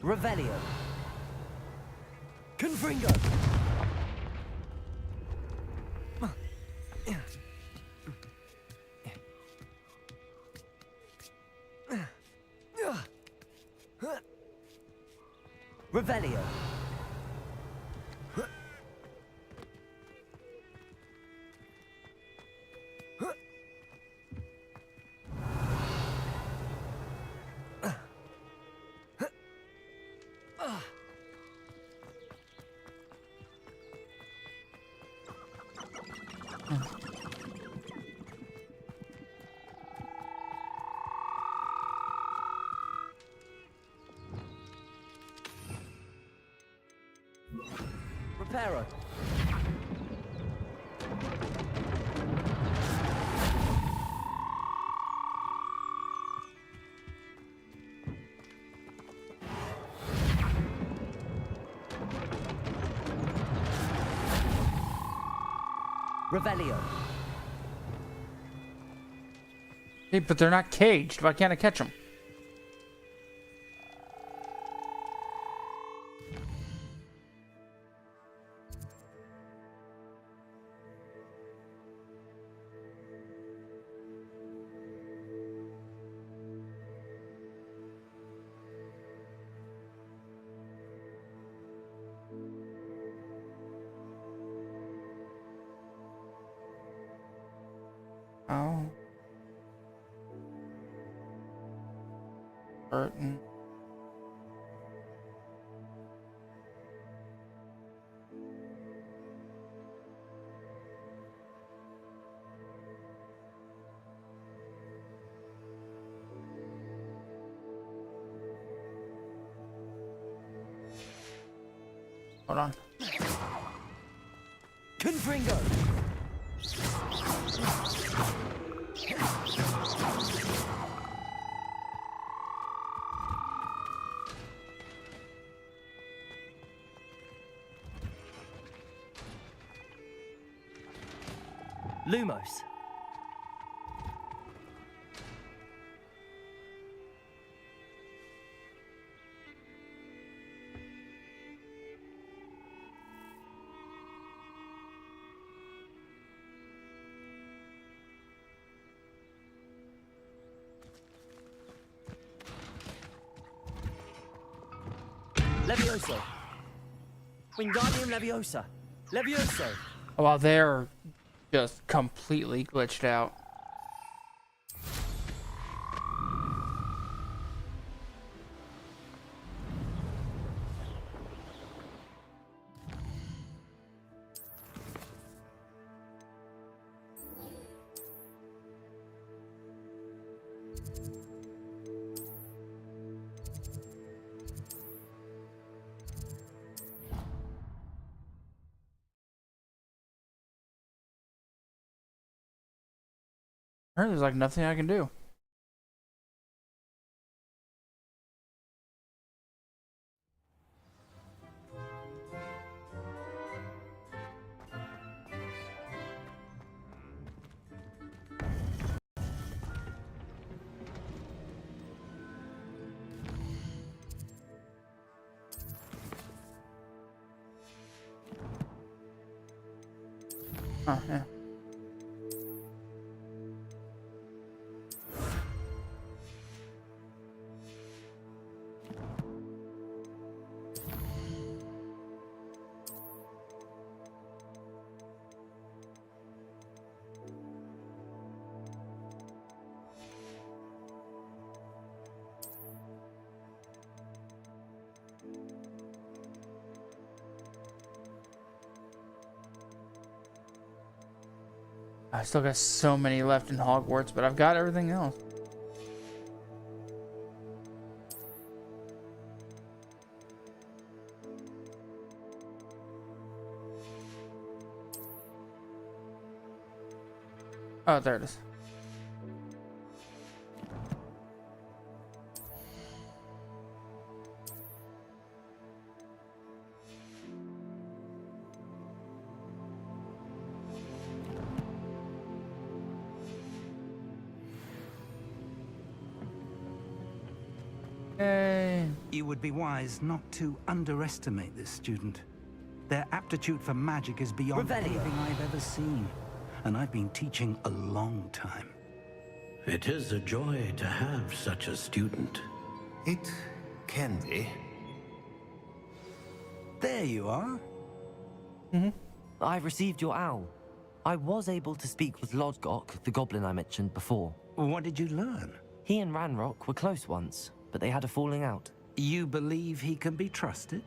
Revelio. Confringo. Revelio. Reparo. Revelio.
Hey, but they're not caged. Why can't I catch them? Oh. Burton. Hold on.
Confringo! Lumos. Levioso. Wingardium Leviosa. Levioso.
Oh, well, they're just completely glitched out. There's like nothing I can do. Oh, yeah. I still got so many left in Hogwarts, but I've got everything else. Oh, there it is.
You would be wise not to underestimate this student. Their aptitude for magic is beyond anything I've ever seen, and I've been teaching a long time.
It is a joy to have such a student.
It can be. There you are.
I received your owl. I was able to speak with Lodgok, the goblin I mentioned before.
What did you learn?
He and Ranrock were close once, but they had a falling out.
You believe he can be trusted?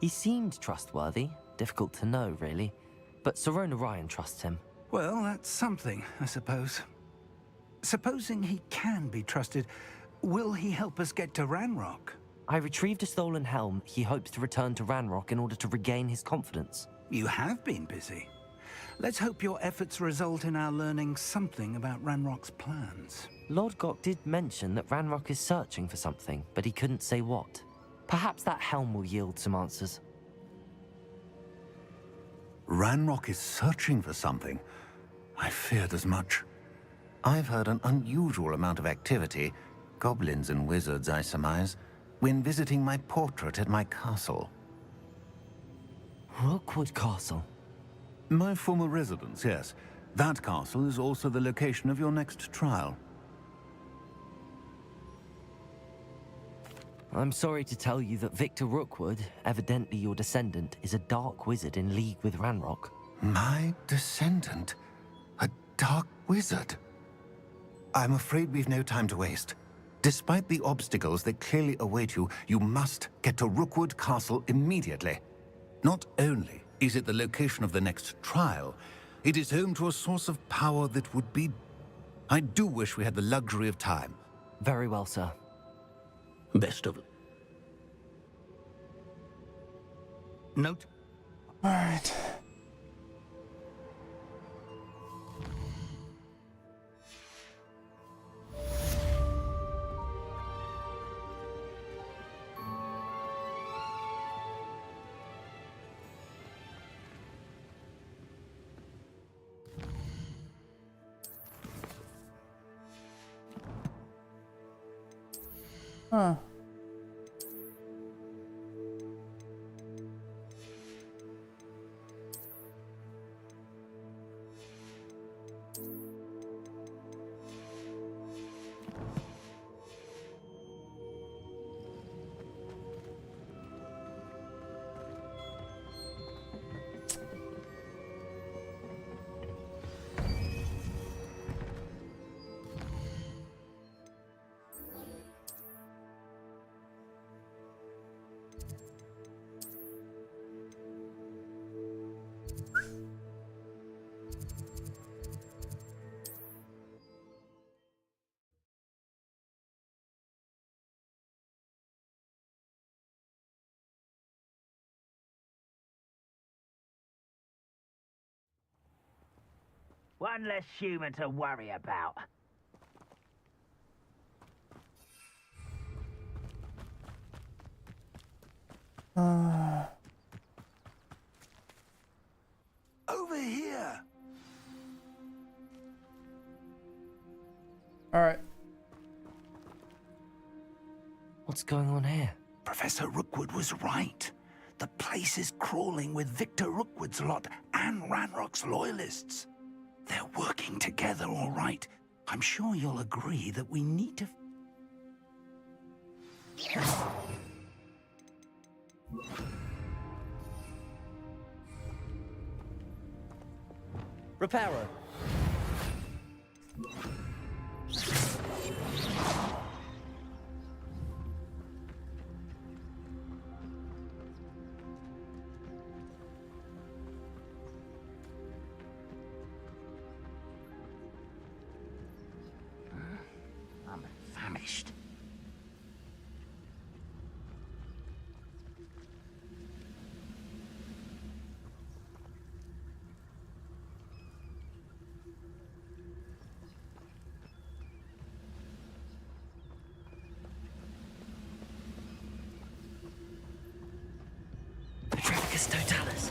He seemed trustworthy. Difficult to know, really. But Sirona Ryan trusts him.
Well, that's something, I suppose. Supposing he can be trusted, will he help us get to Ranrock?
I retrieved a stolen helm he hopes to return to Ranrock in order to regain his confidence.
You have been busy. Let's hope your efforts result in our learning something about Ranrock's plans.
Lodgok did mention that Ranrock is searching for something, but he couldn't say what. Perhaps that helm will yield some answers.
Ranrock is searching for something? I feared as much. I've heard an unusual amount of activity, goblins and wizards, I surmise, when visiting my portrait at my castle.
Rookwood Castle?
My former residence, yes. That castle is also the location of your next trial.
I'm sorry to tell you that Victor Rookwood, evidently your descendant, is a dark wizard in league with Ranrock.
My descendant? A dark wizard? I'm afraid we've no time to waste. Despite the obstacles that clearly await you, you must get to Rookwood Castle immediately. Not only is it the location of the next trial, it is home to a source of power that would be... I do wish we had the luxury of time.
Very well, sir.
Best of...
Note.
All right. Huh.
One less human to worry about.
Over here!
All right.
What's going on here?
Professor Rookwood was right. The place is crawling with Victor Rookwood's lot and Ranrock's loyalists. They're working together, all right. I'm sure you'll agree that we need to...
Reparo.
I'm famished.
Patricus Totalis.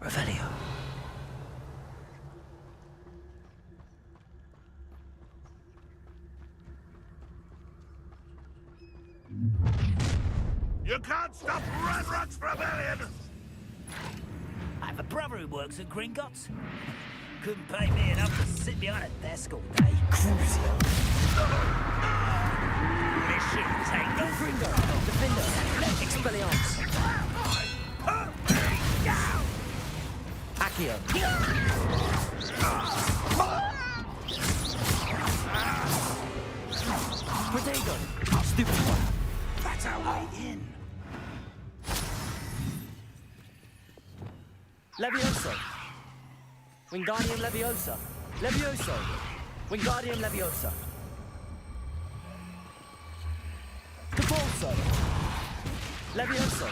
Revelio.
You can't stop Ranrock's rebellion!
I have a brother who works at Gringotts. Couldn't pay me enough to sit behind a desk all day.
Crucio.
Mission taken.
Gringo. Defender. Expelliarmus. Accio. Protego. Stupid one.
That's our way in.
Levioso. Wingardium Leviosa. Levioso. Wingardium Leviosa. Capulso. Levioso.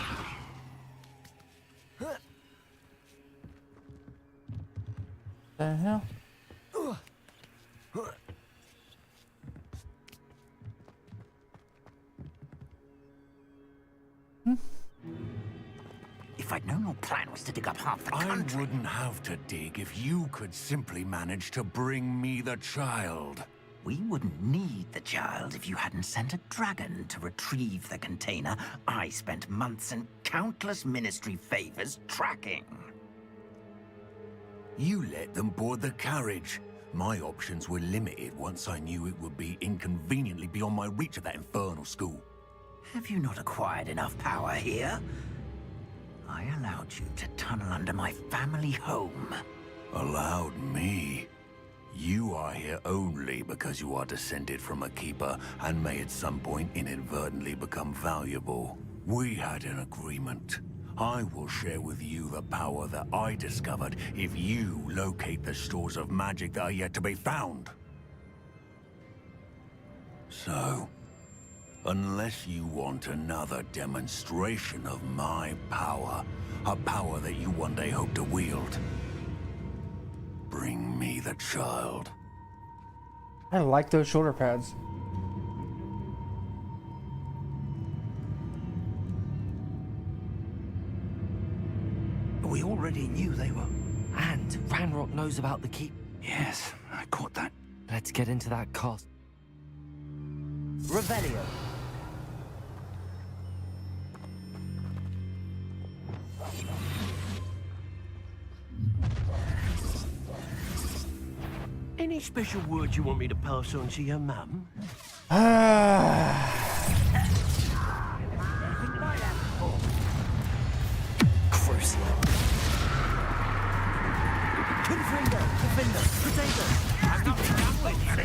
The hell?
to dig up half the
I
country.
wouldn't have to dig if you could simply manage to bring me the child.
We wouldn't need the child if you hadn't sent a dragon to retrieve the container I spent months and countless ministry favors tracking.
You let them board the carriage. My options were limited once I knew it would be inconveniently beyond my reach at that infernal school.
Have you not acquired enough power here? I allowed you to tunnel under my family home.
Allowed me? You are here only because you are descended from a keeper and may at some point inadvertently become valuable. We had an agreement. I will share with you the power that I discovered if you locate the stores of magic that are yet to be found. So, unless you want another demonstration of my power, a power that you one day hope to wield, bring me the child.
I like those shoulder pads.
We already knew they were...
And Ranrock knows about the keep.
Yes, I caught that.
Let's get into that cost. Revelio.
Any special words you want me to pass on to your mum?
Crucial. Confringo, Defender, Potato.
I'm not done with you.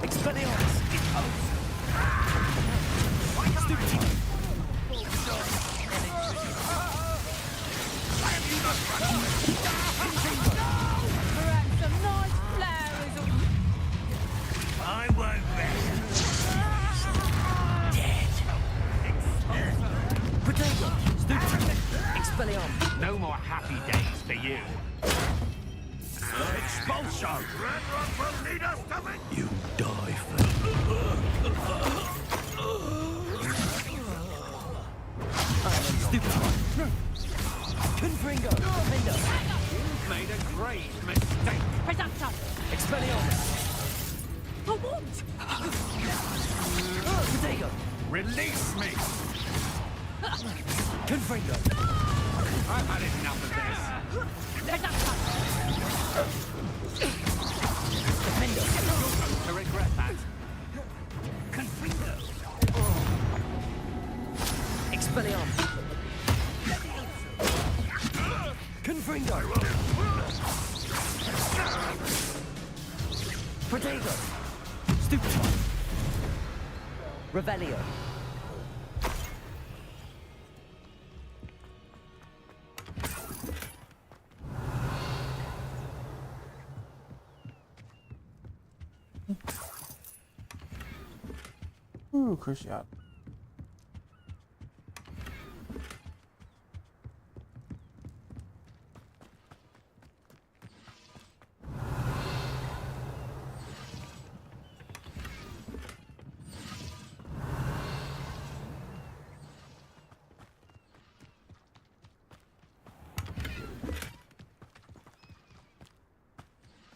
Expelliarmus. Stupid.
Perhaps some nice flowers or...
I won't rest. Dead.
Potato. Stupid. Expelliarmus.
No more happy days for you.
Expulso!
Ranrock will lead us to it.
You die
Stupid. Confringo, Defender.
You've made a grave mistake.
Presumption!
Expelliarmus.
For what?
Potato.
Release me.
Confringo.
I've had enough of this.
Presumption!
Defender.
You're going to regret that.
Confringo.
Expelliarmus. Confringo. Potato. Stupid. Revelio.
Ooh, Cruciate.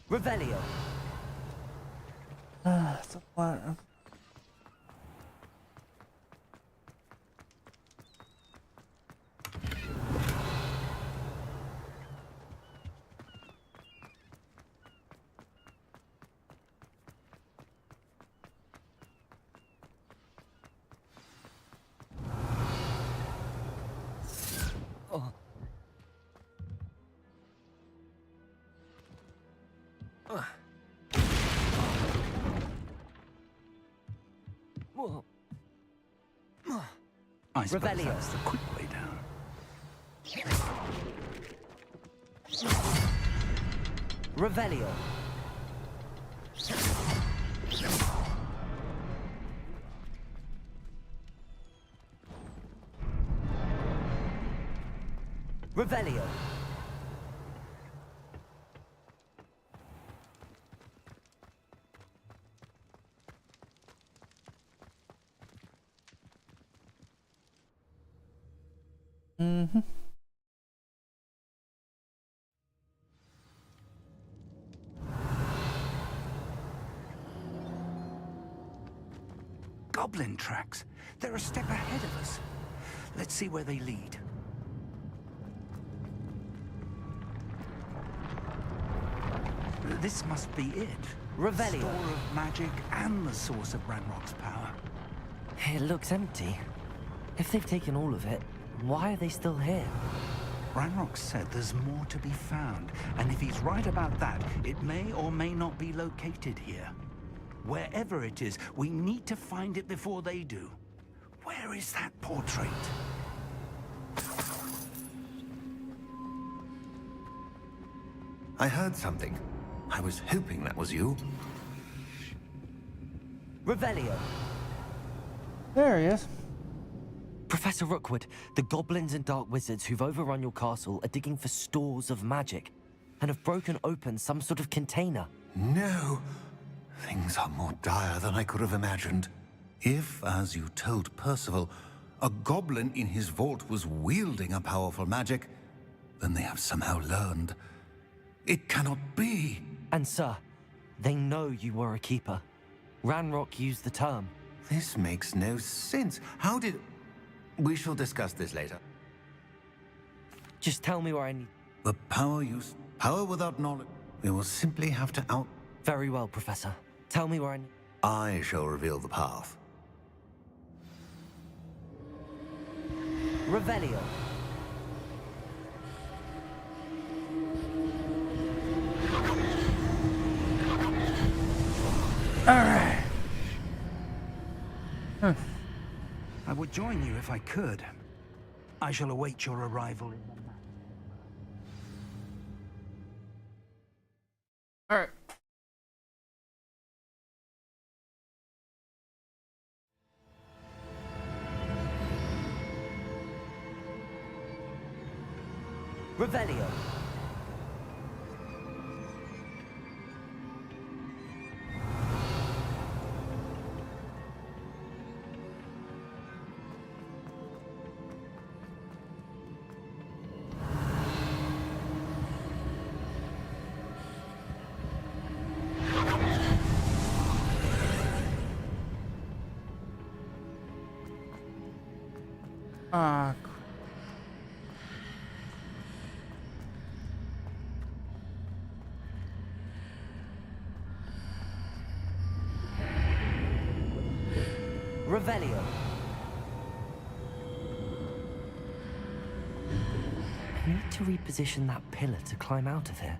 Revelio.
It's a lot of...
I suppose
Revelio.
that's the quick way down.
Revelio. Revelio.
goblin tracks. They're a step ahead of us. Let's see where they lead. This must be it.
Revelio.
Store of magic and the source of Ranrock's power.
It looks empty. If they've taken all of it, why are they still here?
Ranrock said there's more to be found, and if he's right about that, it may or may not be located here. Wherever it is, we need to find it before they do. Where is that portrait?
I heard something. I was hoping that was you.
Revelio.
There he is.
Professor Rookwood, the goblins and dark wizards who've overrun your castle are digging for stores of magic and have broken open some sort of container.
No. Things are more dire than I could have imagined. If, as you told Percival, a goblin in his vault was wielding a powerful magic, then they have somehow learned. It cannot be.
And sir, they know you were a keeper. Ranrock used the term.
This makes no sense. How did... We shall discuss this later.
Just tell me where I need...
The power use... Power without knowledge... We will simply have to out...
Very well, Professor. Tell me where I need...
I shall reveal the path.
Revelio.
Alright.
I would join you if I could. I shall await your arrival in the night.
Alright.
Revelio. Revelio. I need to reposition that pillar to climb out of here.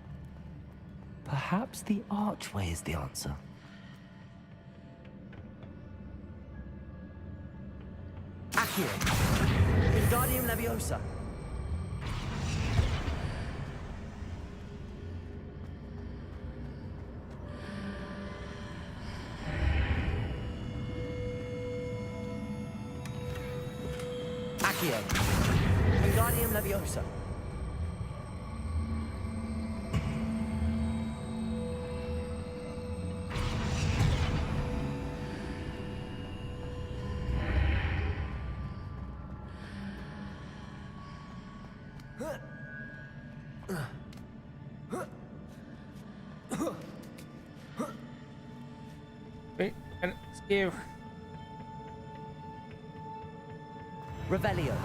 Perhaps the archway is the answer. Accio. Wingardium Leviosa. Accio. Wingardium Leviosa.
Wait, and skew.
Revelio.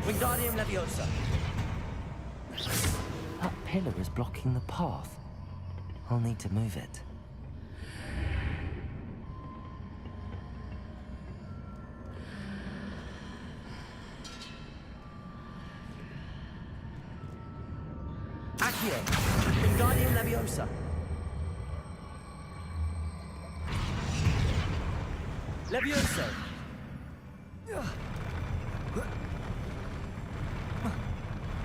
Wingardium Leviosa. That pillar is blocking the path. I'll need to move it. Accio. Wingardium Leviosa. Levioso.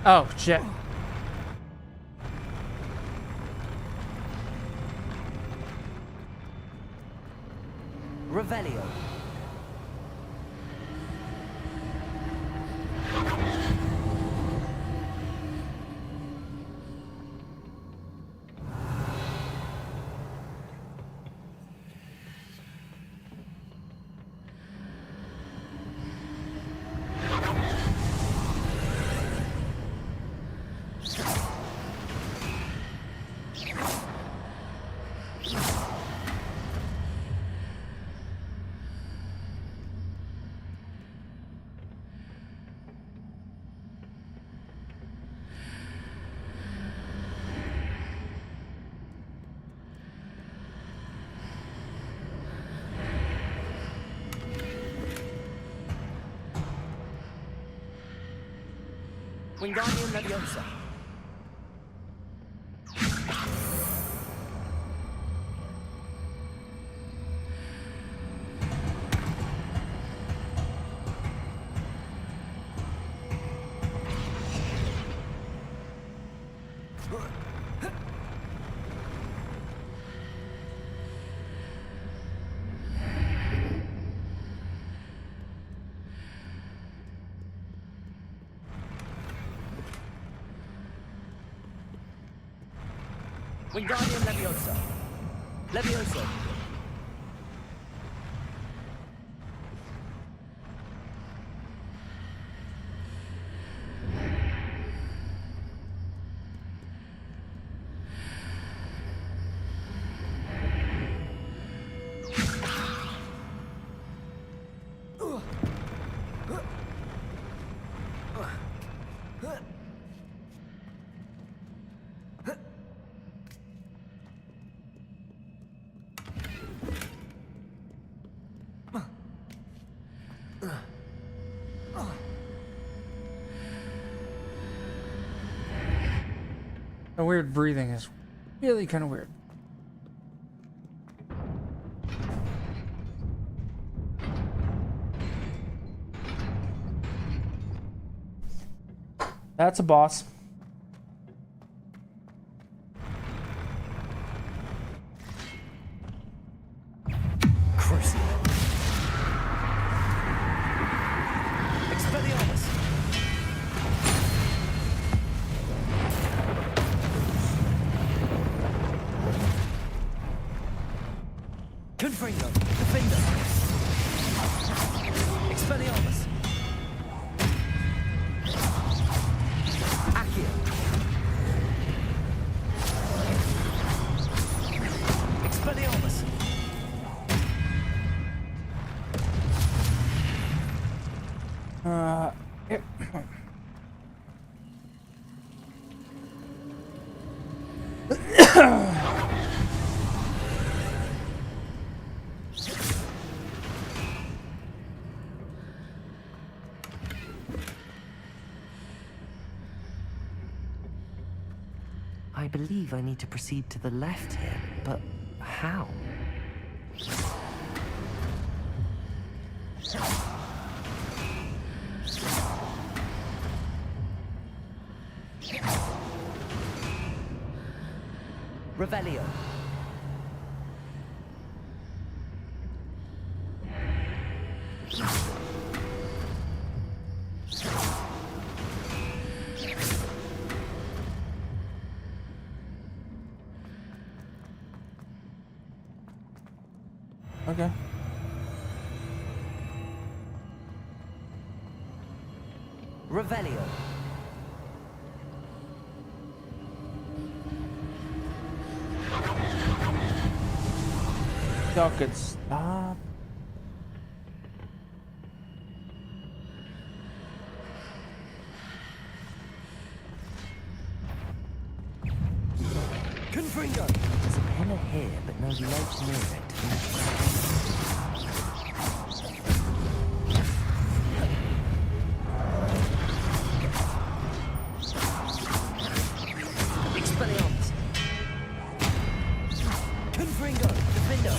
Oh, shit.
Revelio. Wingardium Leviosa. Wingardium Leviosa. Levioso.
The weird breathing is really kind of weird. That's a boss.
Crucible. Expelliarmus. Confringo. Defender. Expelliarmus. Accio. Expelliarmus.
Yep.
I believe I need to proceed to the left here, but how? Revelio.
Okay.
Revelio.
Y'all could stop.
Confringo. There's a pillar here, but no ledge near it. Expelliarmus. Confringo. Defender.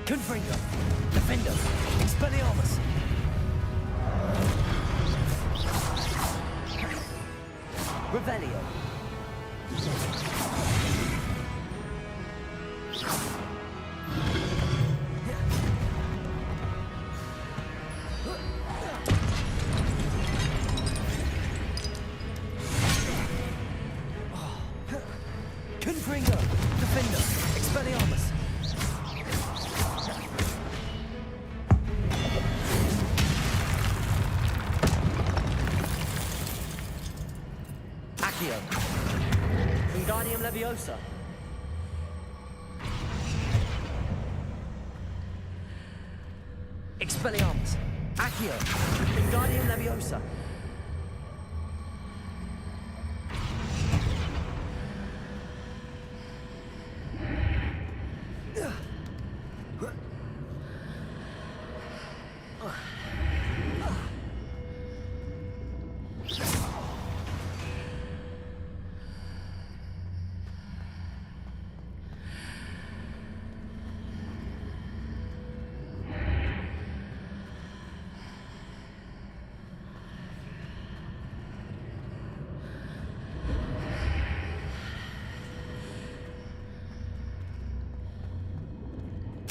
Confringo. Defender. Expelliarmus. Revelio. Confringo. Defender. Expelliarmus. Accio. Wingardium Leviosa. Expelliarmus. Accio. Wingardium Leviosa.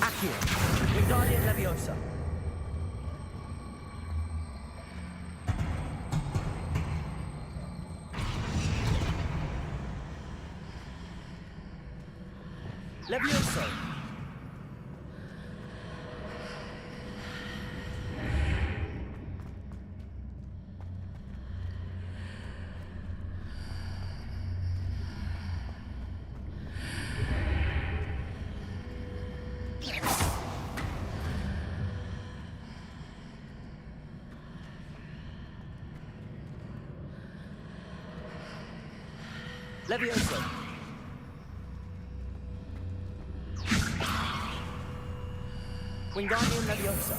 Accio. Wingardium Leviosa. Levioso. Levioso. Wingardium Leviosa.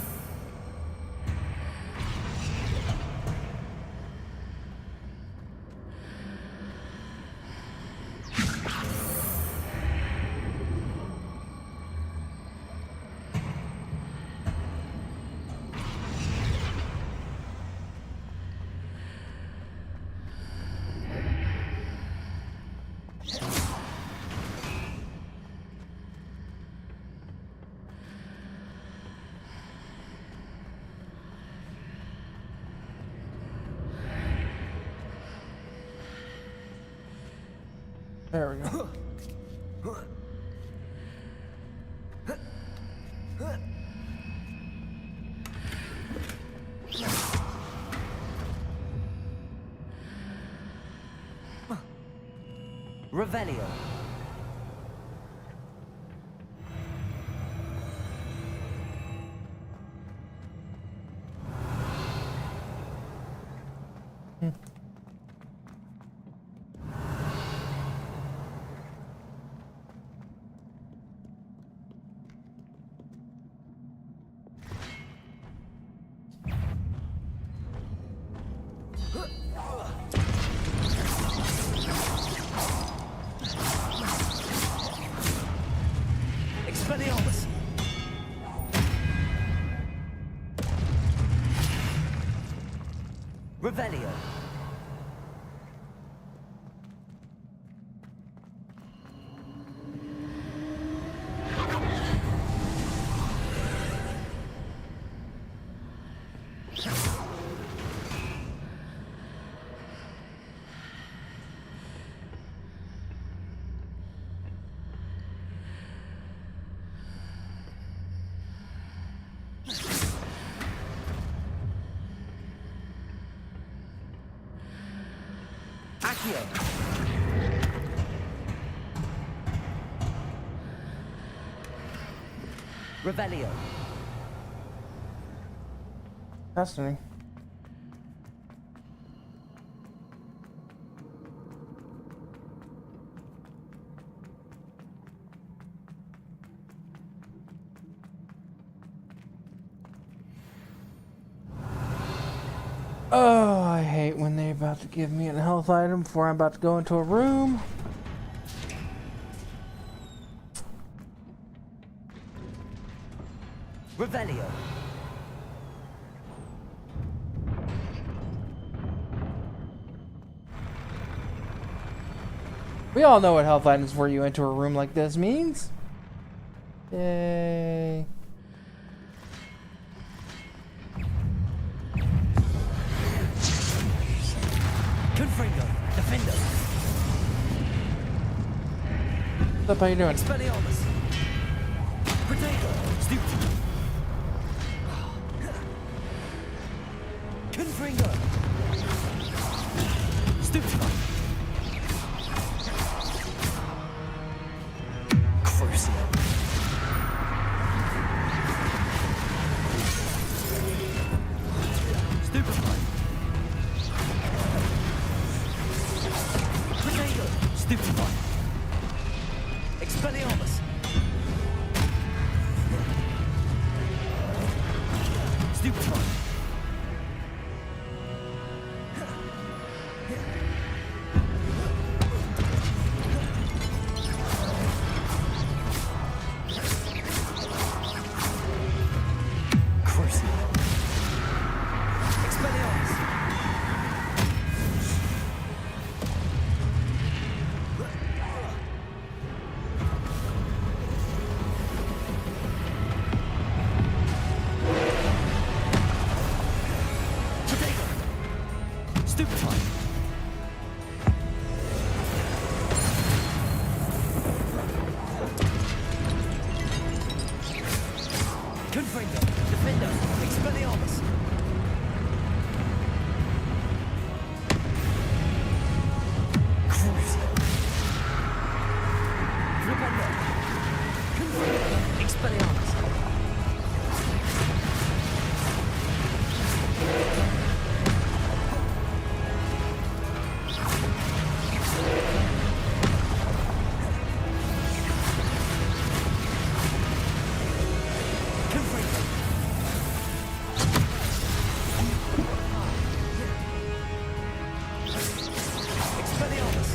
There we go.
Revelio. Expelliarmus. Revelio. Accio. Revelio.
Fascinating. Oh, I hate when they're about to give me a health item before I'm about to go into a room.
Revelio.
We all know what health items where you enter a room like this means. Yay.
Confringo. Defender.
What's up, how you doing?
Expelliarmus. Protego. Stupid. Confringo. Stupid. Crucio. Stupefy. Protego. Stupefy. Expelliarmus. Stupefy. Crucio. Expelliarmus. Stupefy. Confringo. Defender. Expelliarmus. Crucio. Flipendo. Confringo. Expelliarmus. Confringo. Expelliarmus.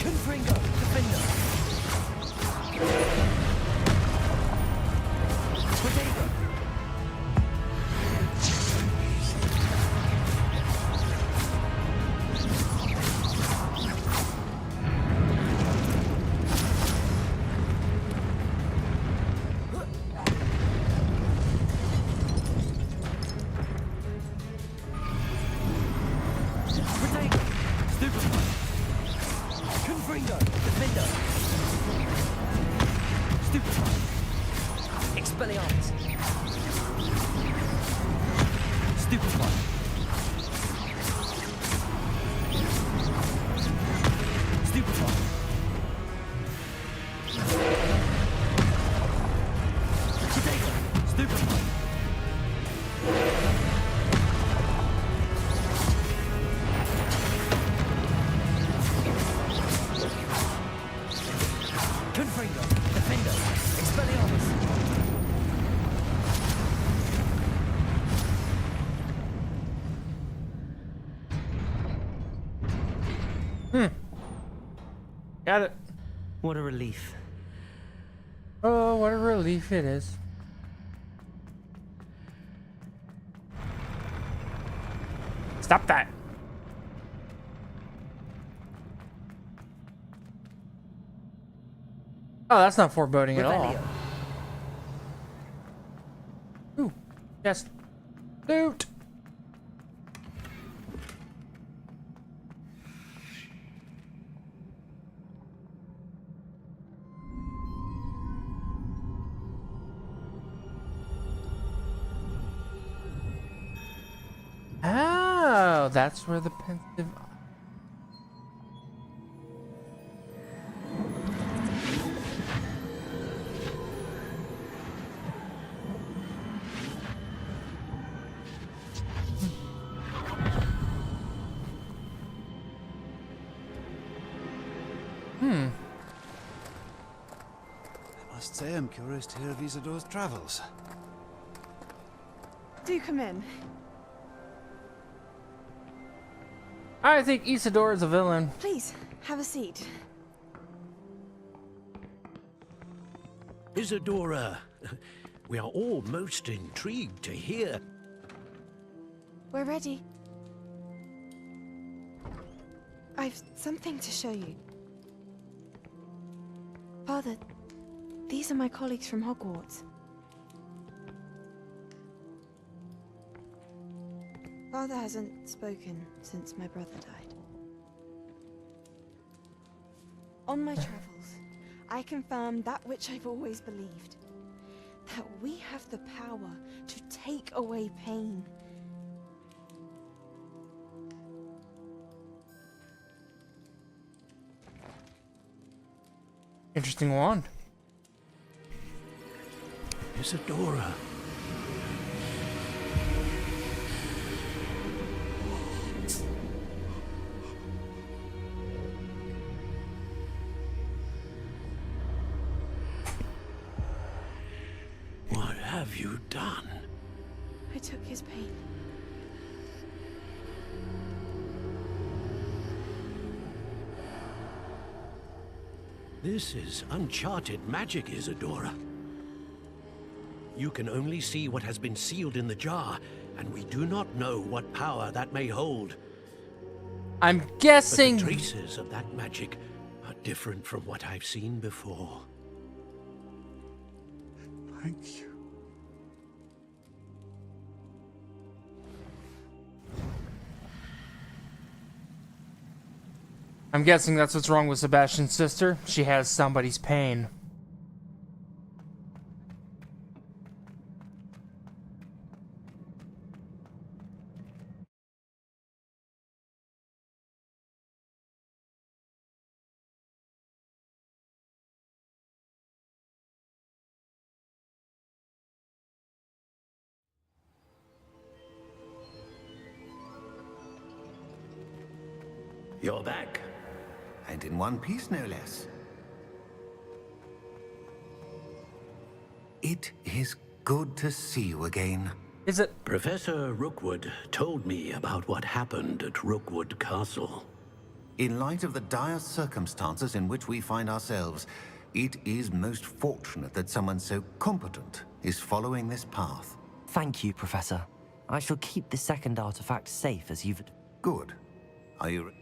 Confringo. Defender. Protego. Protego. Stupefy. Confringo. Defender. Stupefy. Expelliarmus. Stupefy. Stupefy. Protego. Stupefy. Confringo. Defender. Expelliarmus.
Got it.
What a relief.
Oh, what a relief it is. Stop that. Oh, that's not foreboding at all. Ooh, yes. Loot. Oh, that's where the pensive.
I must say I'm curious to hear of Isadore's travels.
Do come in.
I think Isidore is a villain.
Please, have a seat.
Isadora, we are all most intrigued to hear.
We're ready. I've something to show you. Father, these are my colleagues from Hogwarts. Father hasn't spoken since my brother died. On my travels, I confirmed that which I've always believed. That we have the power to take away pain.
Interesting wand.
Isadora. What have you done?
I took his pain.
This is uncharted magic, Isadora. You can only see what has been sealed in the jar, and we do not know what power that may hold.
I'm guessing...
But the traces of that magic are different from what I've seen before.
Thank you.
I'm guessing that's what's wrong with Sebastian's sister. She has somebody's pain.
You're back.
And in one piece, no less. It is good to see you again.
Is it?
Professor Rookwood told me about what happened at Rookwood Castle.
In light of the dire circumstances in which we find ourselves, it is most fortunate that someone so competent is following this path.
Thank you, Professor. I shall keep the second artifact safe as you've...
Good. Are you...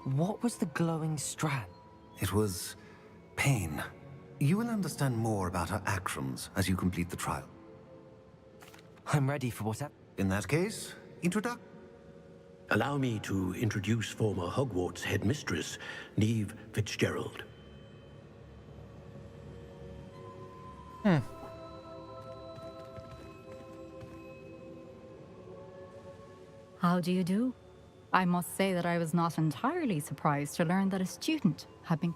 What was the glowing strand?
It was pain. You will understand more about her actions as you complete the trial.
I'm ready for whatever.
In that case, introduction.
Allow me to introduce former Hogwarts headmistress, Neve Fitzgerald.
How do you do? I must say that I was not entirely surprised to learn that a student had been...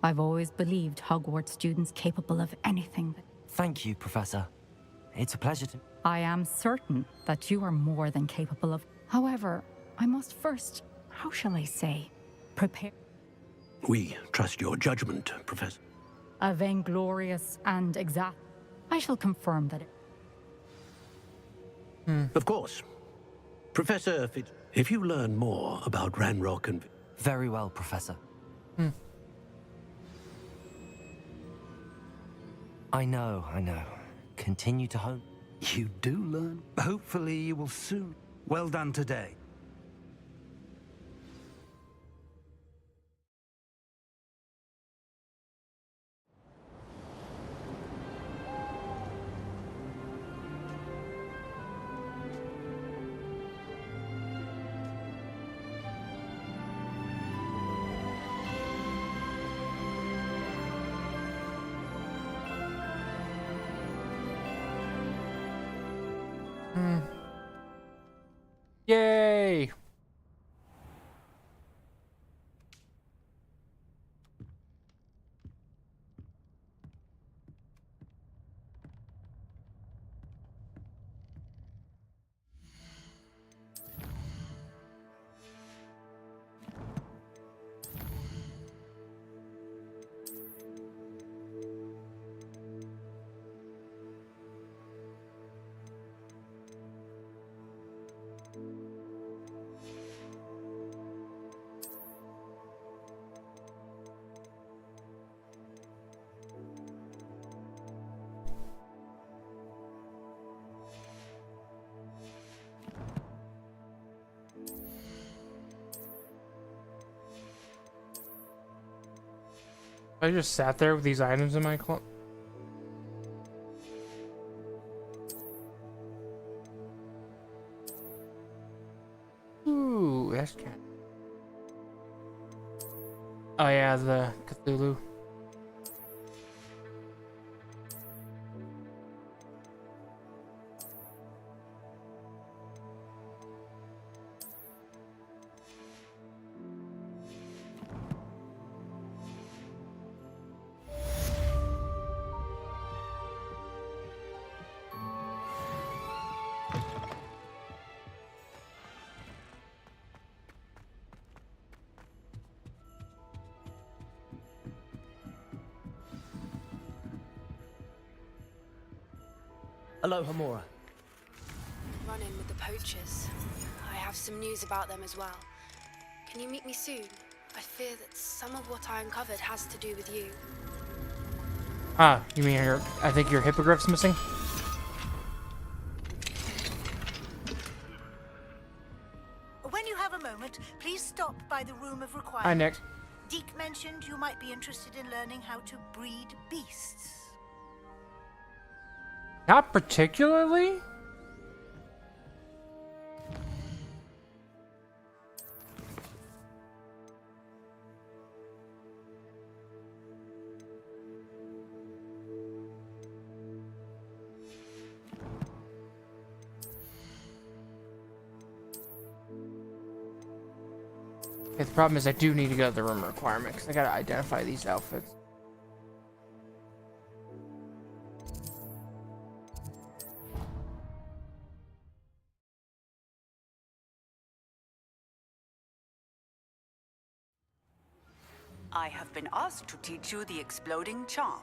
I've always believed Hogwarts students capable of anything.
Thank you, Professor. It's a pleasure to...
I am certain that you are more than capable of... However, I must first, how shall I say, prepare...
We trust your judgment, Professor.
A vainglorious and exact... I shall confirm that it...
Of course. Professor Fitz... If you learn more about Ranrock and...
Very well, Professor. I know. Continue to hone.
You do learn. Hopefully you will soon. Well done today.
Yay! I just sat there with these items in my closet. Ooh, that's cat. Oh yeah, the Cthulhu.
Aloha, Mora.
Run in with the poachers. I have some news about them as well. Can you meet me soon? I fear that some of what I uncovered has to do with you.
Ah, you mean I think your hippogriff's missing?
When you have a moment, please stop by the Room of Requirement.
Hi, Nick.
Deke mentioned you might be interested in learning how to breed beasts.
Not particularly. Okay, the problem is I do need to go to the room requirement because I gotta identify these outfits.
I have been asked to teach you the exploding charm,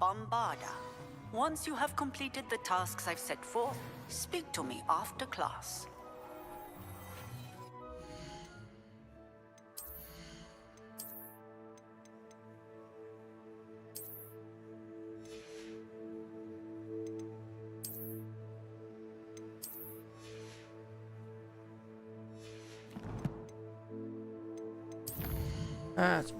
Bombarda. Once you have completed the tasks I've set forth, speak to me after class.
That's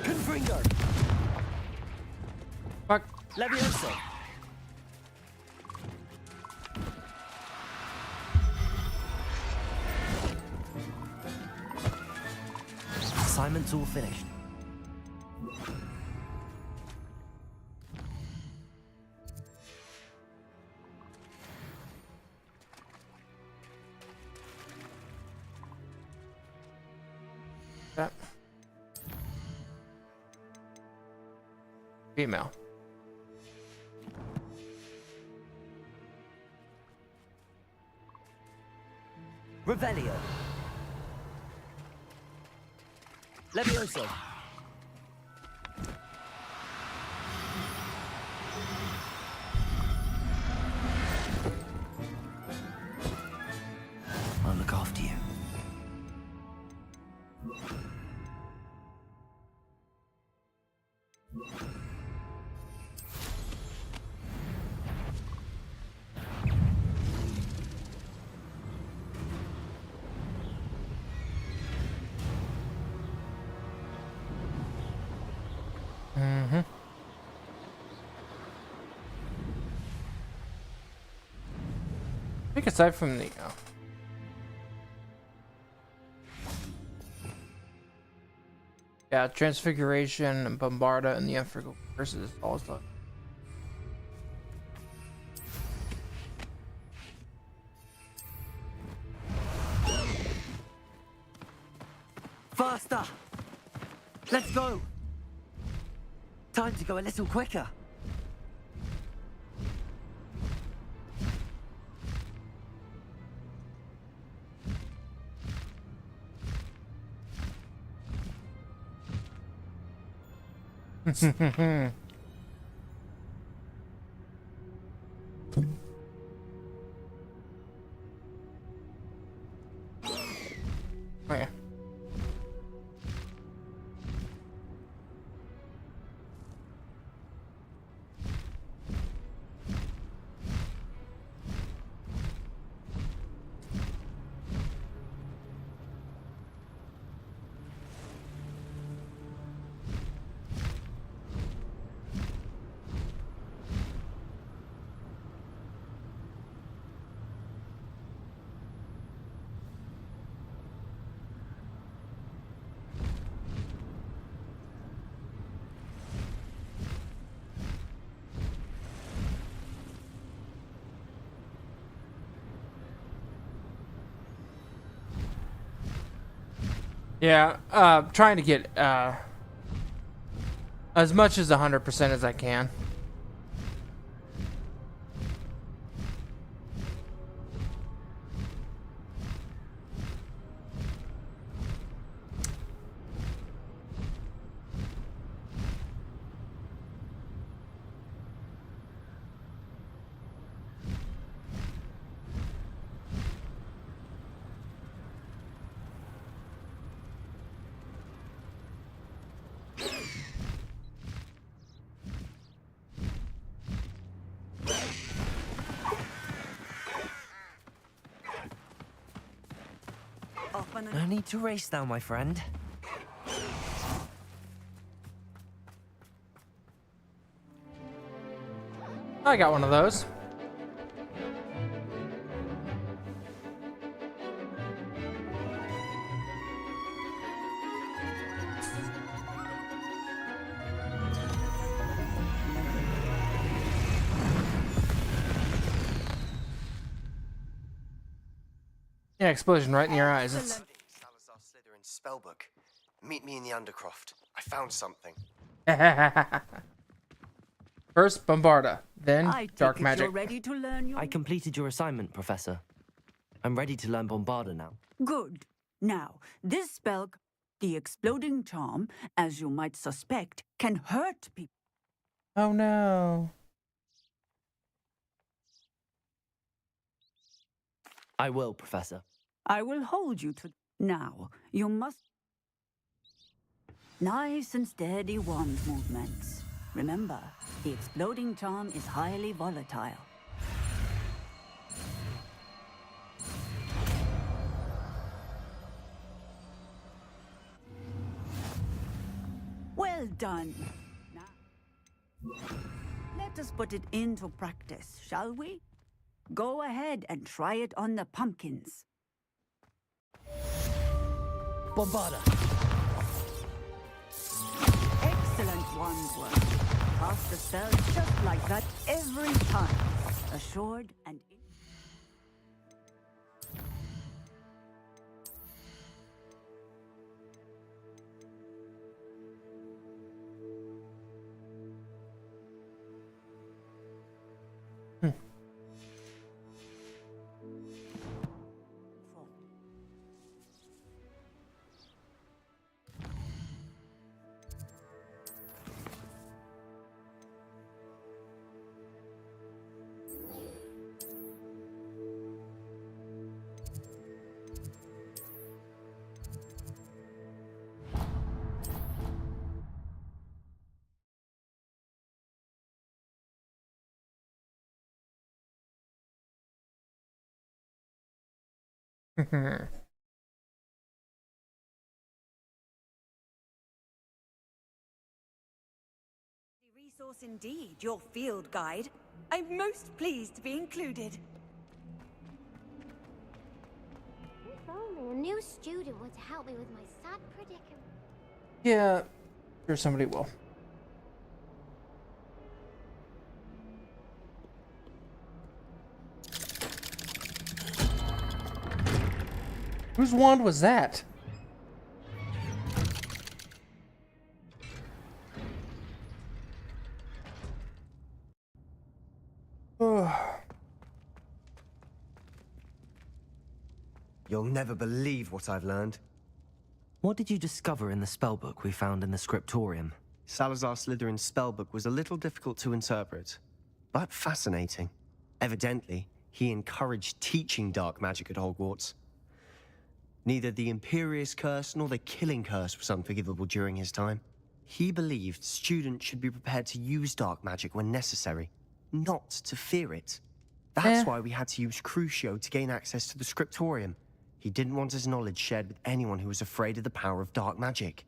Confringo.
Fuck.
Levioso.
Assignment's all finished.
That. Female.
Revelio. Levioso.
I'll look after you.
I think aside from the yeah, Transfiguration and Bombarda and the Unforgivable Curses all stuff.
Faster! Let's go! Time to go a little quicker.
Oh yeah. Yeah, trying to get as much as 100% as I can.
No need to race now, my friend.
I got one of those. Yeah, explosion right in your eyes. It's...
Salazar Slytherin's spellbook. Meet me in the Undercroft. I found something.
First, Bombarda, then Dark Magic.
You're ready to learn your...
I completed your assignment, Professor. I'm ready to learn Bombarda now.
Good. Now, this spell, the Exploding Charm, as you might suspect, can hurt people.
Oh no.
I will, Professor.
I will hold you to... Now, you must... Nice and steady wand movements. Remember, the Exploding Charm is highly volatile. Well done. Now, let us put it into practice, shall we? Go ahead and try it on the pumpkins.
Bombarda!
Excellent wand work. Cast the spell just like that every time. Assured and...
Resource indeed, your field guide. I'm most pleased to be included.
only a new student were to help me with my sad predicament.
Yeah, sure somebody will. Whose wand was that?
You'll never believe what I've learned.
What did you discover in the spellbook we found in the scriptorium?
Salazar Slytherin's spellbook was a little difficult to interpret, but fascinating. Evidently, he encouraged teaching dark magic at Hogwarts. Neither the Imperious Curse nor the Killing Curse was unforgivable during his time. He believed students should be prepared to use dark magic when necessary, not to fear it. That's why we had to use Crucio to gain access to the scriptorium. He didn't want his knowledge shared with anyone who was afraid of the power of dark magic.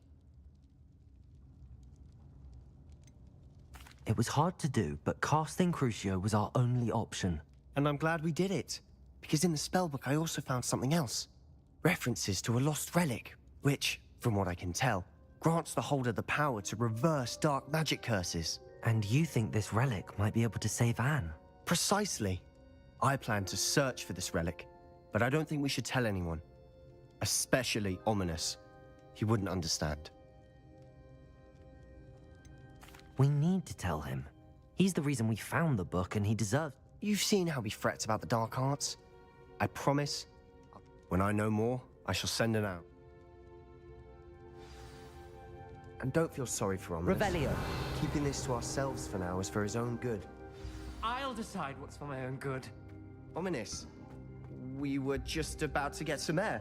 It was hard to do, but casting Crucio was our only option.
And I'm glad we did it, because in the spellbook I also found something else. References to a lost relic, which, from what I can tell, grants the holder the power to reverse dark magic curses.
And you think this relic might be able to save Anne?
Precisely. I plan to search for this relic, but I don't think we should tell anyone. Especially Ominous. He wouldn't understand.
We need to tell him. He's the reason we found the book, and he deserves...
You've seen how he frets about the dark arts. I promise, when I know more, I shall send it out. And don't feel sorry for Ominous.
Revelio.
Keeping this to ourselves for now is for his own good.
I'll decide what's for my own good.
Ominous, we were just about to get some air.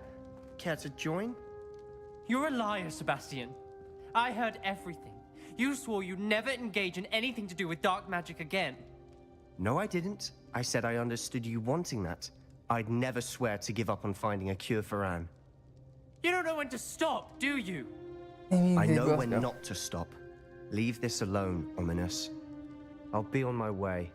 Care to join?
You're a liar, Sebastian. I heard everything. You swore you'd never engage in anything to do with dark magic again.
No, I didn't. I said I understood you wanting that. I'd never swear to give up on finding a cure for Anne.
You don't know when to stop, do you?
I know when not to stop. Leave this alone, Ominous. I'll be on my way.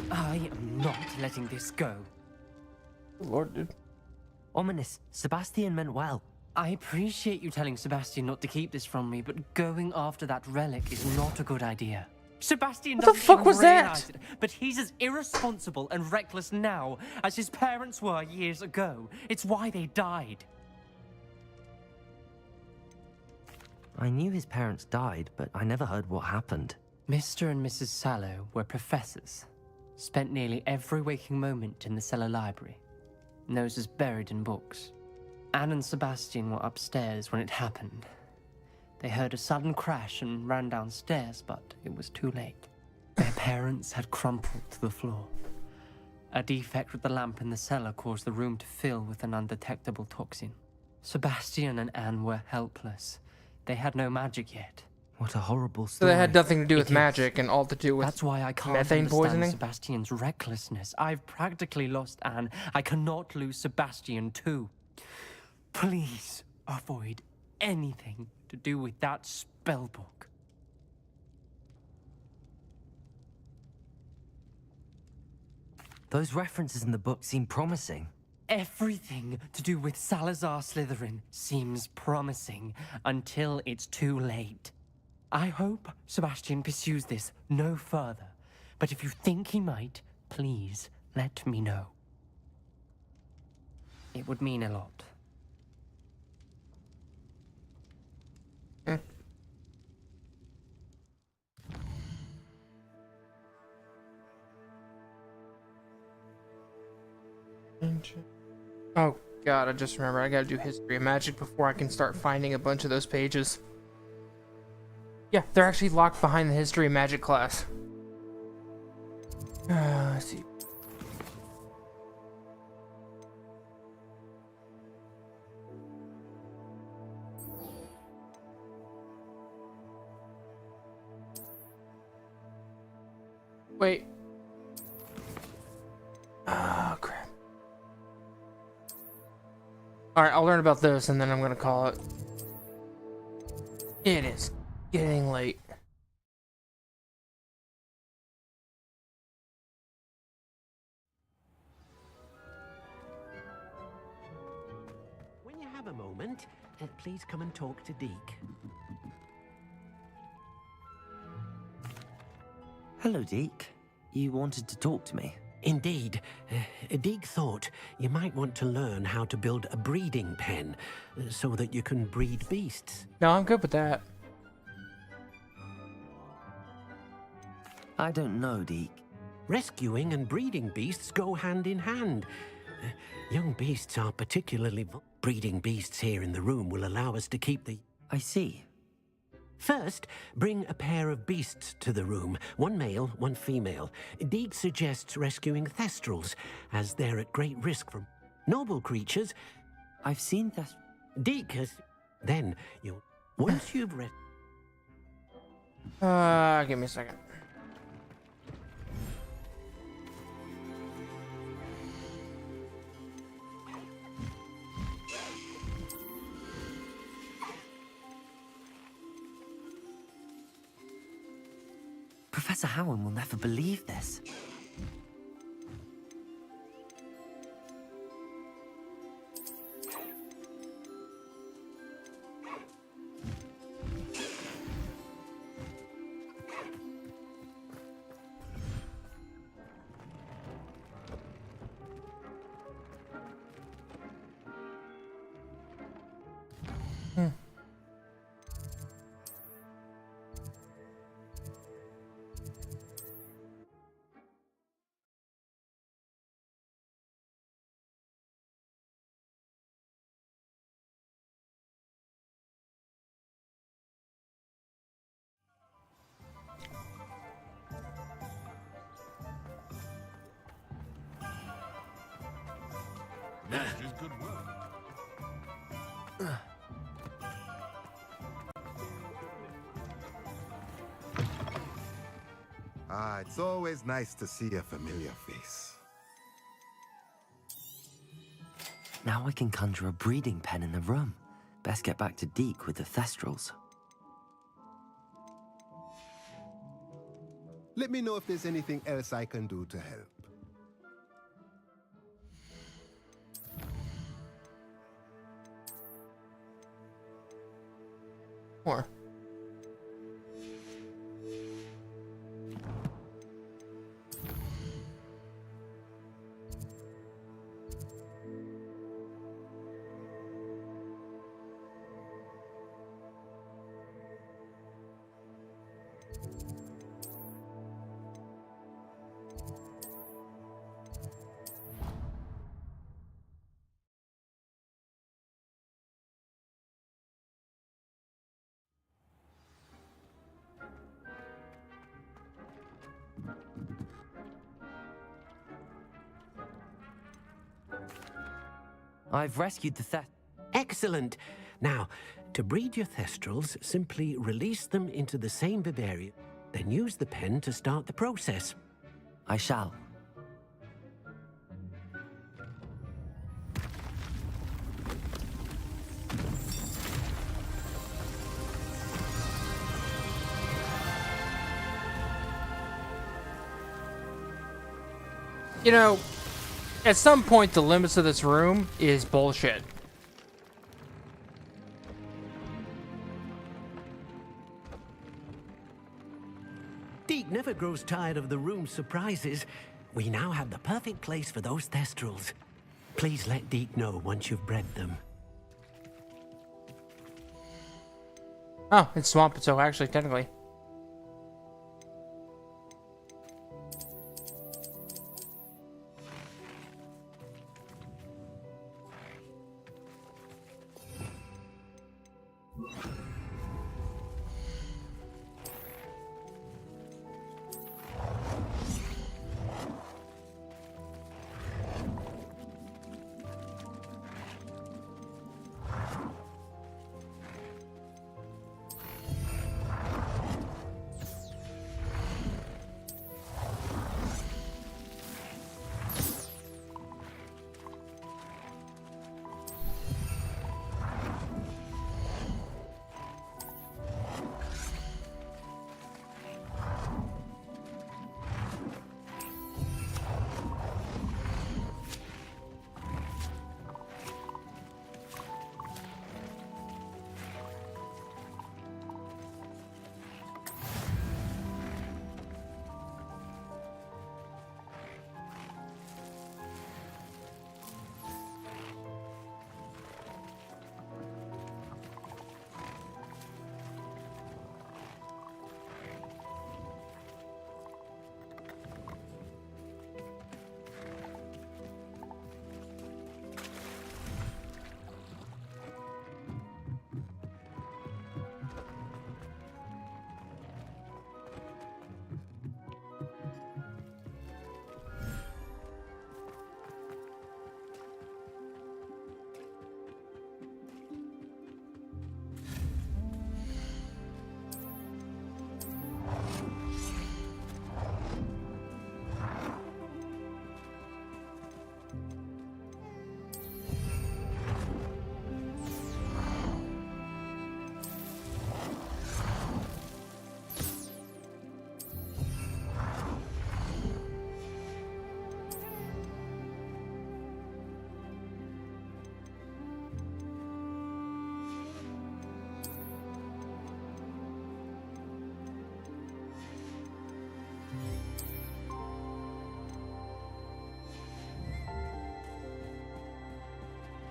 I am not letting this go.
Lord, dude.
Ominous, Sebastian meant well.
I appreciate you telling Sebastian not to keep this from me, but going after that relic is not a good idea. Sebastian
What the fuck was that?
It, but he's as irresponsible and reckless now as his parents were years ago. It's why they died.
I knew his parents died, but I never heard what happened.
Mr. and Mrs. Sallow were professors. Spent nearly every waking moment in the cellar library. Noses buried in books. Anne and Sebastian were upstairs when it happened. They heard a sudden crash and ran downstairs, but it was too late. Their parents had crumpled to the floor. A defect with the lamp in the cellar caused the room to fill with an undetectable toxin. Sebastian and Anne were helpless. They had no magic yet.
What a horrible
So
story.
that had nothing to do with magic and all to do with
That's why I can't
methane
understand
poisoning?
Sebastian's recklessness. I've practically lost Anne. I cannot lose Sebastian too. Please avoid anything to do with that spellbook.
Those references in the book seem promising.
Everything to do with Salazar Slytherin seems promising until it's too late. I hope Sebastian pursues this no further, but if you think he might, please let me know. It would mean a lot.
Oh god, I just remember I gotta do history of magic before I can start finding a bunch of those pages. Yeah, they're actually locked behind the history of magic class. Let's see. Wait. Oh, crap. Alright, I'll learn about this and then I'm gonna call it. It is getting late.
have a moment, please come and talk to Deke.
Hello, Deke. You wanted to talk to me?
Indeed. Deke thought you might want to learn how to build a breeding pen so that you can breed beasts.
No, I'm good with that.
I don't know, Deke.
Rescuing and breeding beasts go hand in hand. Young beasts are particularly... Breeding beasts here in the room will allow us to keep the...
I see.
First, bring a pair of beasts to the room. One male, one female. Deke suggests rescuing thestrals, as they're at great risk from noble creatures.
I've seen
Deke has... Then, once you've
Give me a second.
Professor Howard will never believe this.
This is good work.
It's always nice to see a familiar face.
Now I can conjure a breeding pen in the room. Best get back to Deke with the thestrals.
Let me know if there's anything else I can do to help.
More.
I've rescued the
Excellent. Now, to breed your thestrals, simply release them into the same vivarium, then use the pen to start the process.
I shall.
You know, at some point, the limits of this room is bullshit.
Deke never grows tired of the room's surprises. We now have the perfect place for those thestrals. Please let Deke know once you've bred them.
Oh, it's swamp, so actually, technically.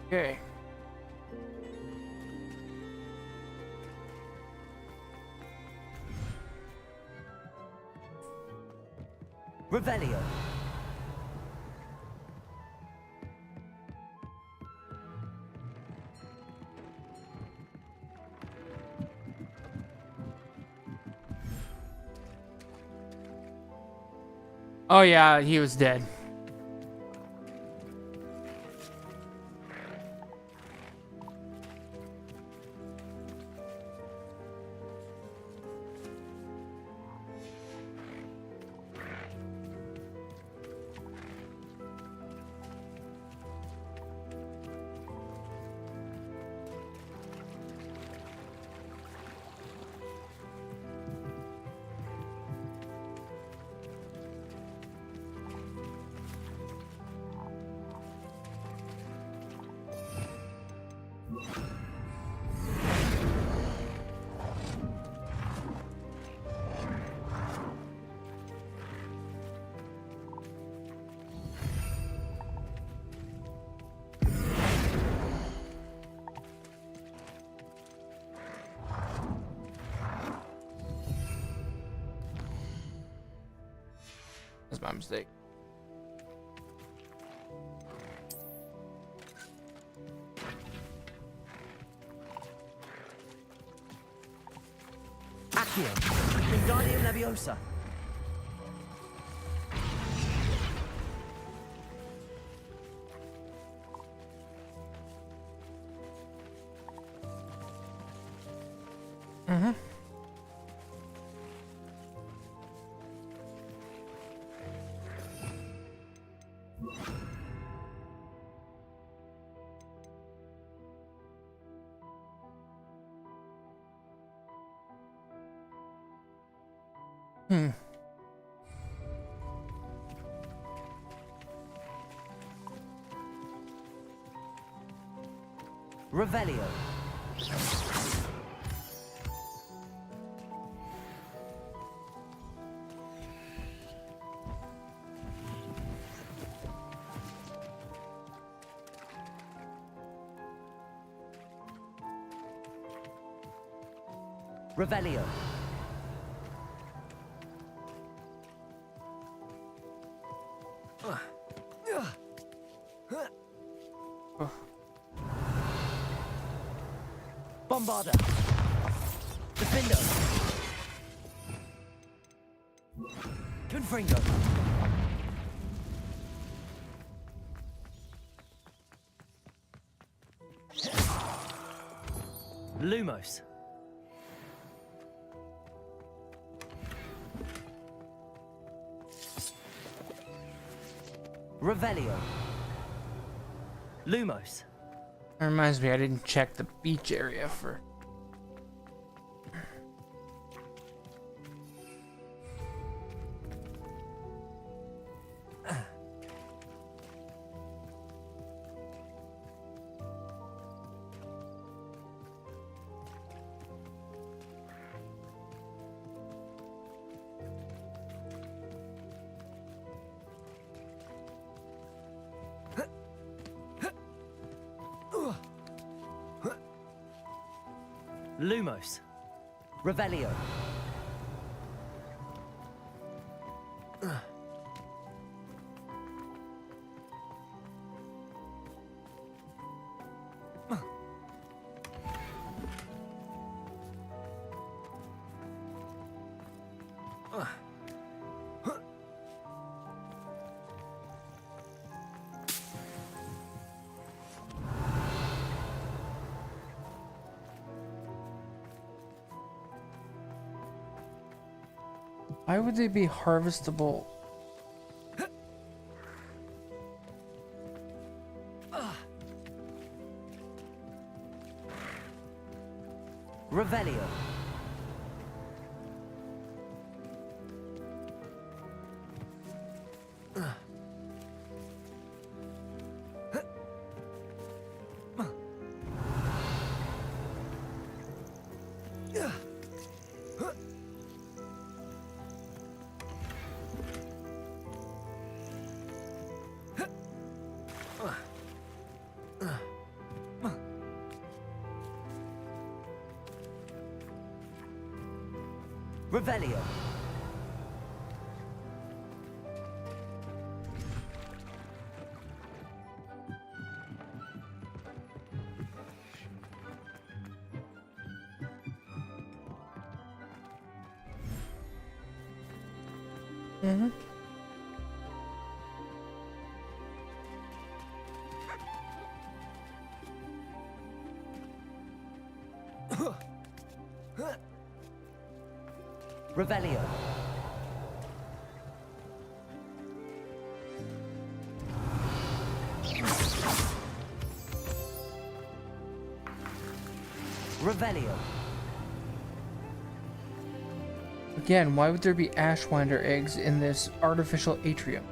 Okay.
Revelio.
Oh yeah, he was dead.
That's my mistake.
Accio. Wingardium Leviosa.
Mm-hmm. Hmm.
Revelio. Revelio. Bombarda. Defendo. Confringo. Lumos. Revelio. Lumos.
That reminds me, I didn't check the beach area for.
Lumos. Revelio.
Why would they be harvestable?
Revelio. Revelio.
Mm-hmm.
Revelio. Revelio.
Again, why would there be Ashwinder eggs in this artificial atrium?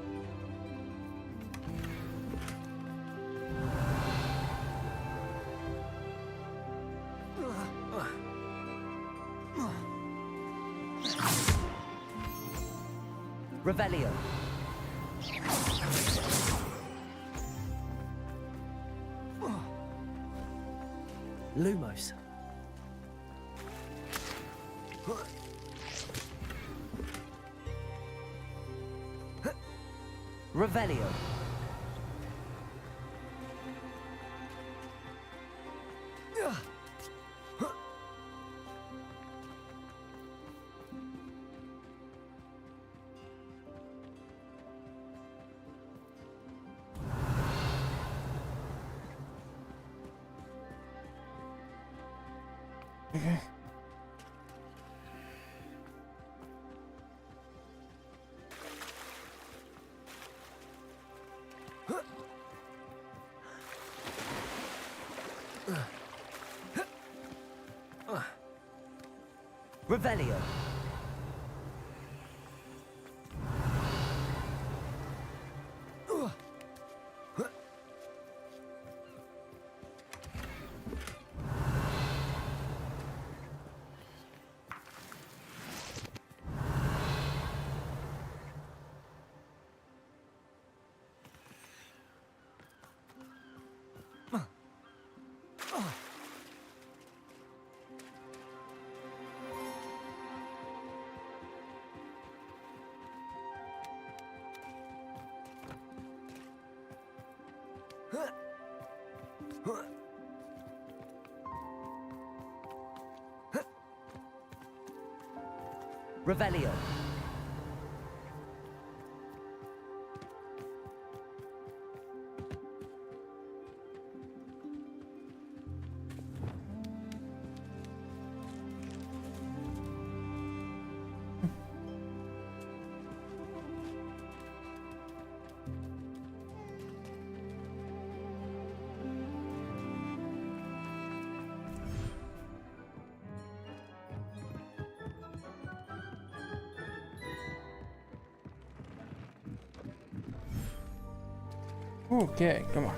Revelio. Lumos. Revelio.
Okay.
Revelio. Revelio.
Okay, come on.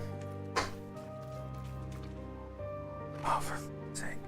Oh, for fuck's sake.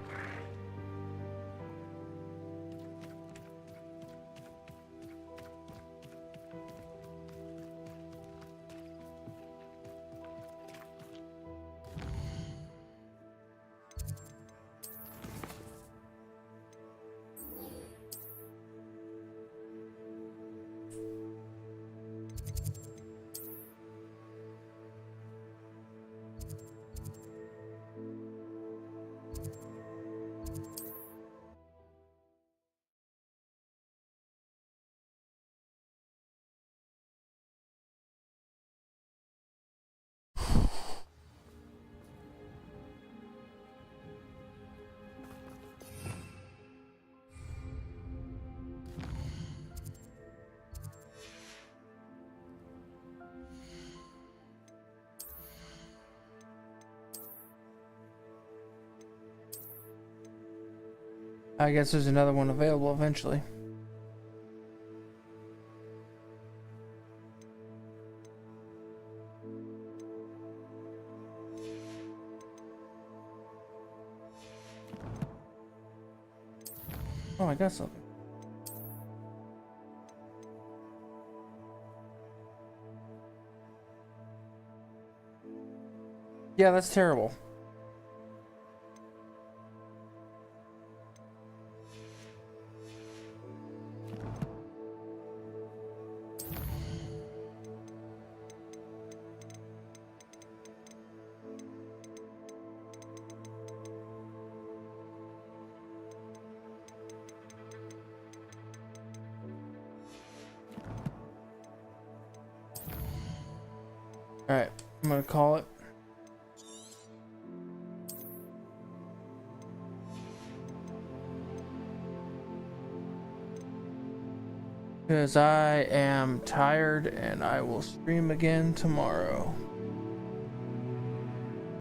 I guess there's another one available eventually. Oh, I got something. Yeah, that's terrible. Alright, I'm gonna call it. Because I am tired and I will stream again tomorrow.